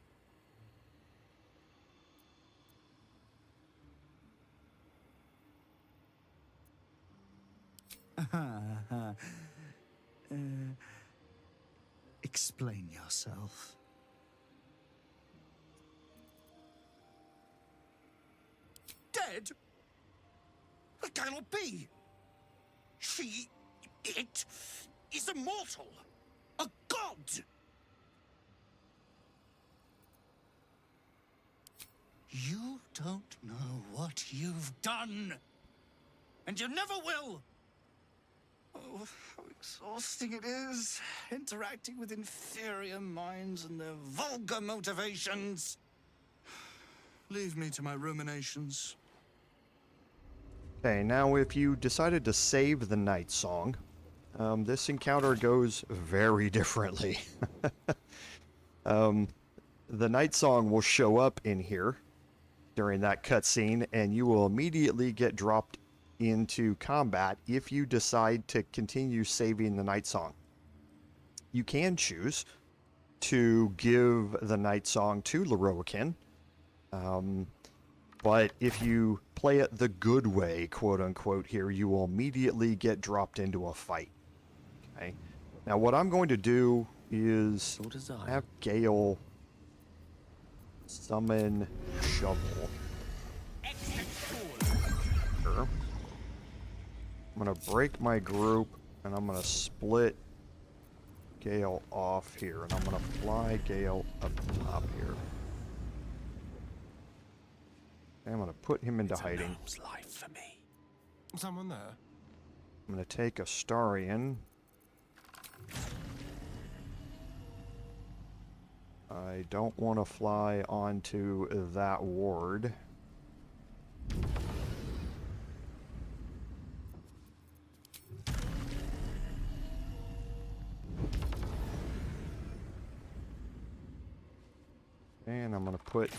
Explain yourself. Dead? That cannot be. It is immortal. A god. You don't know what you've done. And you never will. Oh, how exhausting it is, interacting with inferior minds and their vulgar motivations. Leave me to my ruminations. Okay, now if you decided to save the night song, this encounter goes very differently. The night song will show up in here during that cutscene, and you will immediately get dropped into combat if you decide to continue saving the night song. You can choose to give the night song to Lorroakan, but if you play it the good way, quote unquote, here, you will immediately get dropped into a fight. Okay. Now what I'm going to do is have Gale summon Shovel. Sure. I'm going to break my group, and I'm going to split Gale off here, and I'm going to fly Gale up top here. And I'm going to put him into hiding. Life for me. Someone there? I'm going to take Astarion. I don't want to fly onto that ward. And I'm going to put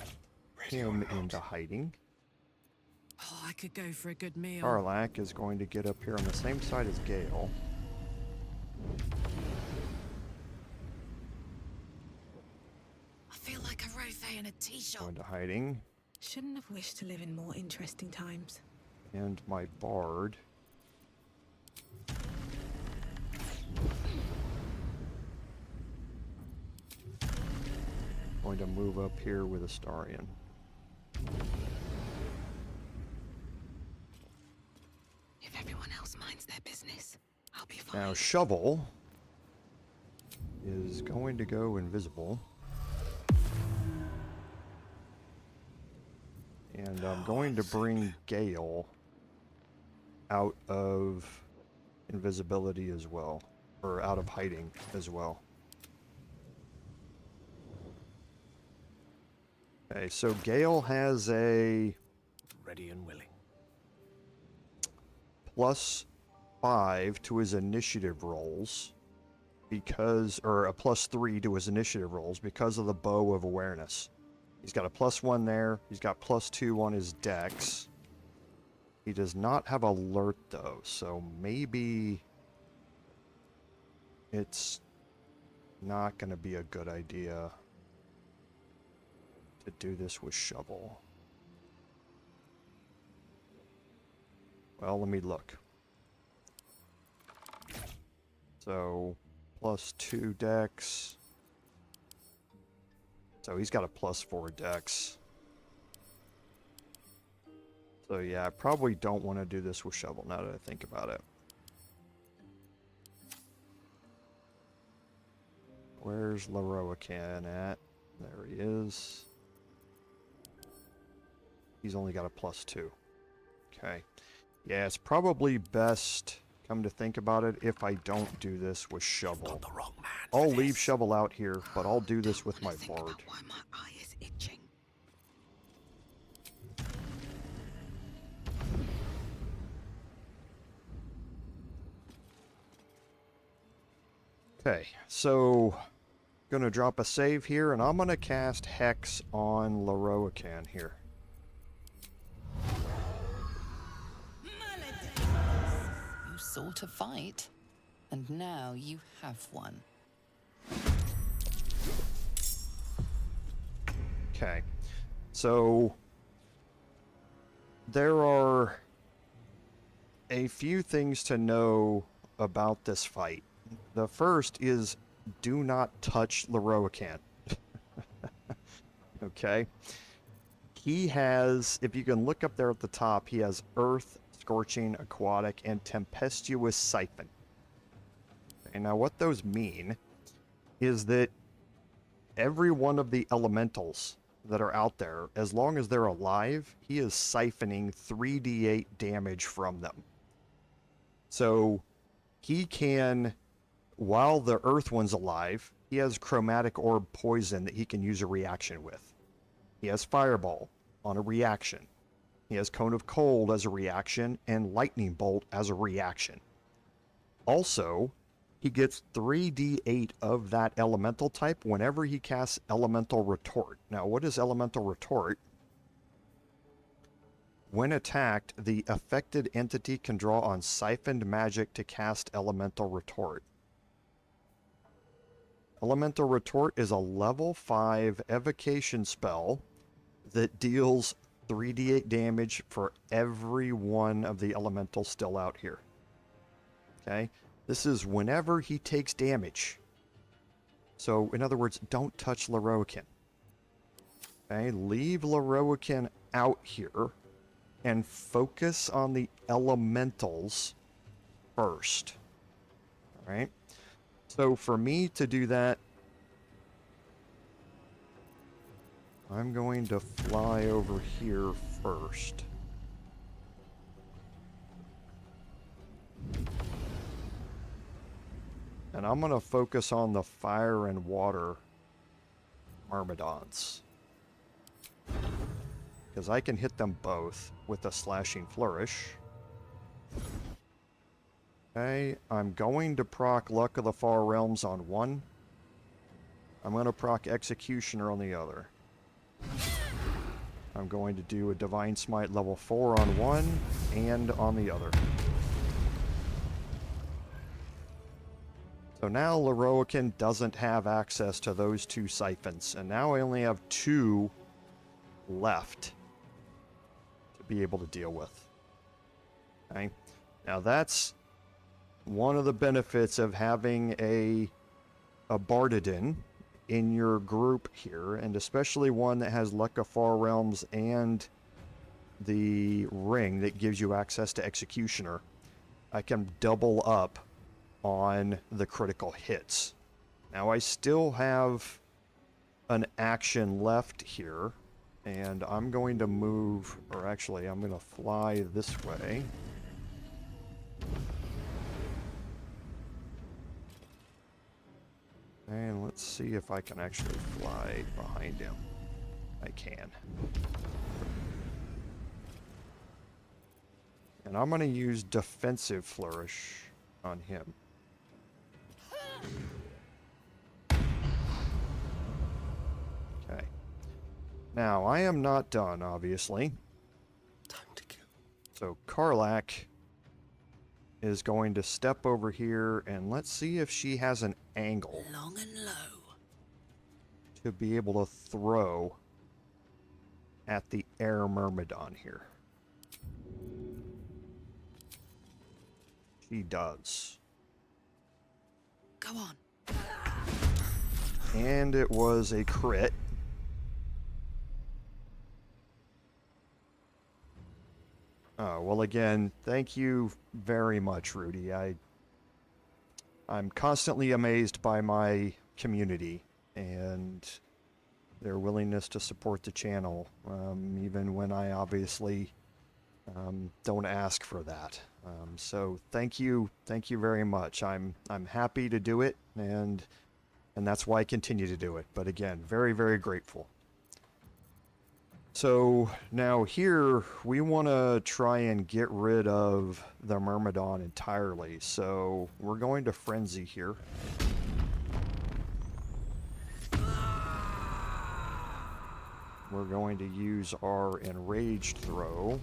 him into hiding. Oh, I could go for a good meal. Karlach is going to get up here on the same side as Gale. I feel like a rosé and a tea shop. Go into hiding. Shouldn't have wished to live in more interesting times. And my bard. Going to move up here with Astarion. If everyone else minds their business, I'll be fine. Now Shovel is going to go invisible. And I'm going to bring Gale out of invisibility as well. Or out of hiding as well. Okay, so Gale has a Ready and willing. +5 to his initiative rolls because, or a +3 to his initiative rolls because of the Bow of Awareness. He's got a +1 there. He's got +2 on his dex. He does not have alert though, so maybe it's not going to be a good idea to do this with Shovel. Well, let me look. So, +2 dex. So he's got a +4 dex. So yeah, I probably don't want to do this with Shovel now that I think about it. Where's Lorroakan at? There he is. He's only got a +2. Okay. Yeah, it's probably best, come to think about it, if I don't do this with Shovel. Got the wrong man I'll leave Shovel out here, but I'll do this with my bard. Why my eye is itching. Okay, so gonna drop a save here, and I'm gonna cast Hex on Lorroakan here. You sought a fight, and now you have one. Okay, so there are a few things to know about this fight. The first is do not touch Lorroakan. Okay? He has, if you can look up there at the top, he has Earth, Scorching, Aquatic, and Tempestuous Siphon. And now what those mean is that every one of the elementals that are out there, as long as they're alive, he is siphoning 3d8 damage from them. So he can, while the Earth one's alive, he has Chromatic Orb Poison that he can use a reaction with. He has Fireball on a reaction. He has Cone of Cold as a reaction and Lightning Bolt as a reaction. Also, he gets 3d8 of that elemental type whenever he casts Elemental Retort. Now, what is Elemental Retort? When attacked, the affected entity can draw on siphoned magic to cast Elemental Retort. Elemental Retort is a level 5 evocation spell that deals 3d8 damage for every one of the elementals still out here. Okay? This is whenever he takes damage. So, in other words, don't touch Lorroakan. Okay? Leave Lorroakan out here and focus on the elementals first. Alright? So for me to do that, I'm going to fly over here first. And I'm going to focus on the fire and water Myrmidons. Because I can hit them both with a slashing flourish. Okay, I'm going to proc Luck of the Far Realms on one. I'm going to proc Executioner on the other. I'm going to do a Divine Smite level 4 on one and on the other. So now Lorroakan doesn't have access to those 2 siphons, and now I only have 2 left to be able to deal with. Okay, now that's one of the benefits of having a Bardadin in your group here, and especially one that has Luck of Far Realms and the ring that gives you access to Executioner. I can double up on the critical hits. Now I still have an action left here, and I'm going to move, or actually I'm going to fly this way. And let's see if I can actually fly behind him. I can. And I'm going to use Defensive Flourish on him. Okay. Now, I am not done, obviously. Time to kill. So, Karlach is going to step over here, and let's see if she has an angle. Long and low. To be able to throw at the Air Myrmidon here. She does. Go on. And it was a crit. Oh, well again, thank you very much, Rudi. I'm constantly amazed by my community and their willingness to support the channel, even when I obviously don't ask for that. So thank you very much. I'm happy to do it, and that's why I continue to do it. But again, very, very grateful. So now here we want to try and get rid of the Myrmidon entirely. So we're going to Frenzy here. We're going to use our Enraged throw.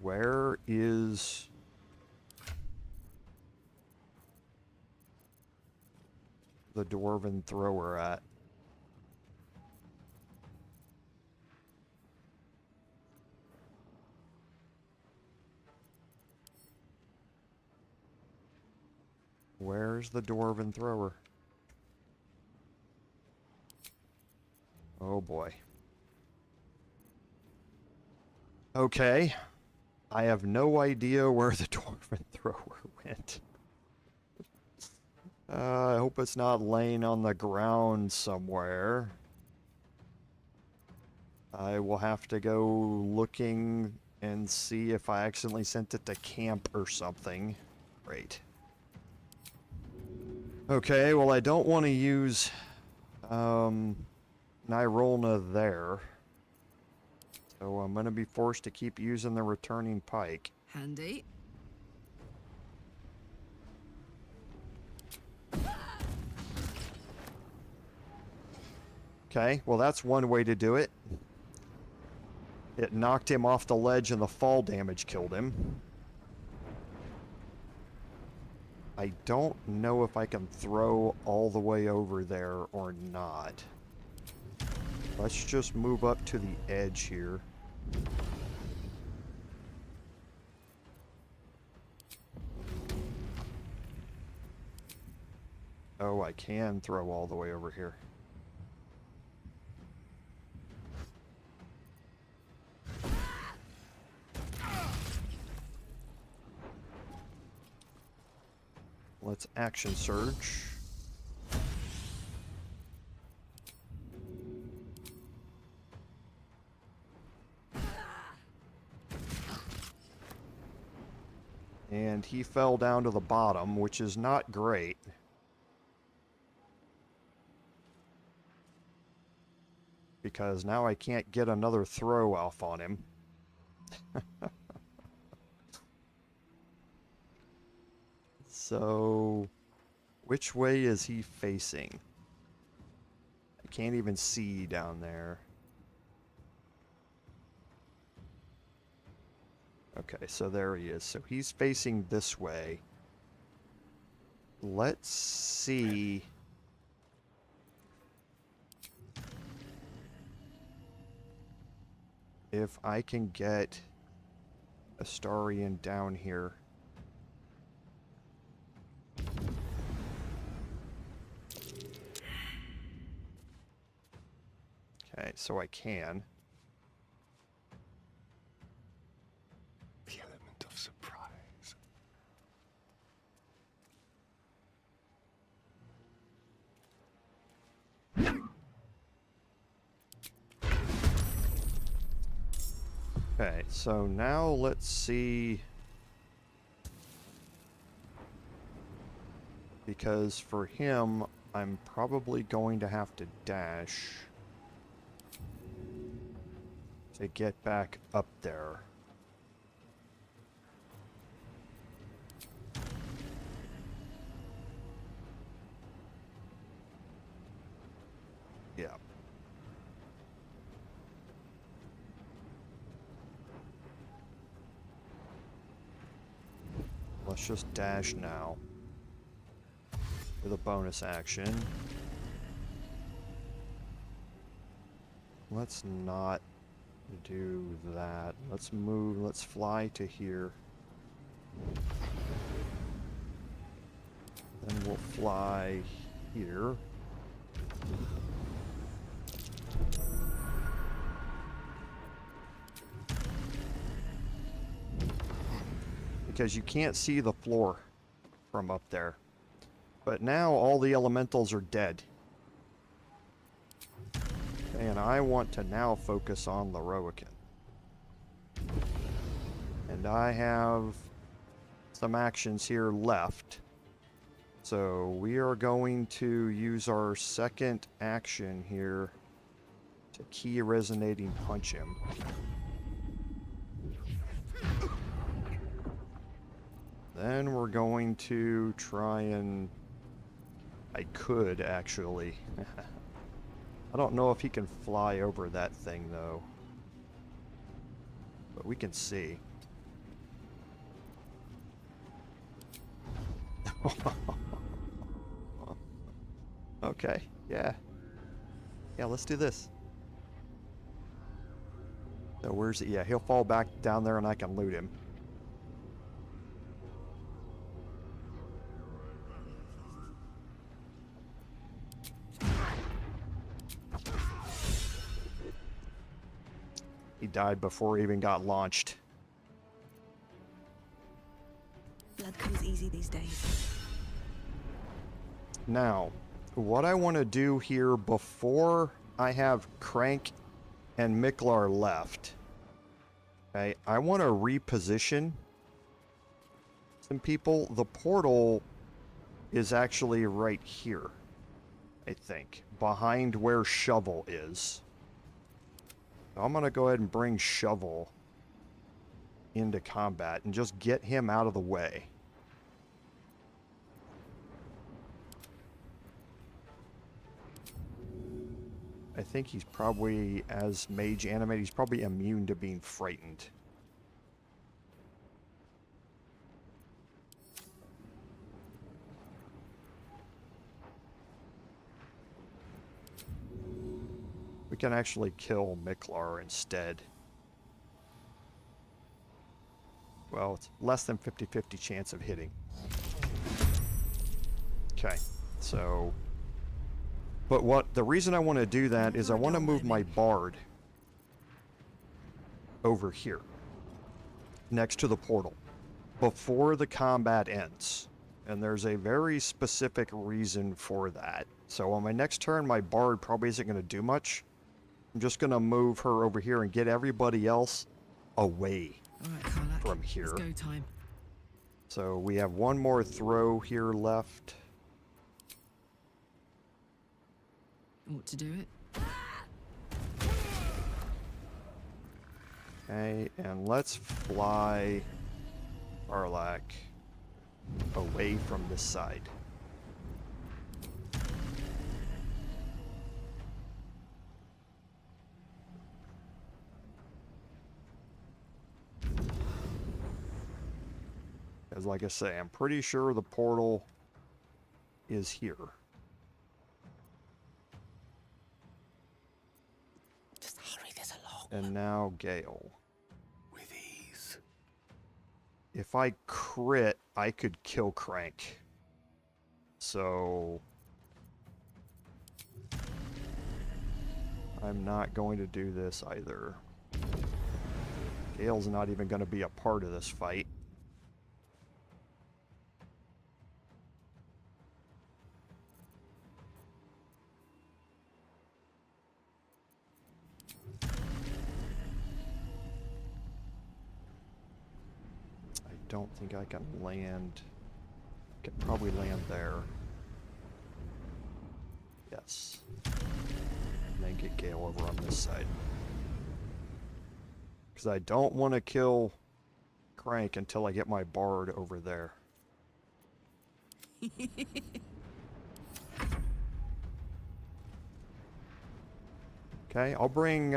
Where is the Dwarven thrower at? Where's the Dwarven thrower? Oh boy. Okay. I have no idea where the Dwarven thrower went. I hope it's not laying on the ground somewhere. I will have to go looking and see if I accidentally sent it to camp or something. Great. Okay, well I don't want to use Nyrolna there. So I'm going to be forced to keep using the returning pike. Handy. Okay, well that's one way to do it. It knocked him off the ledge and the fall damage killed him. I don't know if I can throw all the way over there or not. Let's just move up to the edge here. Oh, I can throw all the way over here. Let's action surge. And he fell down to the bottom, which is not great. Because now I can't get another throw off on him. So, which way is he facing? I can't even see down there. Okay, so there he is. So he's facing this way. let's see. If I can get Astarion down here. Okay, so I can. The element of surprise. Okay, so now let's see. Because for him, I'm probably going to have to dash to get back up there. Yeah. Let's just dash now with a bonus action. Let's not do that. Let's move, let's fly to here. Then we'll fly here. Because you can't see the floor from up there. But now all the elementals are dead. And I want to now focus on Lorroakan. And I have some actions here left. So we are going to use our second action here to key resonating punch him. Then we're going to try and... I could, actually. I don't know if he can fly over that thing, though. But we can see. Okay, yeah. Yeah, let's do this. So where's it? Yeah, he'll fall back down there and I can loot him. He died before he even got launched. Blood comes easy these days. Now, what I want to do here before I have Crank and Miklar left, okay, I want to reposition some people. The portal is actually right here, I think, behind where Shovel is. I'm going to go ahead and bring Shovel into combat and just get him out of the way. I think he's probably, as mage animated, he's probably immune to being frightened. We can actually kill Miklar instead. Well, it's less than 50-50 chance of hitting. Okay, so... But the reason I want to do that is I want to move my Bard over here, next to the portal, before the combat ends. And there's a very specific reason for that. So on my next turn, my Bard probably isn't going to do much. I'm just going to move her over here and get everybody else away from here. It's go time. So we have one more throw here left. Ought to do it. Okay, and let's fly Arlak away from this side. Because like I say, I'm pretty sure the portal is here. Just hurry this along. And now Gale. With ease. If I crit, I could kill Crank. So I'm not going to do this either. Gale's not even going to be a part of this fight. I don't think I can land. I can probably land there. Yes. And then get Gale over on this side. Because I don't want to kill Crank until I get my Bard over there. Okay, I'll bring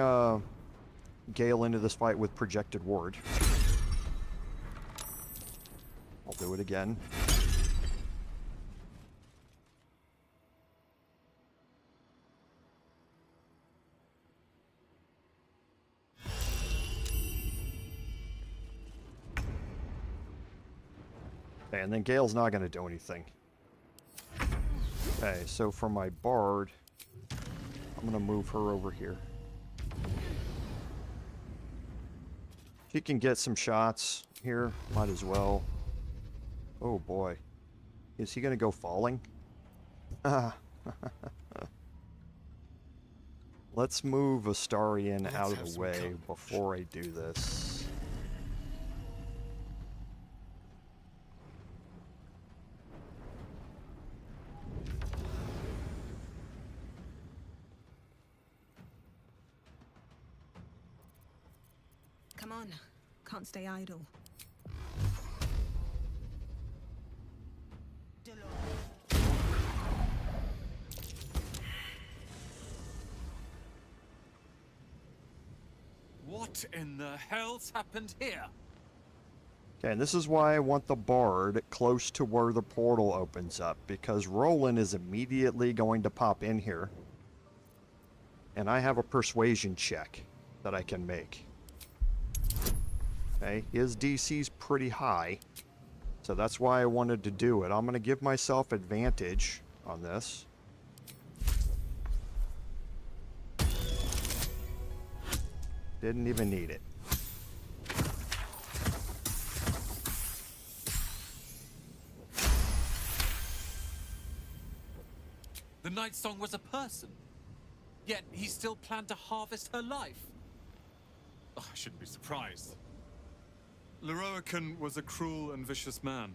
Gale into this fight with Projected Ward. I'll do it again. Okay, and then Gale's not going to do anything. Okay, so for my Bard, I'm going to move her over here. She can get some shots here, might as well. Oh boy. Is he going to go falling? Let's move Astarion out of the way before I do this. Come on, can't stay idle. What in the hell's happened here? Okay, and this is why I want the Bard close to where the portal opens up, because Roland is immediately going to pop in here. And I have a persuasion check that I can make. Okay, his DC's pretty high, so that's why I wanted to do it. I'm going to give myself advantage on this. Didn't even need it. The Night Song was a person, yet he still planned to harvest her life. Oh, I shouldn't be surprised. Lorroakan was a cruel and vicious man.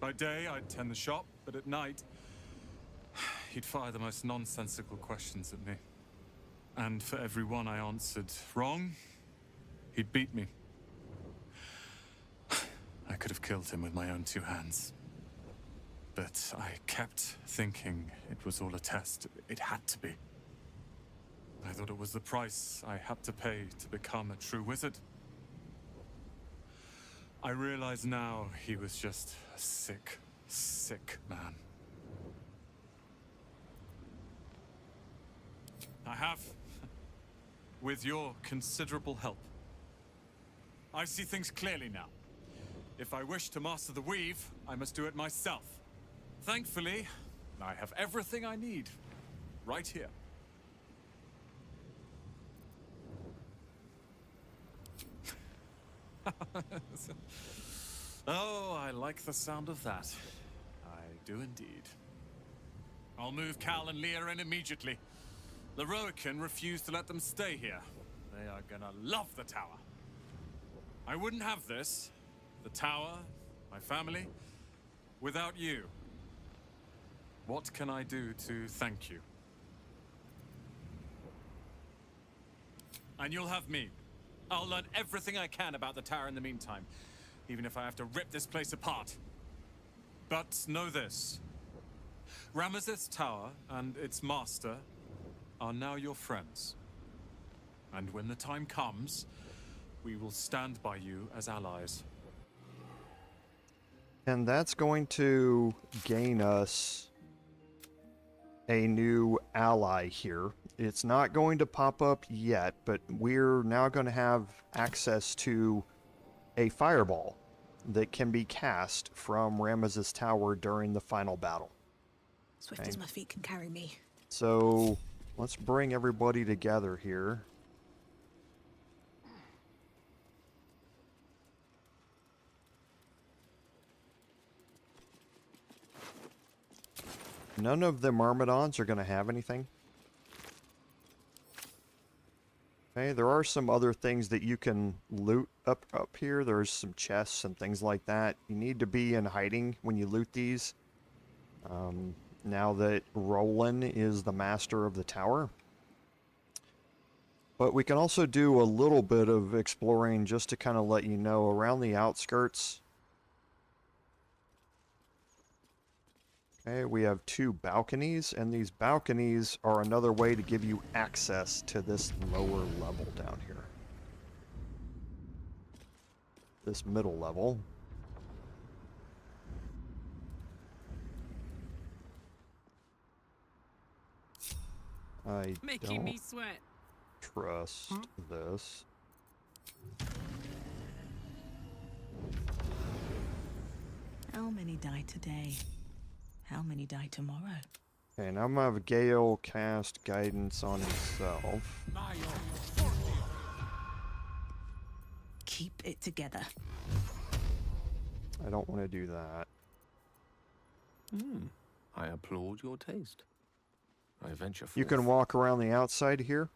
By day, I'd tend the shop, but at night, he'd fire the most nonsensical questions at me. And for every one I answered wrong, he'd beat me. I could have killed him with my own two hands. But I kept thinking it was all a test. It had to be. I thought it was the price I had to pay to become a true wizard. I realize now he was just a sick, sick man. I have, with your considerable help. I see things clearly now. If I wish to master the weave, I must do it myself. Thankfully, I have everything I need right here. Oh, I like the sound of that. I do indeed. I'll move Cal and Leah in immediately. Lorroakan refused to let them stay here. They are gonna love the tower. I wouldn't have this, the tower, my family, without you. What can I do to thank you? And you'll have me. I'll learn everything I can about the tower in the meantime, even if I have to rip this place apart. But know this. Ramazith's tower and its master are now your friends. And when the time comes, we will stand by you as allies. And that's going to gain us a new ally here. It's not going to pop up yet, but we're now going to have access to a fireball that can be cast from Ramesses Tower during the final battle. Swift as my feet can carry me. So let's bring everybody together here. None of the Myrmidons are going to have anything. Okay, there are some other things that you can loot up here. There's some chests and things like that. You need to be in hiding when you loot these. Now that Roland is the master of the tower. But we can also do a little bit of exploring just to kind of let you know around the outskirts. Okay, we have 2 balconies, and these balconies are another way to give you access to this lower level down here. This middle level. I Making me don't sweat. trust this. How many die today? How many die tomorrow? Okay, now I'm gonna have Gale cast guidance on himself. Keep it together. I don't want to do that. I applaud your taste. I venture forth. You can walk around the outside here.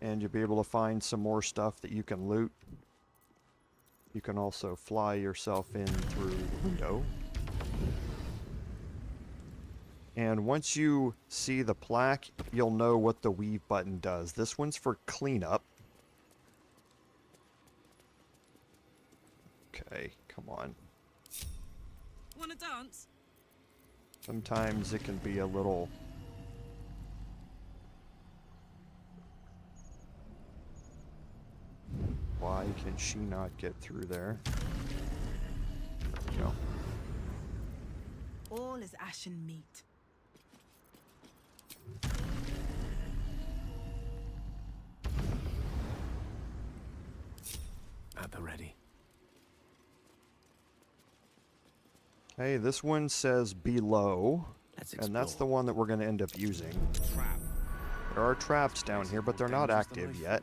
And you'll be able to find some more stuff that you can loot. You can also fly yourself in through the window. And once you see the plaque, you'll know what the weave button does. This one's for cleanup. Okay, come on. Wanna dance? Sometimes it can be a little... Why can she not get through there? There we go. All is ashen meat. At the ready. Okay, this one says below, and that's the one that we're going to end up using. There are traps down here, but they're not active yet.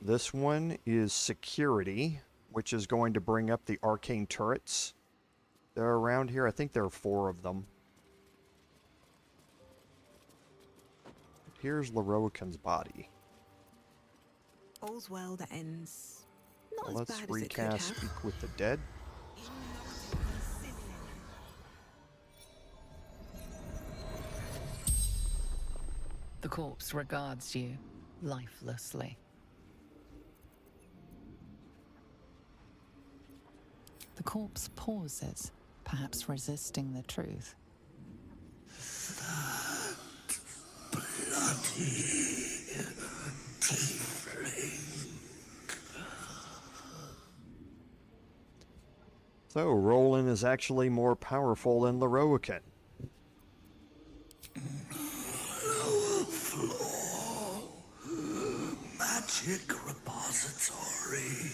This one is security, which is going to bring up the arcane turrets. They're around here. I think there are 4 of them. Here's Lorroakan's body. All's well that ends. Not as Let's bad as it could recast have. Speak with the Dead. The corpse regards you lifelessly. The corpse pauses, perhaps resisting the truth. Bloody tiefling. So, Roland is actually more powerful than Lorroakan. Lower floor. Magic repository.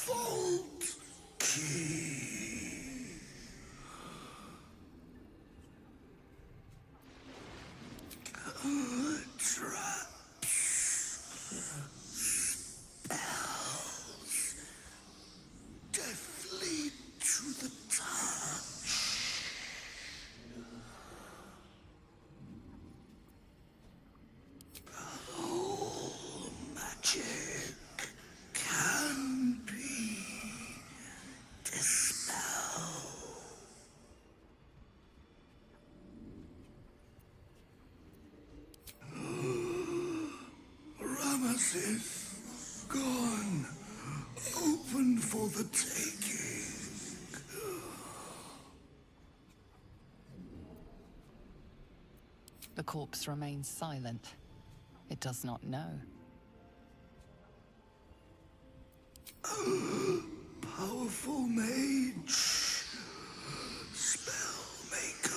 Vault key. Traps. Spells. Deathly to the touch. All magic can be dispelled. Ramesses gone. Open for the taking. The corpse remains silent. It does not know. Powerful mage. Spellmaker.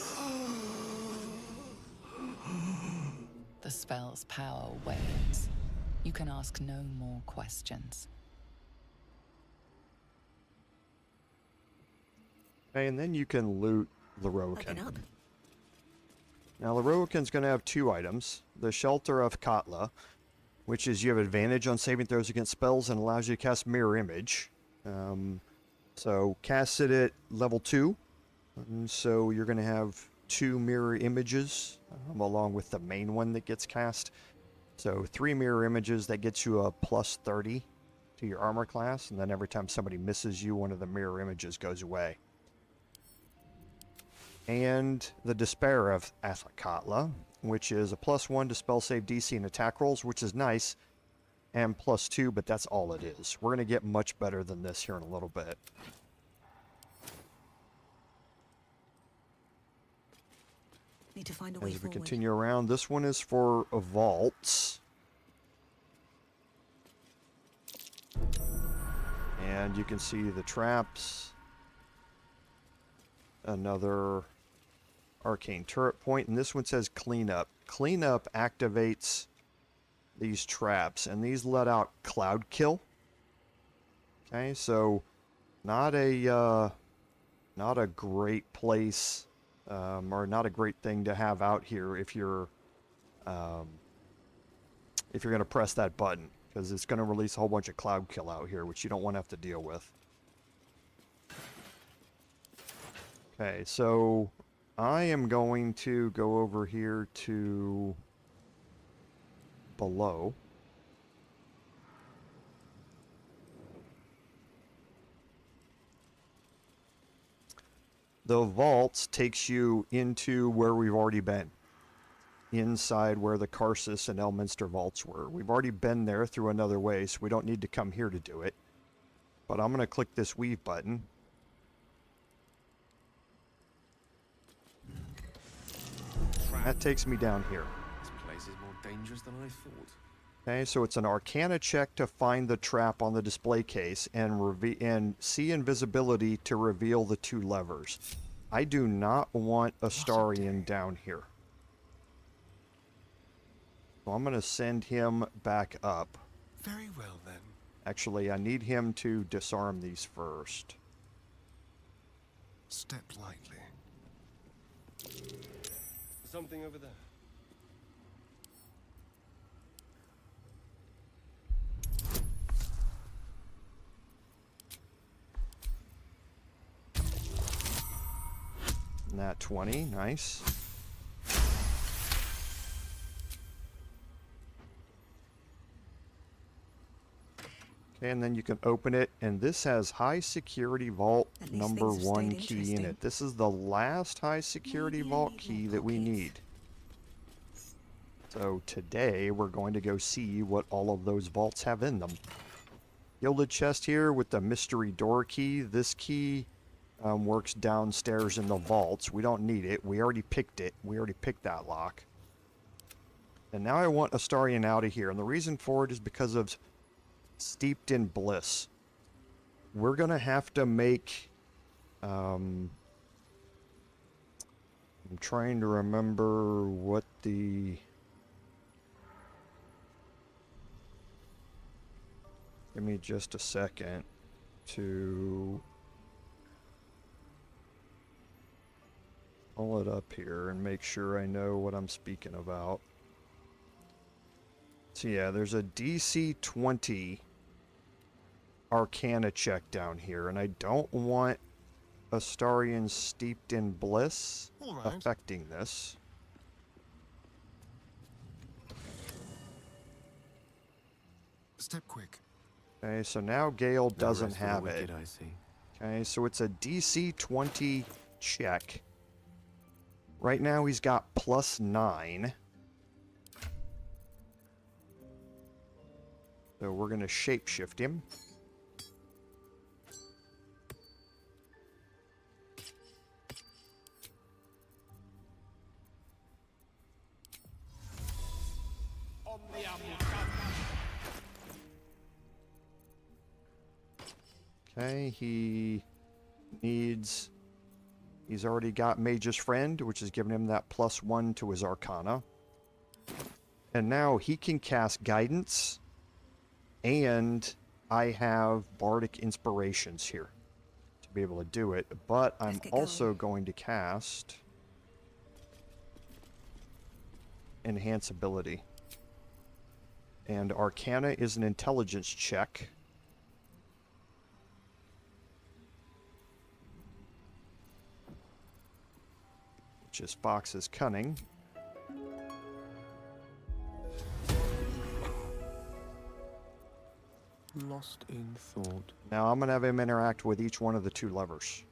The spell's power wanes. You can ask no more questions. Okay, and then you can loot Lorroakan. Now, Lorroakan's going to have 2 items. The Shelter of Katla, which is you have advantage on saving throws against spells and allows you to cast Mirror Image. So, cast it at level 2. And so, you're going to have 2 Mirror Images, along with the main one that gets cast. So, 3 Mirror Images, that gets you a plus 30 to your armor class. And then every time somebody misses you, one of the Mirror Images goes away. And the Despair of Athakatla, which is a +1 to spell save DC and attack rolls, which is nice, and +2, but that's all it is. We're going to get much better than this here in a little bit. Need to find a way As we forward. continue around, this one is for vaults. And you can see the traps. Another arcane turret point, and this one says cleanup. Cleanup activates these traps, and these let out cloud kill. Okay, so not a great place, or not a great thing to have out here if you're going to press that button, because it's going to release a whole bunch of cloud kill out here, which you don't want to have to deal with. Okay, so I am going to go over here to below. The vaults takes you into where we've already been. Inside where the Karsus and Elminster vaults were. We've already been there through another way, so we don't need to come here to do it. But I'm going to click this weave button. That takes me down here. This place is more dangerous than I thought. Okay, so it's an Arcana check to find the trap on the display case and see invisibility to reveal the 2 levers. I do not want Astarion down here. So I'm going to send him back up. Very well, then. Actually, I need him to disarm these first. Step lightly. Something over there. Nat 20, nice. Okay, and then you can open it, and this has high security vault number 1 key in it. This is the last high security vault key that we need. So today we're going to go see what all of those vaults have in them. Gilded chest here with the mystery door key. This key works downstairs in the vaults. We don't need it. We already picked it. We already picked that lock. And now I want Astarion out of here. And the reason for it is because of Steeped in Bliss. We're going to have to make... I'm trying to remember what the... Give me just a second to pull it up here and make sure I know what I'm speaking about. So yeah, there's a DC 20 Arcana check down here, and I don't want Astarion Steeped in Bliss affecting this. Step quick. Okay, so now Gale doesn't rest for the have wicked, it. I see. Okay, so it's a DC 20 check. Right now he's got +9. So we're going to shapeshift him. Okay, he's already got Mage's Friend, which is giving him that +1 to his Arcana. And now he can cast Guidance, and I have Bardic Inspirations here to be able to do it. But I'm also going to cast Enhance Ability. And Arcana is an Intelligence check. Which is Fox's Cunning. Lost in thought. Now I'm going to have him interact with each one of the 2 levers.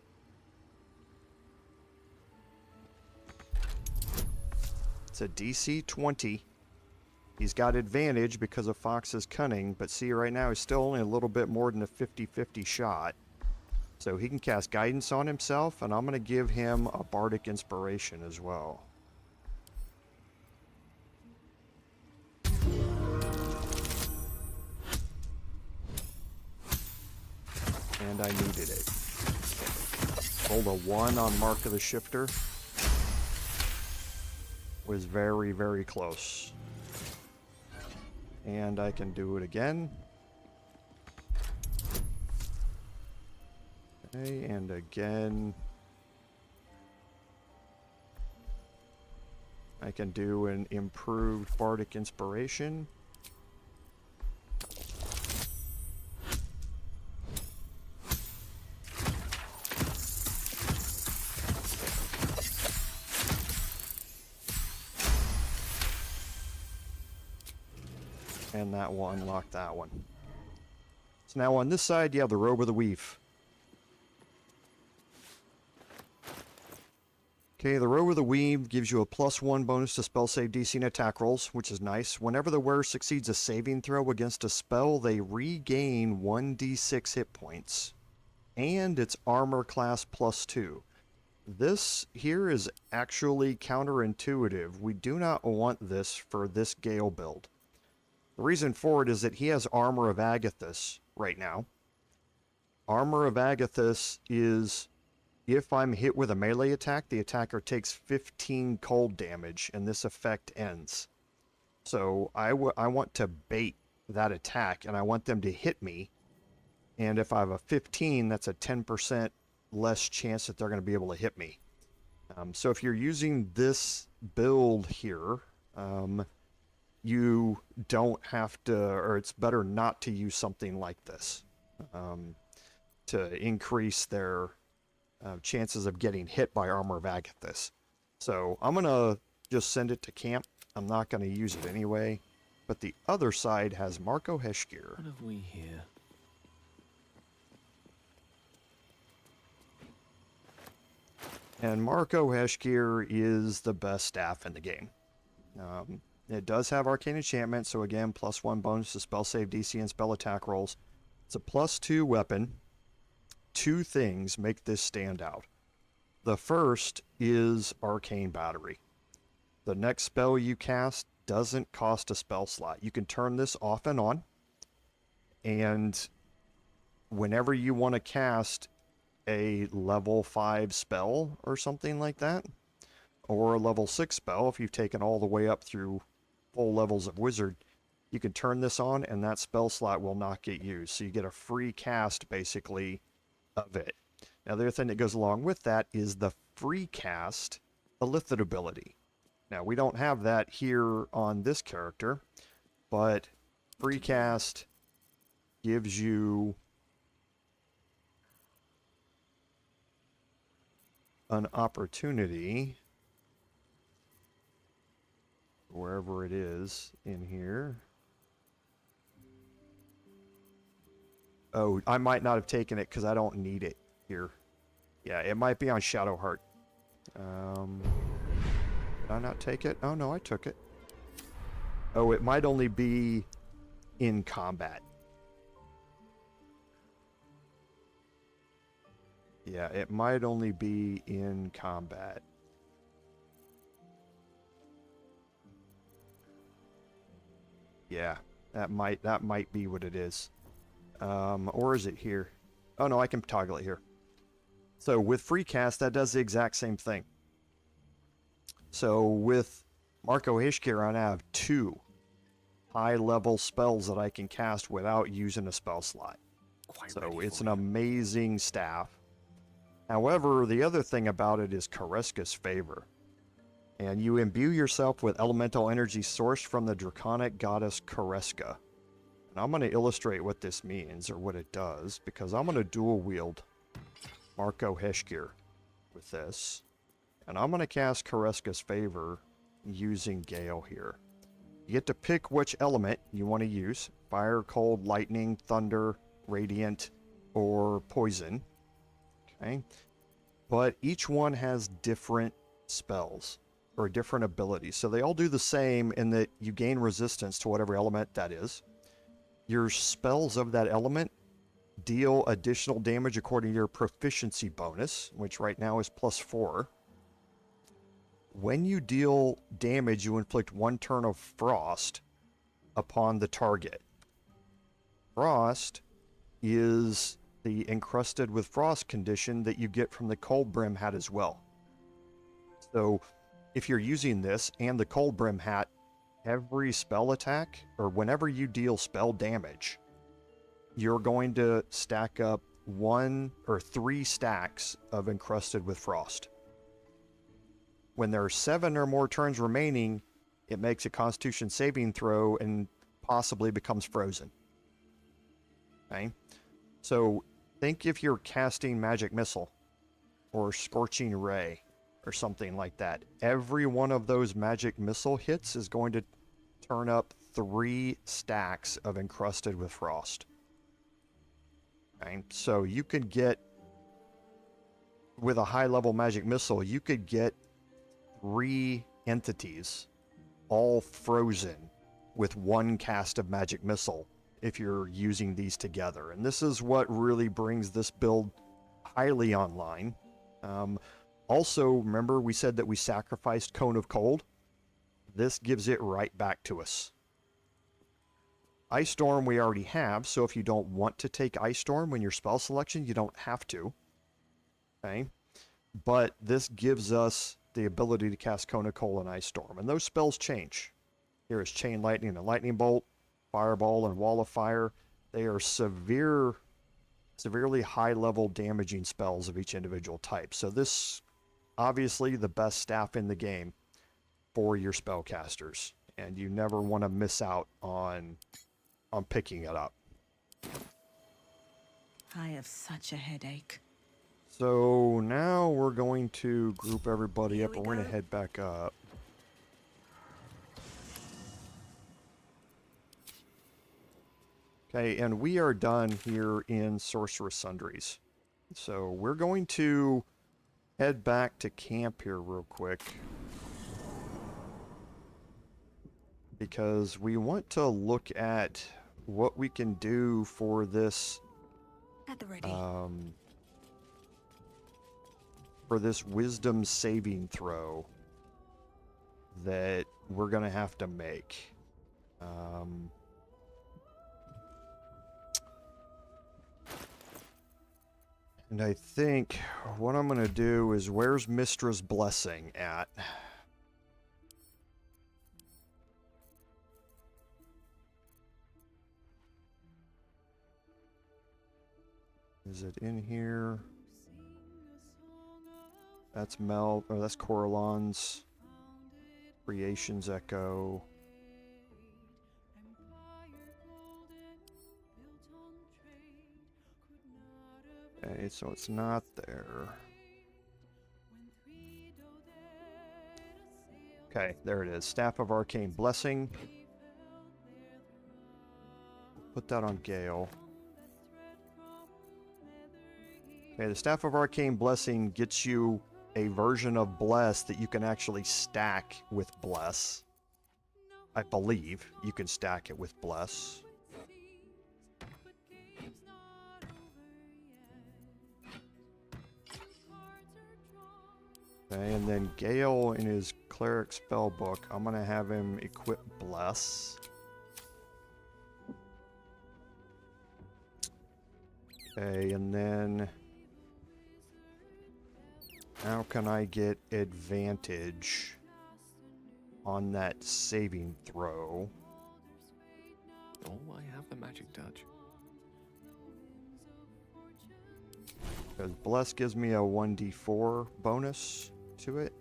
It's a DC 20. He's got advantage because of Fox's Cunning, but see right now he's still only a little bit more than a 50-50 shot. So he can cast Guidance on himself, and I'm going to give him a Bardic Inspiration as well. And I needed it. Rolled a 1 on Mark of the Shifter. Was very, very close. And I can do it again. Okay, and again. I can do an improved Bardic Inspiration. And that will unlock that one. So now on this side, you have the Robe of the Weave. Okay, the Robe of the Weave gives you a +1 bonus to spell save DC and attack rolls, which is nice. Whenever the wearer succeeds a saving throw against a spell, they regain 1d6 hit points. And it's armor class +2. This here is actually counterintuitive. We do not want this for this Gale build. The reason for it is that he has Armor of Agathis right now. Armor of Agathis is, if I'm hit with a melee attack, the attacker takes 15 cold damage, and this effect ends. So I want to bait that attack, and I want them to hit me. And if I have a 15, that's a 10% less chance that they're going to be able to hit me. So if you're using this build here, you don't have to, or it's better not to use something like this to increase their chances of getting hit by Armor of Agathis. So I'm going to just send it to camp. I'm not going to use it anyway. But the other side has Marco Heshkir. What have we here? And Marco Heshkir is the best staff in the game. It does have Arcane Enchantment, so again, +1 bonus to spell save DC and spell attack rolls. It's a +2 weapon. 2 things make this stand out. The first is Arcane Battery. The next spell you cast doesn't cost a spell slot. You can turn this off and on, and whenever you want to cast a level 5 spell or something like that, or a level 6 spell, if you've taken all the way up through full levels of Wizard, you can turn this on and that spell slot will not get used. So you get a free cast, basically, of it. Now, the other thing that goes along with that is the free cast Illithid ability. Now, we don't have that here on this character, but free cast gives you an opportunity, wherever it is in here. Oh, I might not have taken it because I don't need it here. Yeah, it might be on Shadowheart. Did I not take it? Oh, no, I took it. Oh, it might only be in combat. Yeah, it might only be in combat. Yeah, that might be what it is. Or is it here? Oh no, I can toggle it here. So with free cast, that does the exact same thing. So with Marco Hishkir, I have 2 high-level spells that I can cast without using a spell slot. So it's an amazing staff. However, the other thing about it is Kareska's Favor. And you imbue yourself with elemental energy sourced from the draconic goddess Kareska. And I'm going to illustrate what this means, or what it does, because I'm going to dual wield Marco Heshkir with this. And I'm going to cast Kareska's Favor using Gale here. You get to pick which element you want to use. Fire, cold, lightning, thunder, radiant, or poison. Okay. But each one has different spells or different abilities. So they all do the same in that you gain resistance to whatever element that is. Your spells of that element deal additional damage according to your proficiency bonus, which right now is +4. When you deal damage, you inflict 1 turn of frost upon the target. Frost is the encrusted with frost condition that you get from the Cold Brim hat as well. So if you're using this and the Cold Brim hat, every spell attack, or whenever you deal spell damage, you're going to stack up 1 or 3 stacks of encrusted with frost. When there are 7 or more turns remaining, it makes a Constitution saving throw and possibly becomes frozen. Okay? So think if you're casting Magic Missile or Scorching Ray or something like that. Every one of those Magic Missile hits is going to turn up 3 stacks of encrusted with frost. Okay? So you could get, with a high-level Magic Missile, you could get 3 entities all frozen with 1 cast of Magic Missile if you're using these together. And this is what really brings this build highly online. Also, remember we said that we sacrificed Cone of Cold? This gives it right back to us. Ice Storm we already have, so if you don't want to take Ice Storm when your spell selection, you don't have to. Okay? But this gives us the ability to cast Cone of Cold and Ice Storm, and those spells change. Here is Chain Lightning and Lightning Bolt, Fireball and Wall of Fire. They are severely high-level damaging spells of each individual type. So this, obviously, the best staff in the game for your spellcasters, and you never want to miss out on picking it up. I have such a headache. So now we're going to group everybody up, and we're going to head back up. Okay, and we are done here in Sorcerous Sundries. So we're going to head back to camp here real quick, because we want to look at what we can do for this At the ready. For this wisdom saving throw that we're gonna have to make. And I think what I'm gonna do is, where's Mystra's Blessing at? Is it in here? That's Mel, or that's Coralon's Creation's Echo. Okay, so it's not there. Okay, there it is. Staff of Arcane Blessing. Put that on Gale. Okay, the Staff of Arcane Blessing gets you a version of Bless that you can actually stack with Bless. I believe you can stack it with Bless. Okay, and then Gale in his Cleric Spellbook, I'm going to have him equip Bless. Okay, and then how can I get advantage on that saving throw? Oh, I have the magic touch. Because Bless gives me a 1d4 bonus to it.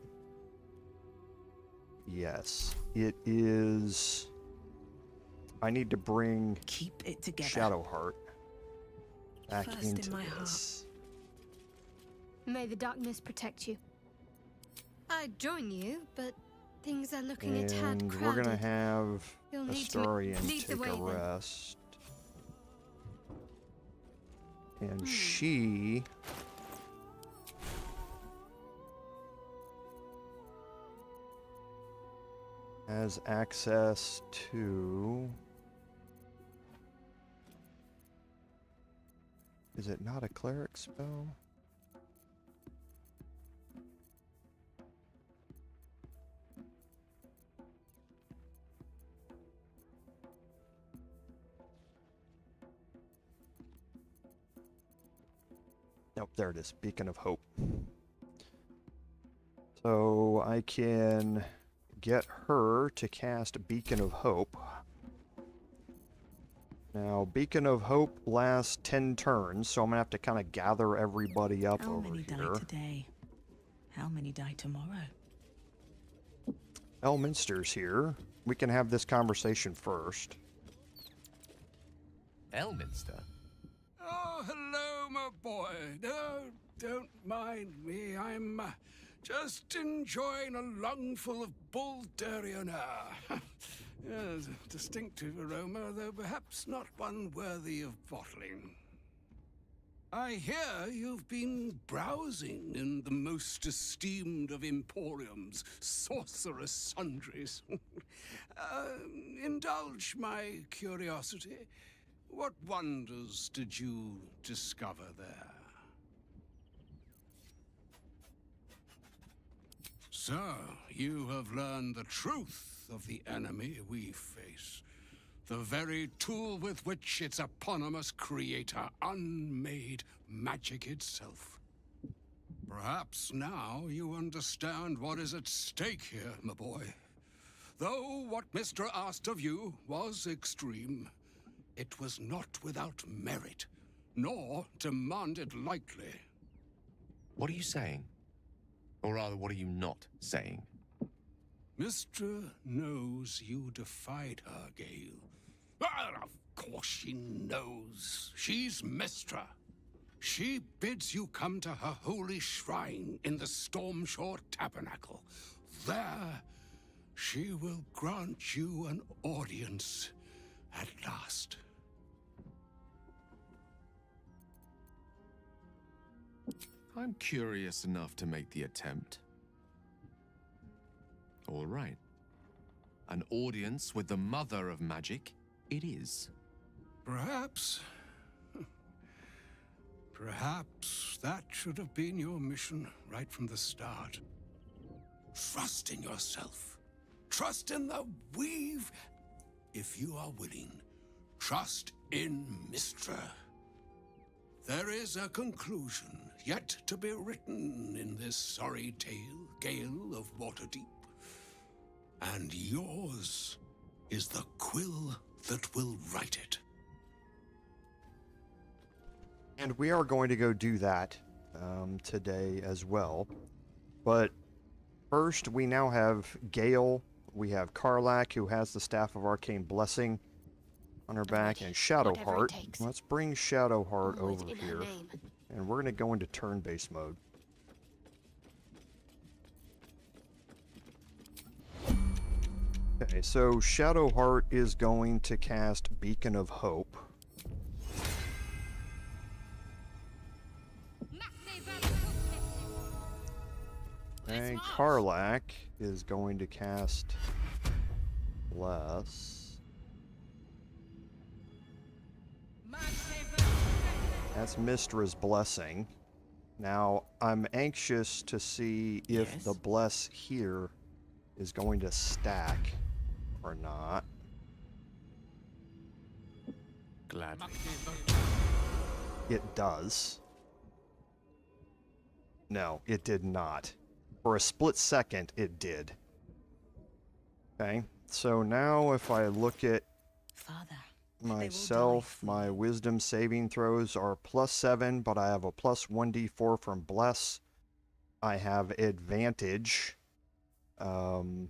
Yes, it is. I need to bring Keep it together. Shadowheart back First into in my this. May the darkness protect you. I'd join you, but things are looking a tad And crowded. we're gonna have You'll need to Astarion lead the take way, a then. rest. And she has access to... Is it not a cleric spell? Nope, there it is. Beacon of Hope. So I can get her to cast Beacon of Hope. Now, Beacon of Hope lasts 10 turns, so I'm going to have to kind of gather everybody up How over many here. die today? How many die tomorrow? Elminster's here. We can have this conversation first. Elminster? Oh, hello, my boy. No, don't mind me. I'm just enjoying a lungful of Baldurian air. Yes, a distinctive aroma, though perhaps not one worthy of bottling. I hear you've been browsing in the most esteemed of emporiums, Sorcerous Sundries. Indulge my curiosity. What wonders did you discover there? So, you have learned the truth of the enemy we face. The very tool with which its eponymous creator unmade magic itself. Perhaps now you understand what is at stake here, my boy. Though what Mystra asked of you was extreme, it was not without merit, nor demanded lightly. What are you saying? Or rather, what are you not saying? Mystra knows you defied her, Gale. Ah, of course she knows. She's Mystra. She bids you come to her holy shrine in the Stormshore Tabernacle. There, she will grant you an audience at last. I'm curious enough to make the attempt. All right. An audience with the mother of magic, it is. Perhaps. Perhaps that should have been your mission right from the start. Trust in yourself. Trust in the weave. If you are willing, trust in Mystra. There is a conclusion yet to be written in this sorry tale, Gale of Waterdeep. And yours is the quill that will write it. And we are going to go do that today as well. But first, we now have Gale. We have Karlach, who has the Staff of Arcane Blessing on her back, and Shadowheart. Let's bring Shadowheart over here. And we're going to go into turn-based mode. Okay, so Shadowheart is going to cast Beacon of Hope. And Karlach is going to cast Bless. That's Mystra's Blessing. Now, I'm anxious to see if the Bless here is going to stack or not. Gladly. it does. No, it did not. For a split second, it did. Okay, so now if I look at myself, my wisdom saving throws are +7, but I have a +1d4 from Bless. I have advantage from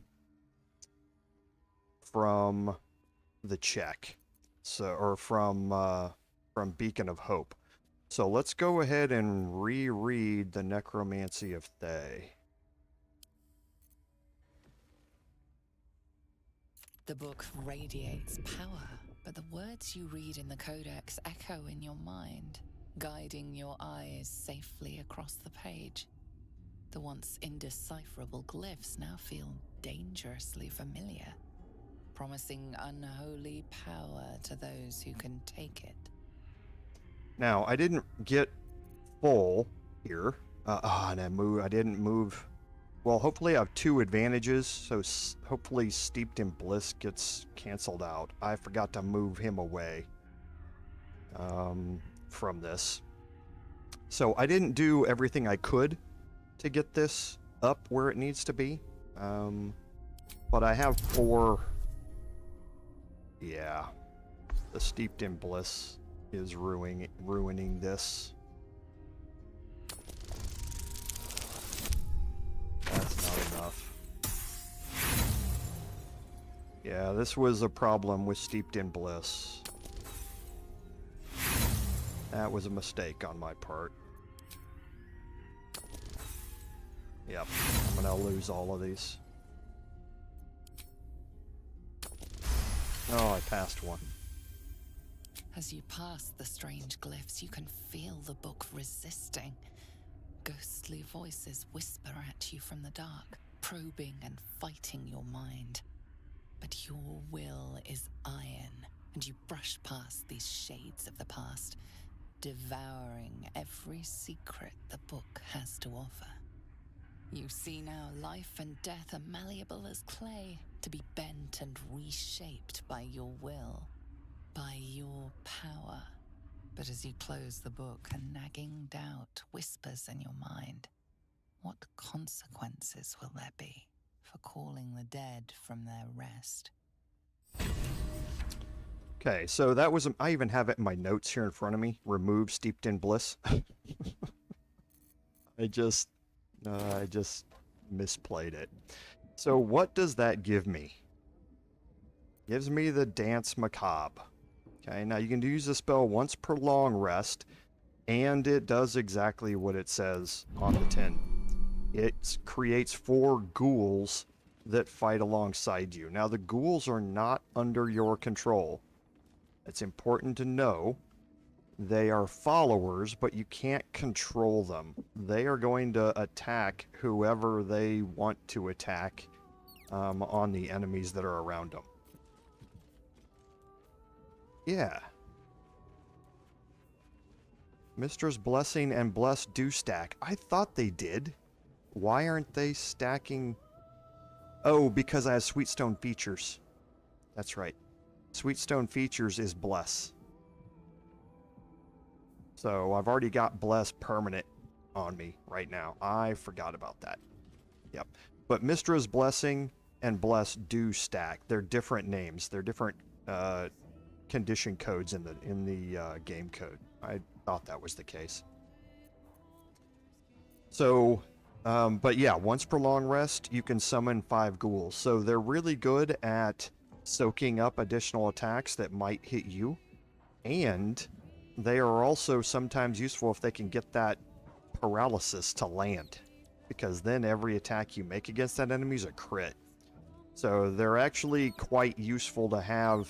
the check, so or from Beacon of Hope. So let's go ahead and reread the Necromancy of Thay. The book radiates power, but the words you read in the Codex echo in your mind, guiding your eyes safely across the page. The once indecipherable glyphs now feel dangerously familiar, promising unholy power to those who can take it. Now, I didn't get full here, and I didn't move. Well, hopefully I have 2 advantages, so hopefully Steeped in Bliss gets canceled out. I forgot to move him away from this. So I didn't do everything I could to get this up where it needs to be. But I have 4. Yeah, the Steeped in Bliss is ruining this. That's not enough. Yeah, this was a problem with Steeped in Bliss. That was a mistake on my part. Yep, I'm gonna lose all of these. Oh, I passed one. As you pass the strange glyphs, you can feel the book resisting. Ghostly voices whisper at you from the dark, probing and fighting your mind. But your will is iron, and you brush past these shades of the past, devouring every secret the book has to offer. You see now life and death are malleable as clay, to be bent and reshaped by your will, by your power. But as you close the book, a nagging doubt whispers in your mind. What consequences will there be for calling the dead from their rest? Okay, so that was, I even have it in my notes here in front of me. Remove Steeped in Bliss. I just misplayed it. So what does that give me? Gives me the Dance Macabre. Okay, now you can use the spell once per long rest, and it does exactly what it says on the tin. It creates 4 ghouls that fight alongside you. Now the ghouls are not under your control. It's important to know they are followers, but you can't control them. They are going to attack whoever they want to attack on the enemies that are around them. Yeah. Mystra's Blessing and Bless do stack. I thought they did. Why aren't they stacking? Oh, because I have Sweetstone Features. That's right. Sweetstone Features is Bless. So I've already got Bless permanent on me right now. I forgot about that. Yep. But Mystra's Blessing and Bless do stack. They're different names. They're different condition codes in the game code. I thought that was the case. So, but yeah, once per long rest, you can summon 5 ghouls. So they're really good at soaking up additional attacks that might hit you, and they are also sometimes useful if they can get that paralysis to land, because then every attack you make against that enemy is a crit. So they're actually quite useful to have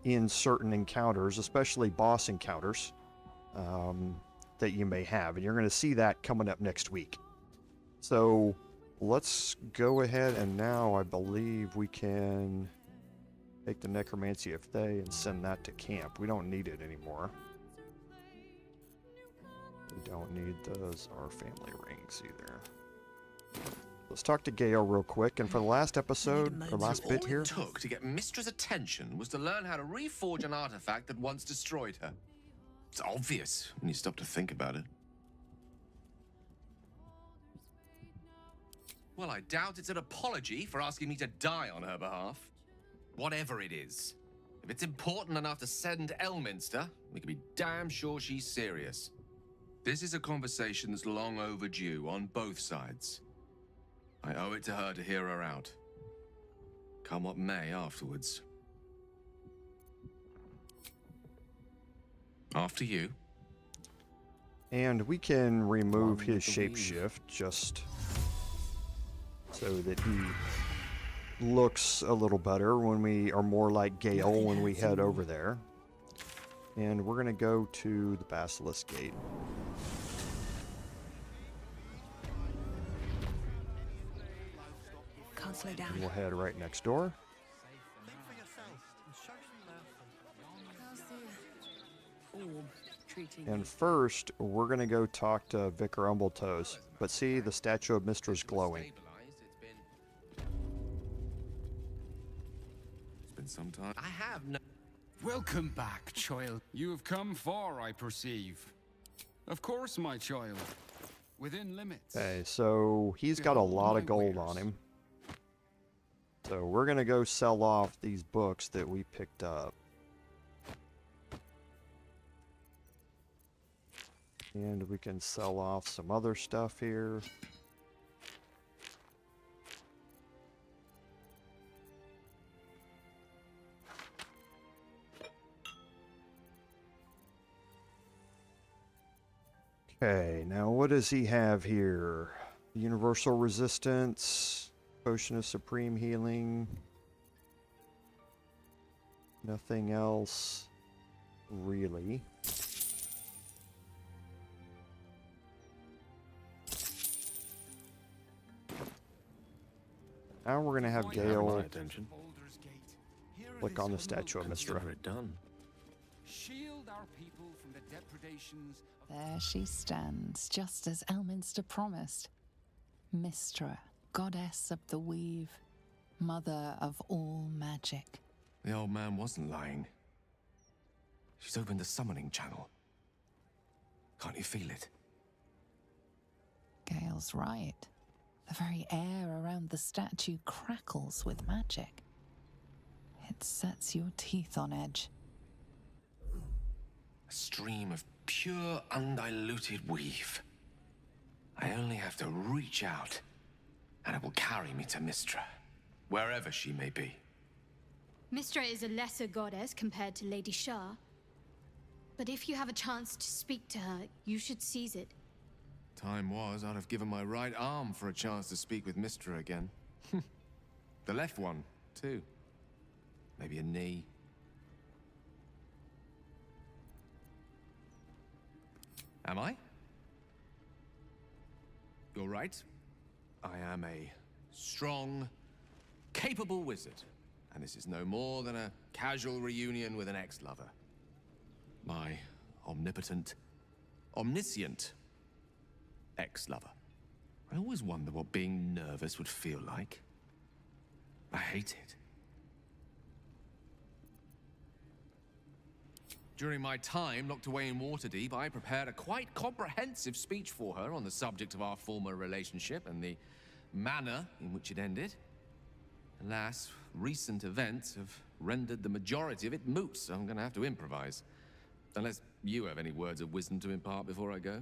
in certain encounters, especially boss encounters that you may have, and you're going to see that coming up next week. So let's go ahead, and now I believe we can take the Necromancy of Thay and send that to camp. We don't need it anymore. We don't need those or family rings either. Let's talk to Gale real quick, and for the last episode, or last bit here. All it took to get Mystra's attention was to learn how to reforge an artifact that once destroyed her. It's obvious when you stop to think about it. Well, I doubt it's an apology for asking me to die on her behalf. Whatever it is. If it's important enough to send Elminster, we can be damn sure she's serious. This is a conversation that's long overdue on both sides. I owe it to her to hear her out. Come what may afterwards. After you. And we can remove his shapeshift just so that he looks a little better when we are more like Gale when we head over there. And we're going to go to the Basilisk Gate. Can't slow down. And we'll head right next door. And first, we're going to go talk to Vicar Umbletoes. But see, the statue of Mystra's glowing. It's been some time. I have no... Welcome back, child. You have come far, I perceive. Of course, my child. Within limits. Okay, so he's got a lot of gold on him. So we're going to go sell off these books that we picked up. And we can sell off some other stuff here. Okay, now what does he have here? Universal resistance, potion of supreme healing. Nothing else really. Now we're gonna have Gale click on the statue of Mystra. Shield our people from the depredations of... There she stands, just as Elminster promised. Mystra, goddess of the weave, mother of all magic. The old man wasn't lying. She's opened the summoning channel. Can't you feel it? Gale's right. The very air around the statue crackles with magic. It sets your teeth on edge. A stream of pure, undiluted weave. I only have to reach out, and it will carry me to Mystra, wherever she may be. Mystra is a lesser goddess compared to Lady Shah. But if you have a chance to speak to her, you should seize it. Time was, I'd have given my right arm for a chance to speak with Mystra again. The left one, too. Maybe a knee. Am I? You're right. I am a strong, capable wizard. And this is no more than a casual reunion with an ex-lover. My omnipotent, omniscient ex-lover. I always wonder what being nervous would feel like. I hate it. During my time locked away in Waterdeep, I prepared a quite comprehensive speech for her on the subject of our former relationship and the manner in which it ended. Alas, recent events have rendered the majority of it moot, so I'm going to have to improvise. Unless you have any words of wisdom to impart before I go.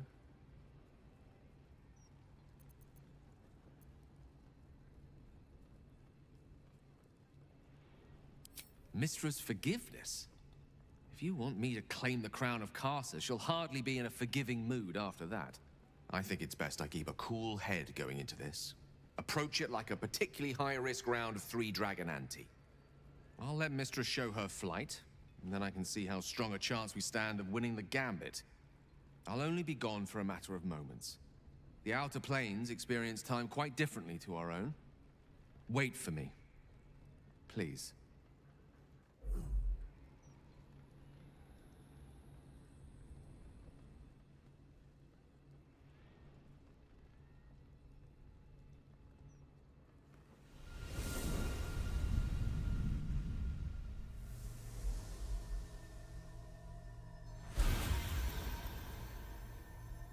Mistra's forgiveness? If you want me to claim the crown of Karsa, she'll hardly be in a forgiving mood after that. I think it's best I keep a cool head going into this. Approach it like a particularly high-risk round of 3 Dragon Ante. I'll let Mystra show her flight, and then I can see how strong a chance we stand of winning the gambit. I'll only be gone for a matter of moments. The Outer Planes experience time quite differently to our own. Wait for me. Please.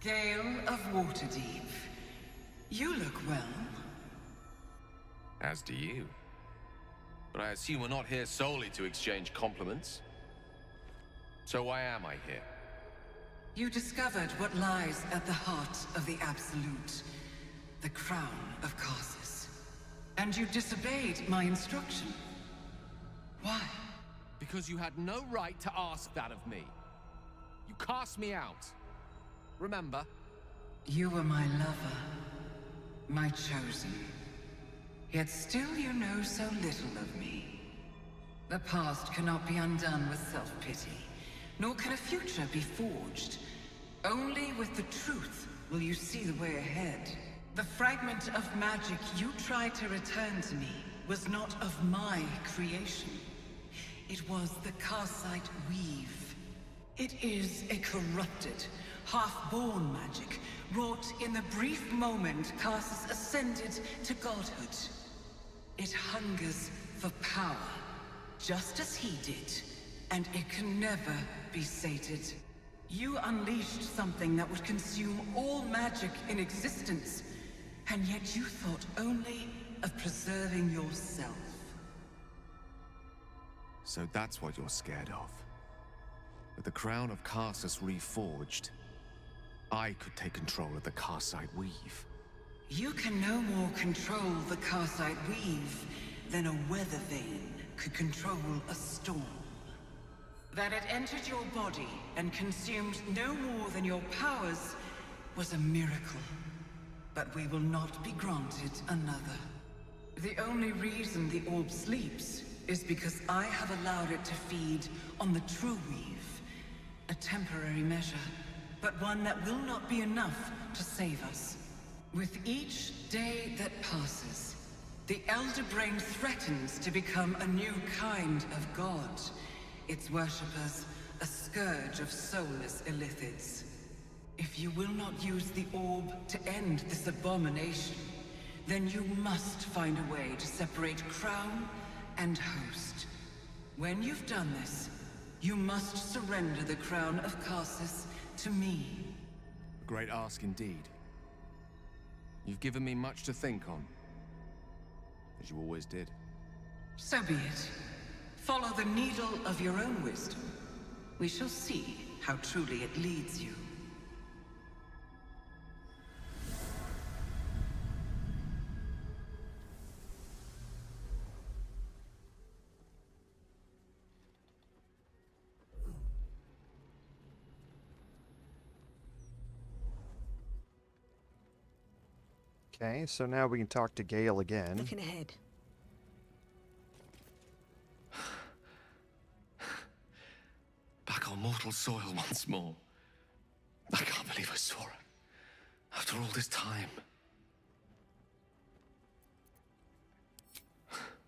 Gale of Waterdeep. You look well. As do you. But I assume we're not here solely to exchange compliments. So why am I here? You discovered what lies at the heart of the Absolute, the crown of Karsus. And you disobeyed my instruction. Why? Because you had no right to ask that of me. You cast me out. Remember? You were my lover, my chosen. Yet still you know so little of me. The past cannot be undone with self-pity, nor can a future be forged. Only with the truth will you see the way ahead. The fragment of magic you tried to return to me was not of my creation. It was the Karsite Weave. It is a corrupted, half-born magic, wrought in the brief moment Karsus ascended to godhood. It hungers for power, just as he did, and it can never be sated. You unleashed something that would consume all magic in existence, and yet you thought only of preserving yourself. So that's what you're scared of. With the crown of Karsus reforged, I could take control of the Karsite Weave. You can no more control the Karsite Weave than a weather vane could control a storm. That it entered your body and consumed no more than your powers was a miracle. But we will not be granted another. The only reason the orb sleeps is because I have allowed it to feed on the true weave. A temporary measure, but one that will not be enough to save us. With each day that passes, the Elder Brain threatens to become a new kind of god. Its worshippers, a scourge of soulless illithids. If you will not use the orb to end this abomination, then you must find a way to separate crown and host. When you've done this, you must surrender the crown of Karsus to me. A great ask indeed. You've given me much to think on, as you always did. So be it. Follow the needle of your own wisdom. We shall see how truly it leads you. Okay, so now we can talk to Gale again. Looking ahead. Back on mortal soil once more. I can't believe I saw her. After all this time.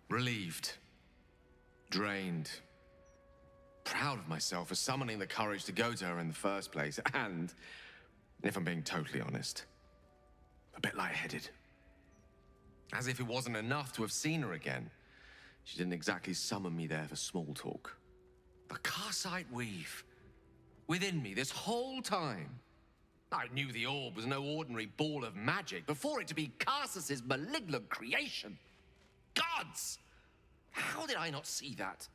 Relieved. Drained. Proud of myself for summoning the courage to go to her in the first place. And, if I'm being totally honest, a bit lightheaded. As if it wasn't enough to have seen her again. She didn't exactly summon me there for small talk. The Karsite Weave. Within me this whole time. I knew the orb was no ordinary ball of magic before it to be Karsus's malignant creation. Gods! How did I not see that?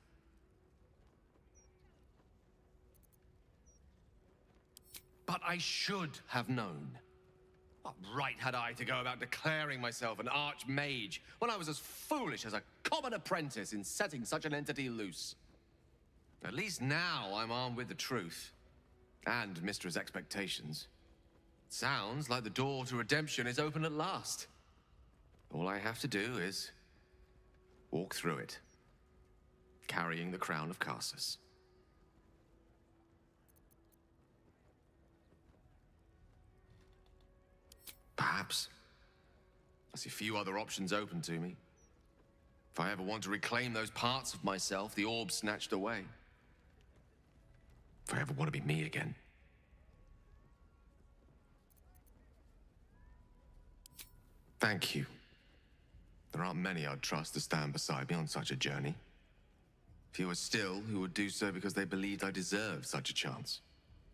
But I should have known. What right had I to go about declaring myself an archmage when I was as foolish as a common apprentice in setting such an entity loose? At least now I'm armed with the truth. And Mystra's expectations. Sounds like the door to redemption is open at last. All I have to do is walk through it, carrying the crown of Karsus. Perhaps. I see few other options open to me. If I ever want to reclaim those parts of myself the orb snatched away. If I ever want to be me again. Thank you. There aren't many I'd trust to stand beside me on such a journey. Fewer still who would do so because they believed I deserved such a chance.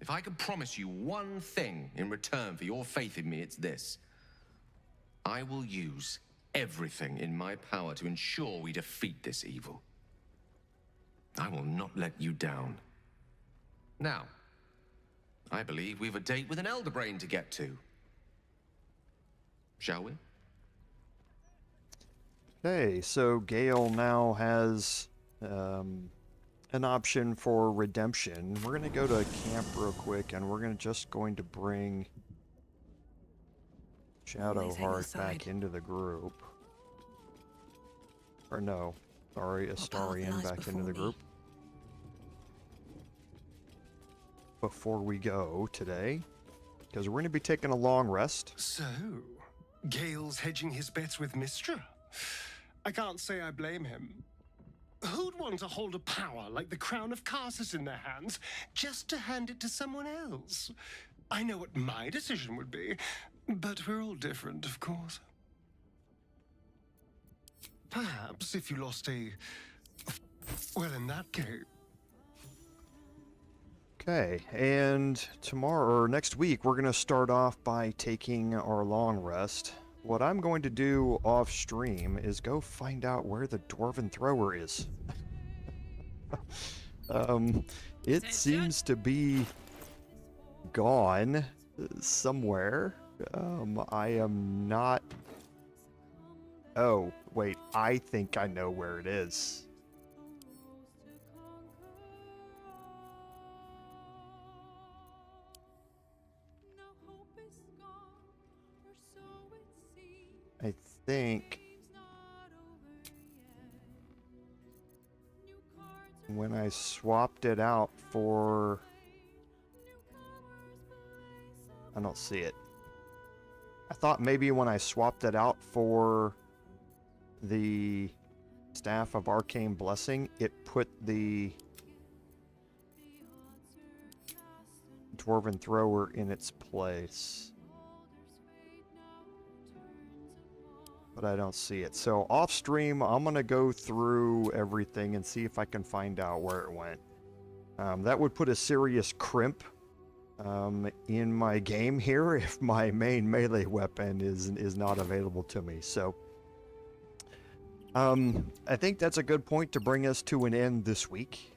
If I could promise you one thing in return for your faith in me, it's this. I will use everything in my power to ensure we defeat this evil. I will not let you down. Now, I believe we've a date with an Elder Brain to get to. Shall we? Okay, so Gale now has an option for redemption. We're going to go to camp real quick, and we're just going to bring Shadowheart back into the group. Or no, sorry, Astarion back into the group. Before we go today, because we're going to be taking a long rest. So, Gale's hedging his bets with Mystra? I can't say I blame him. Who'd want to hold a power like the crown of Karsus in their hands just to hand it to someone else? I know what my decision would be, but we're all different, of course. Perhaps if you lost a... well, in that case... Okay, and tomorrow, or next week, we're going to start off by taking our long rest. What I'm going to do off stream is go find out where the Dwarven Thrower is. It seems to be gone somewhere. I am not... Oh, wait, I think I know where it is. I think when I swapped it out for... I don't see it. I thought maybe when I swapped it out for the Staff of Arcane Blessing, it put the Dwarven Thrower in its place. But I don't see it. So off stream, I'm going to go through everything and see if I can find out where it went. That would put a serious crimp in my game here if my main melee weapon is not available to me. So I think that's a good point to bring us to an end this week.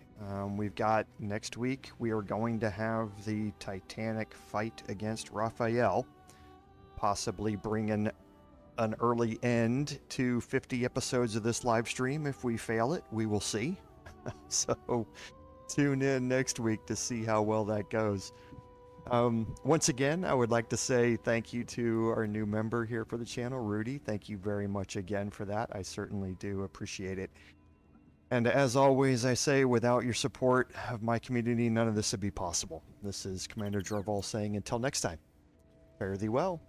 We've got next week, we are going to have the Titanic fight against Raphael, possibly bringing an early end to 50 episodes of this live stream. If we fail it, we will see. So tune in next week to see how well that goes. Once again, I would like to say thank you to our new member here for the channel, Rudi. Thank you very much again for that. I certainly do appreciate it. And as always, I say, without your support of my community, none of this would be possible. This is Commander Dribbles saying until next time, fare thee well.